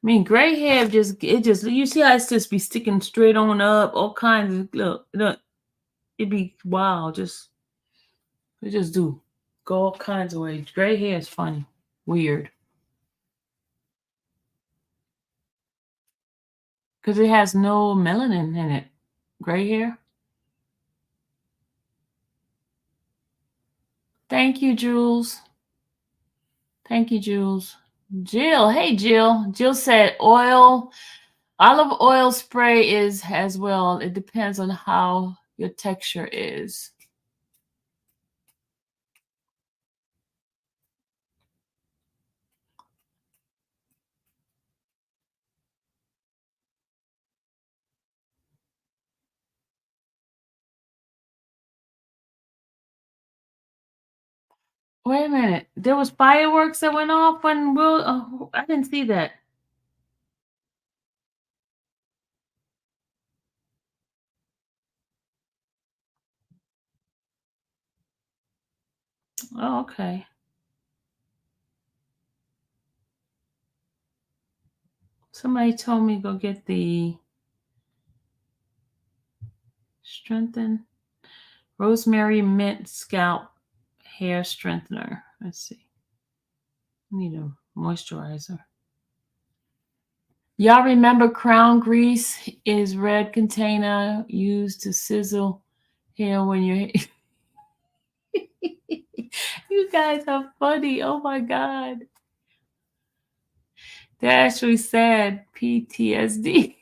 I mean, gray hair you see how it's just be sticking straight on up, all kinds of look, it'd be wild. It just do go all kinds of ways. Gray hair is funny, weird. Because it has no melanin in it. Gray hair. Thank you, Jules. Thank you, Jules. Jill, hey Jill. Jill said olive oil spray is as well. It depends on how your texture is. Wait a minute. There was fireworks that went off when I didn't see that. Oh, okay. Somebody told me go get the strengthen rosemary mint scalp hair strengthener. Let's see. I need a moisturizer. Y'all remember crown grease is red container used to sizzle hair when you're you guys are funny. Oh my God. They actually said PTSD.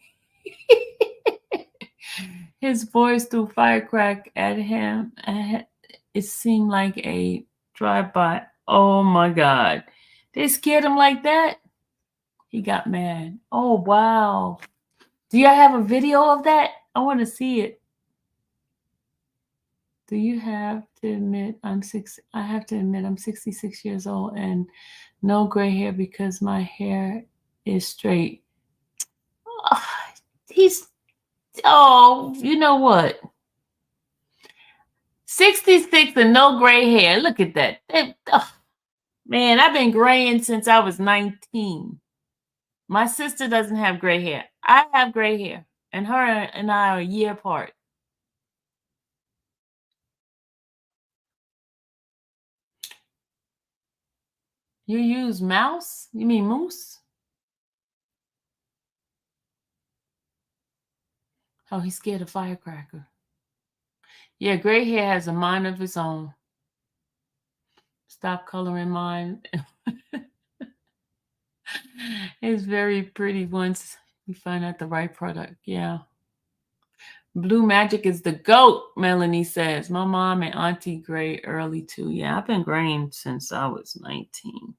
His voice threw firecrack at him. It seemed like a drive-by. Oh my God. They scared him like that? He got mad. Oh, wow. Do y'all have a video of that? I want to see it. Do you have to admit I have to admit I'm 66 years old and no gray hair because my hair is straight. You know what? 66 and no gray hair. Look at that. Man, I've been graying since I was 19. My sister doesn't have gray hair. I have gray hair, and her and I are a year apart. You use mouse? You mean moose? Oh, he's scared of firecracker. Yeah, gray hair has a mind of its own. Stop coloring mine. It's very pretty once you find out the right product. Yeah. Blue Magic is the GOAT, Melanie says. My mom and auntie gray early too. Yeah, I've been graying since I was 19.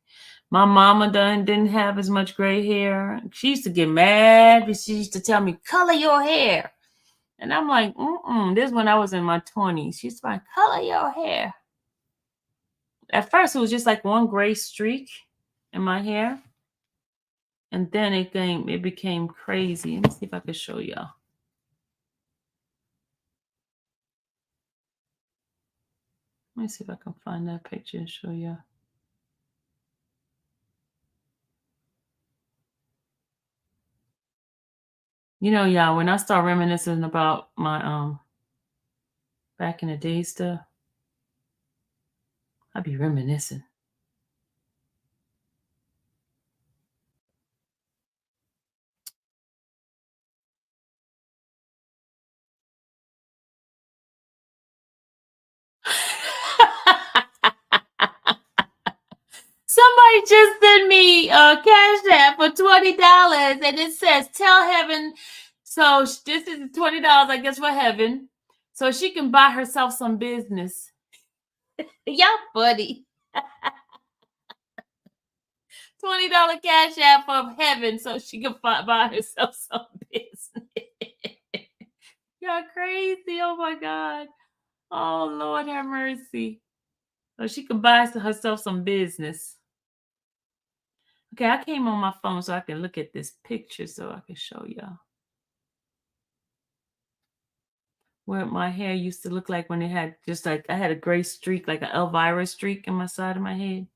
My mama didn't have as much gray hair. She used to get mad because she used to tell me, color your hair. And I'm like, this is when I was in my 20s. She's like, color your hair. At first, it was just like one gray streak in my hair. And then it became crazy. Let me see if I can show y'all. Let me see if I can find that picture and show y'all. You know, y'all, when I start reminiscing about my back in the day stuff, I be reminiscing. Somebody just sent me a cash app for $20 and it says tell Heaven. So this is $20, I guess, for Heaven. So she can buy herself some business. Y'all funny. $20 cash app for Heaven so she can buy herself some business. Y'all crazy. Oh my God. Oh Lord have mercy. So she could buy herself some business. Okay, I came on my phone so I can look at this picture so I can show y'all what my hair used to look like when it had just like I had a gray streak, like an Elvira streak in my side of my head.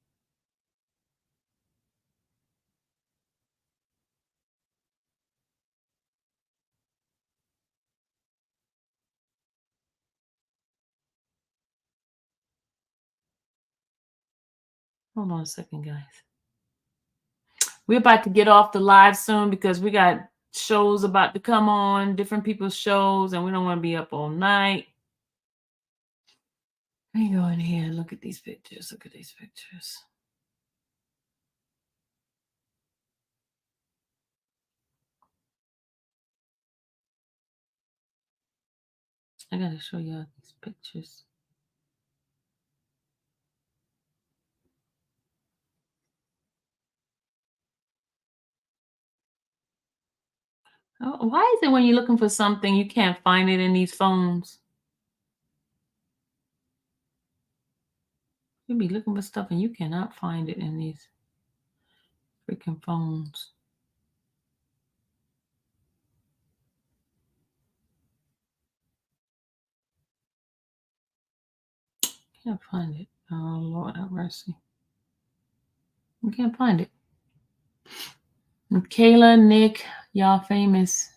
Hold on a second, guys. We're about to get off the live soon because we got shows about to come on, different people's shows, and we don't want to be up all night. Let me go in here and look at these pictures. Look at these pictures. I gotta show y'all these pictures. Oh, why is it when you're looking for something, you can't find it in these phones? You be looking for stuff and you cannot find it in these freaking phones. Can't find it. Oh, Lord have mercy. You can't find it. And Kayla, Nick, y'all famous.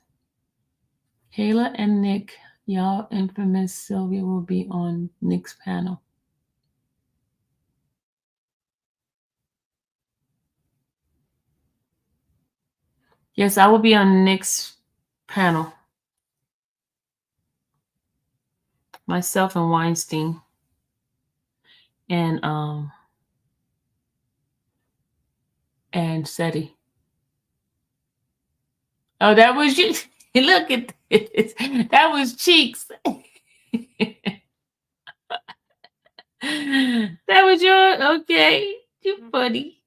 Kayla and Nick, y'all infamous. Sylvia will be on Nick's panel. Yes, I will be on Nick's panel. Myself and Weinstein. And Seti. Oh, that was you. Look at this. That was Cheeks. That was your okay. You funny.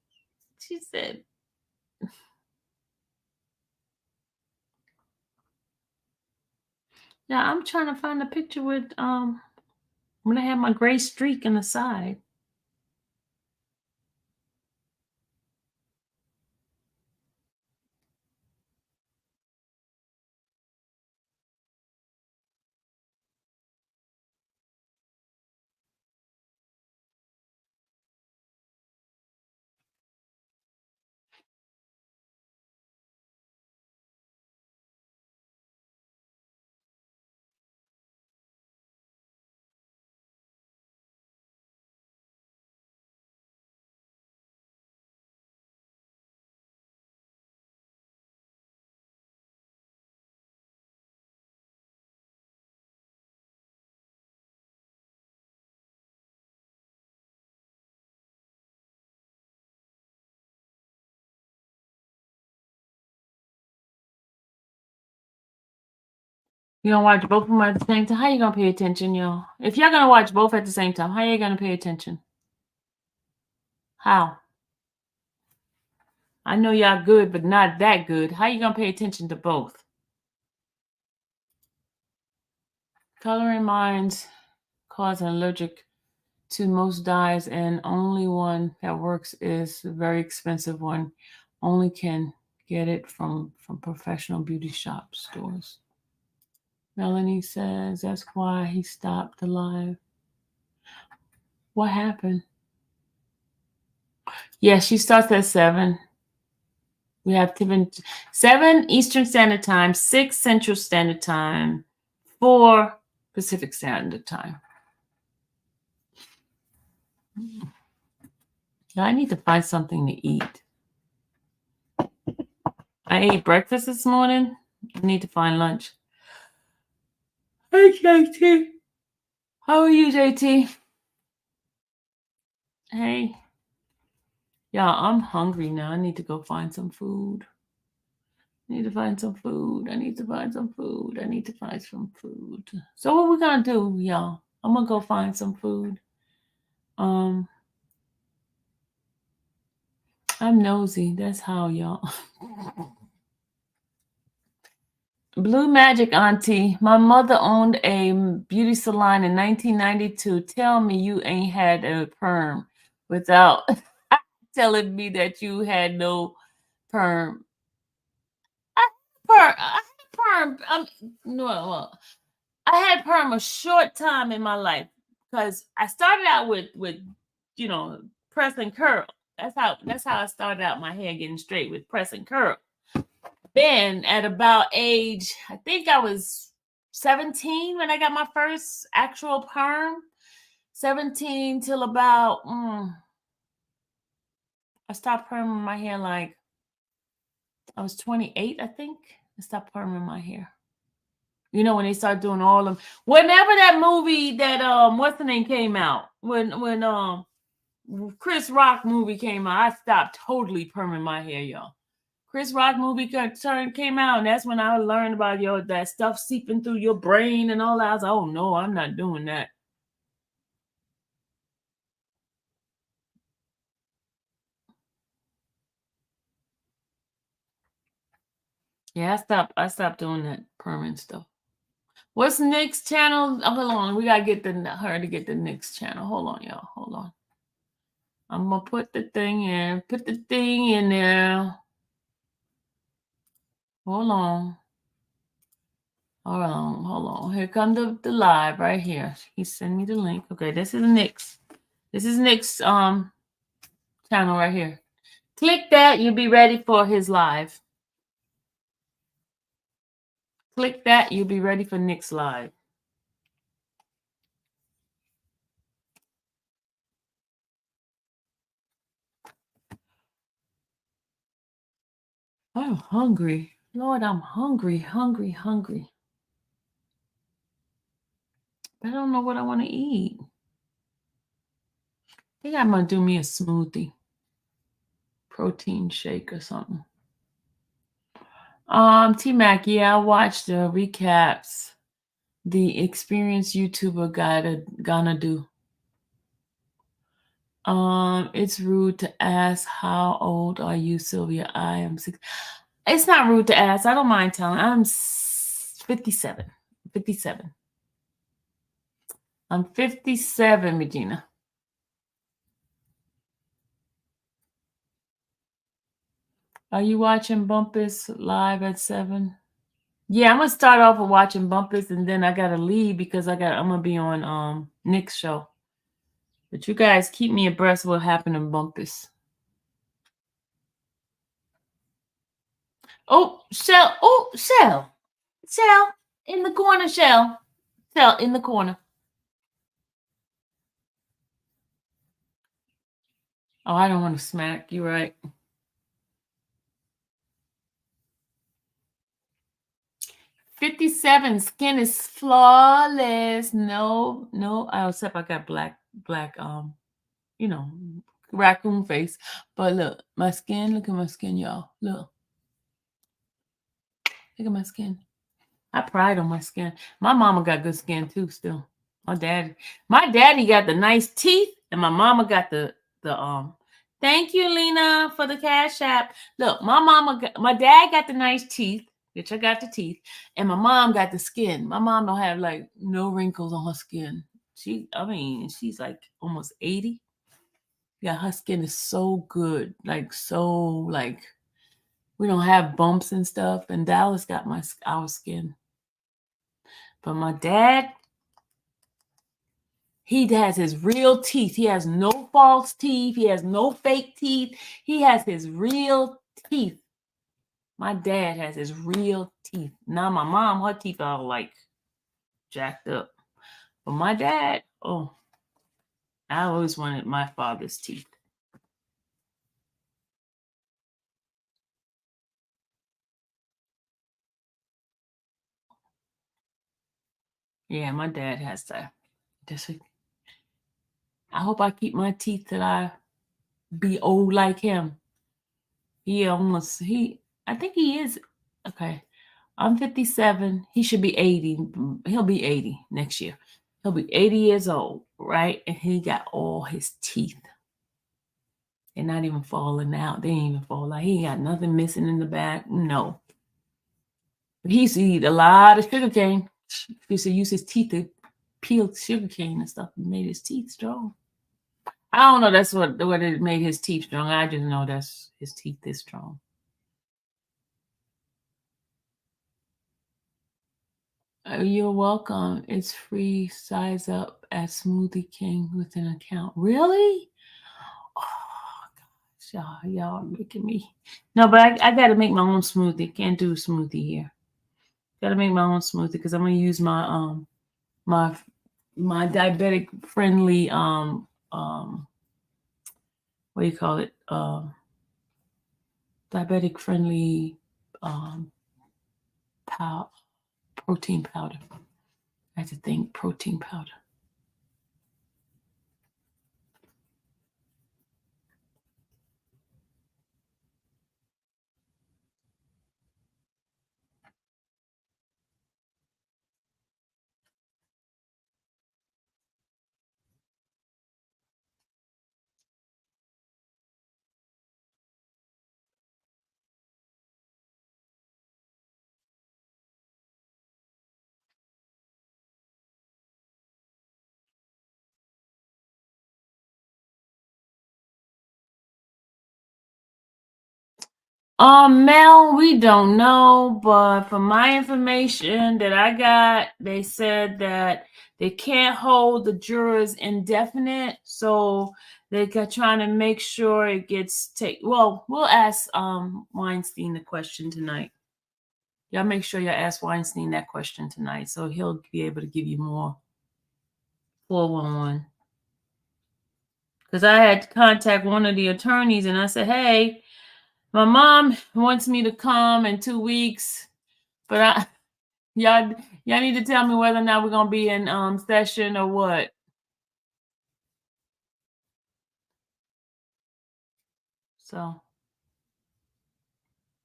She said. Yeah, I'm trying to find a picture with when I have my gray streak in the side. You gonna watch both of them at the same time? How you gonna pay attention, y'all? If y'all gonna watch both at the same time, how you gonna pay attention? How? I know y'all good, but not that good. How you gonna pay attention to both? Coloring minds cause an allergic to most dyes, and only one that works is a very expensive one. Only can get it from professional beauty shop stores. Melanie says that's why he stopped the live. What happened? Yeah, she starts at 7. We have 7 Eastern Standard Time, 6 Central Standard Time, 4 Pacific Standard Time. Now I need to find something to eat. I ate breakfast this morning. I need to find lunch. Hey, JT. How are you, JT? Hey. Yeah, I'm hungry now. I need to go find some food. I need to find some food. So what we're going to do, y'all, I'm going to go find some food. I'm nosy. That's how, y'all. Blue Magic Auntie, my mother owned a beauty salon in 1992. Tell me you ain't had a perm without telling me that you had no perm. I had perm. No, well, I had perm a short time in my life because I started out with press and curl. That's how I started out my hair getting straight with press and curl. Then at about age, I think I was 17 when I got my first actual perm. 17 till about I stopped perming my hair like I was 28, I think. I stopped perming my hair. You know, when they start doing all of them. Whenever that movie that what's the name came out, when Chris Rock movie came out, I stopped totally perming my hair, y'all. Chris Rock movie came out, and that's when I learned about that stuff seeping through your brain and all that. I was like, oh no, I'm not doing that. Yeah, I stopped doing that permanent stuff. What's next channel? Oh, hold on, we gotta get her to get the next channel. Hold on, y'all. Hold on. I'm gonna put the thing in. Put the thing in there. Hold on. Hold on. Here come the live right here. He sent me the link. Okay, this is Nick's. This is Nick's channel right here. Click that, you'll be ready for his live. Click that, you'll be ready for Nick's live. I'm hungry. Lord, I'm hungry. I don't know what I want to eat. I think I'm going to do me a smoothie. Protein shake or something. T-Mac, yeah, I watched the recaps. The experienced YouTuber gonna do. It's rude to ask how old are you, Sylvia? I am 6. It's not rude to ask. I don't mind telling. I'm 57. 57. I'm 57, Regina. Are you watching Bumpus live at 7? Yeah, I'm gonna start off with watching Bumpus, and then I gotta leave because I'm gonna be on Nick's show. But you guys keep me abreast of what happened in Bumpus. Oh, Shell. Oh, Shell. Shell in the corner, Shell. Shell in the corner. Oh, I don't want to smack. You're right. 57. Skin is flawless. No, except I got black, raccoon face. But look, my skin. Look at my skin, y'all. Look at my skin. I pride on my skin. My mama got good skin too. Still, my daddy got the nice teeth, and my mama got the. Thank you, Lena, for the cash app. Look, my dad got the nice teeth, which I got the teeth, and my mom got the skin. My mom don't have like no wrinkles on her skin. She's like almost 80. Yeah, her skin is so good, we don't have bumps and stuff. And Dallas got our skin. But my dad, he has his real teeth. He has no false teeth. He has no fake teeth. He has his real teeth. My dad has his real teeth. Now my mom, her teeth are like jacked up. But my dad, I always wanted my father's teeth. Yeah, my dad has that. I hope I keep my teeth till I be old like him. I think he is. Okay. I'm 57. He should be 80. He'll be 80 next year. He'll be 80 years old, right? And he got all his teeth. They're not even falling out. They ain't even fall out. He ain't got nothing missing in the back. No. He used to eat a lot of sugar cane. He used to use his teeth to peel sugar cane and stuff. It made his teeth strong. I don't know. That's what it made his teeth strong. I just know that's his teeth is strong. You're welcome. It's free. Size up at Smoothie King with an account. Really? Oh gosh, y'all are making me. No, but I got to make my own smoothie. Can't do a smoothie here. Got to make my own smoothie because I'm gonna use my my diabetic friendly what do you call it? Diabetic friendly protein powder. I have to think protein powder. Mel, we don't know, but from my information that I got, they said that they can't hold the jurors indefinite, so they're trying to make sure it gets taken. Well, we'll ask Weinstein the question tonight. Y'all make sure you ask Weinstein that question tonight, so he'll be able to give you more 411. Because I had to contact one of the attorneys, and I said, hey, my mom wants me to come in 2 weeks, but y'all need to tell me whether or not we're gonna be in session or what. So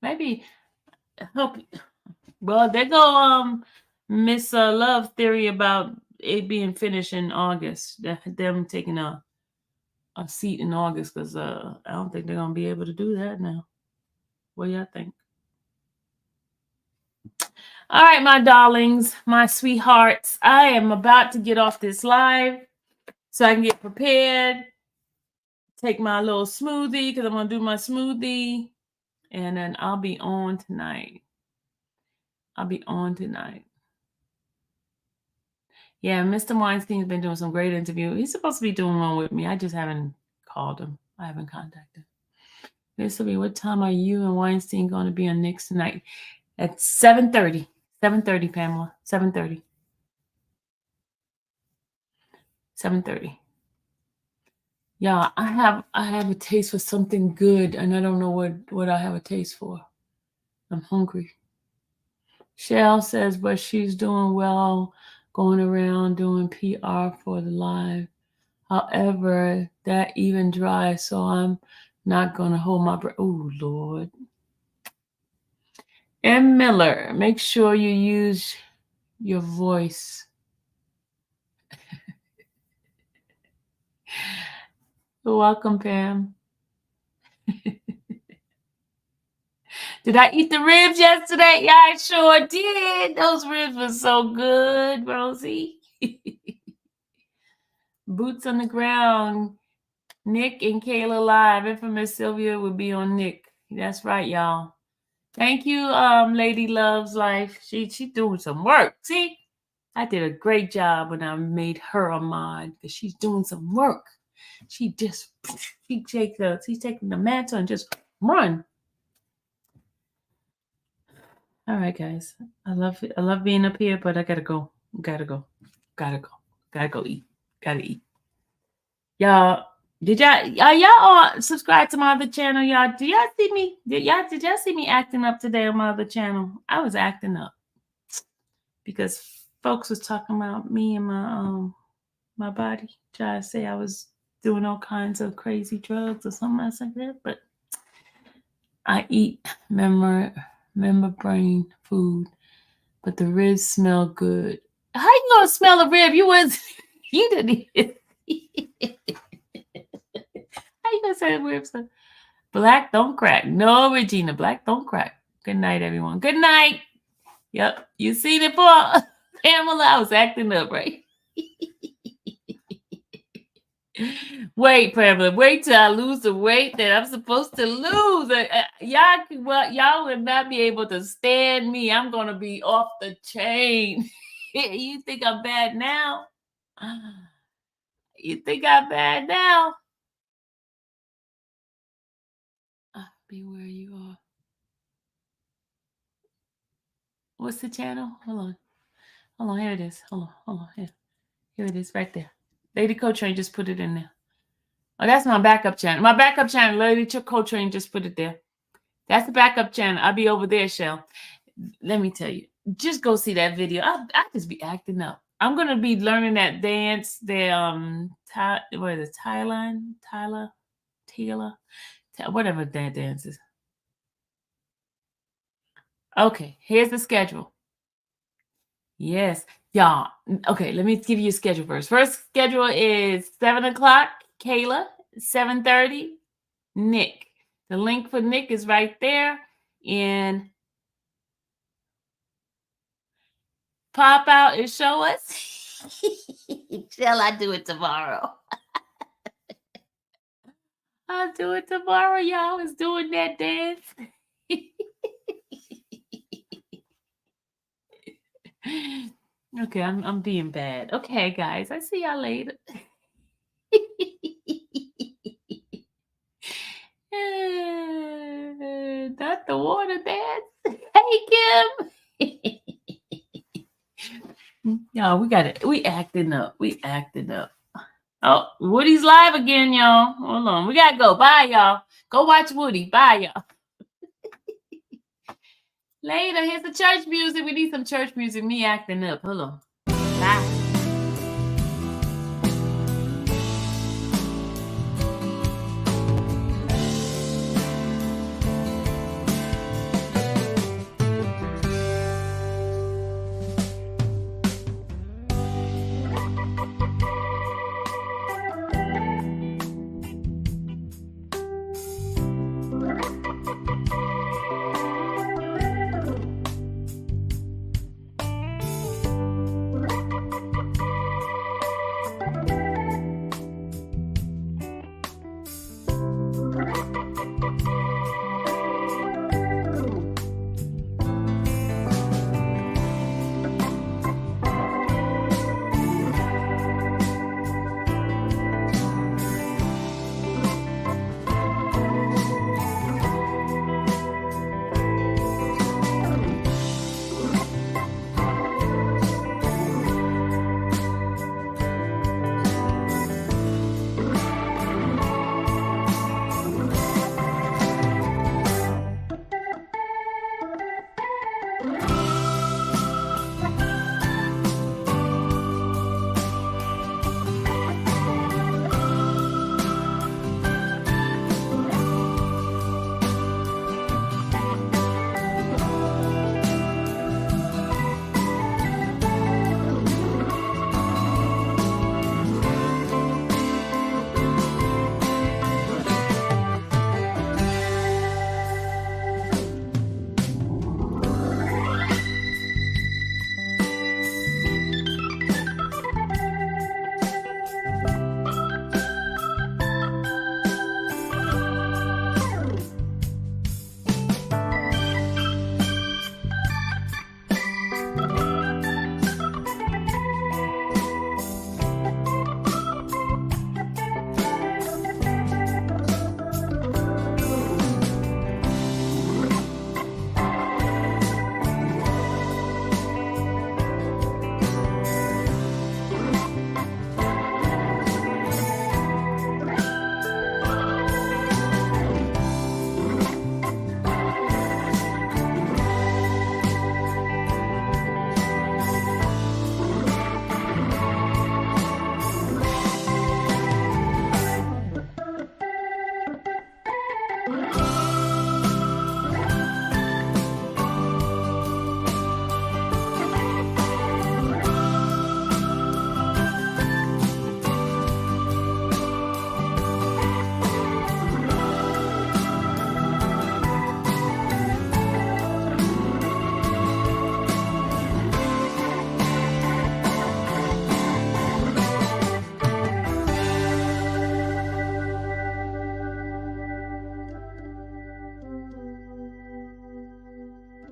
maybe help. Well, there go Miss Love's theory about it being finished in August. Them taking a seat in August, because I don't think they're gonna be able to do that now. What do y'all think? All right, my darlings, my sweethearts, I am about to get off this live so I can get prepared, take my little smoothie, because I'm going to do my smoothie, and then I'll be on tonight. Yeah, Mr. Weinstein's been doing some great interview. He's supposed to be doing one with me. I just haven't called him. I haven't contacted him. This will be, what time are you and Weinstein going to be on Nick's tonight? At 7:30. 7:30, Pamela. 7:30. 7:30. Yeah, I have a taste for something good, and I don't know what I have a taste for. I'm hungry. Shell says, but she's doing well, going around doing PR for the live. However, that even dry, so I'm not going to hold my breath. Oh, Lord. M. Miller, make sure you use your voice. You're welcome, Pam. Did I eat the ribs yesterday? Yeah, I sure did. Those ribs were so good, Rosie. Boots on the ground. Nick and Kayla live. Infamous Sylvia will be on Nick. That's right, y'all. Thank you, Lady Loves Life. She doing some work. See, I did a great job when I made her a mod, because she's doing some work. She's taking the mantle and just run. All right, guys. I love being up here, but I gotta go. Gotta go eat. Gotta eat. Y'all, did y'all subscribe to my other channel? Y'all, did y'all see me? Did y'all see me acting up today on my other channel? I was acting up because folks was talking about me and my body. Trying to say I was doing all kinds of crazy drugs or something else like that. But I eat membrane food, but the ribs smell good. How you gonna smell a rib? You didn't eat it. How you gonna say the ribs? Black don't crack. No, Regina, black don't crack. Good night, everyone. Good night. Yep. You seen it for Pamela? I was acting up, right? Wait, Pamela, wait till I lose the weight that I'm supposed to lose. Y'all will not be able to stand me. I'm gonna be off the chain. You think I'm bad now? You think I'm bad now? Be where you are. What's the channel? Hold on. Here it is. Hold on. Here it is, right there. Lady Coltrane just put it in there. Oh, that's my backup channel. My backup channel, Lady Coltrane just put it there. That's the backup channel. I'll be over there, Shell. Let me tell you, just go see that video. I just be acting up. I'm gonna be learning that dance. What is it? Tyler, whatever that dance is. Okay, here's the schedule. Yes, y'all. Okay, let me give you a schedule first. First schedule is 7 o'clock, Kayla. 7:30, Nick. The link for Nick is right there. And pop out and show us. Shall I do it tomorrow? I'll do it tomorrow. Y'all is doing that dance. Okay, I'm being bad. Okay, guys, I see y'all later. Not the water dance. Hey, Kim. Y'all, we acting up. Oh, Woody's live again, y'all. Hold on. We gotta go. Bye, y'all. Go watch Woody. Bye, y'all. Later. Here's the church music. We need some church music. Me acting up. Hold on.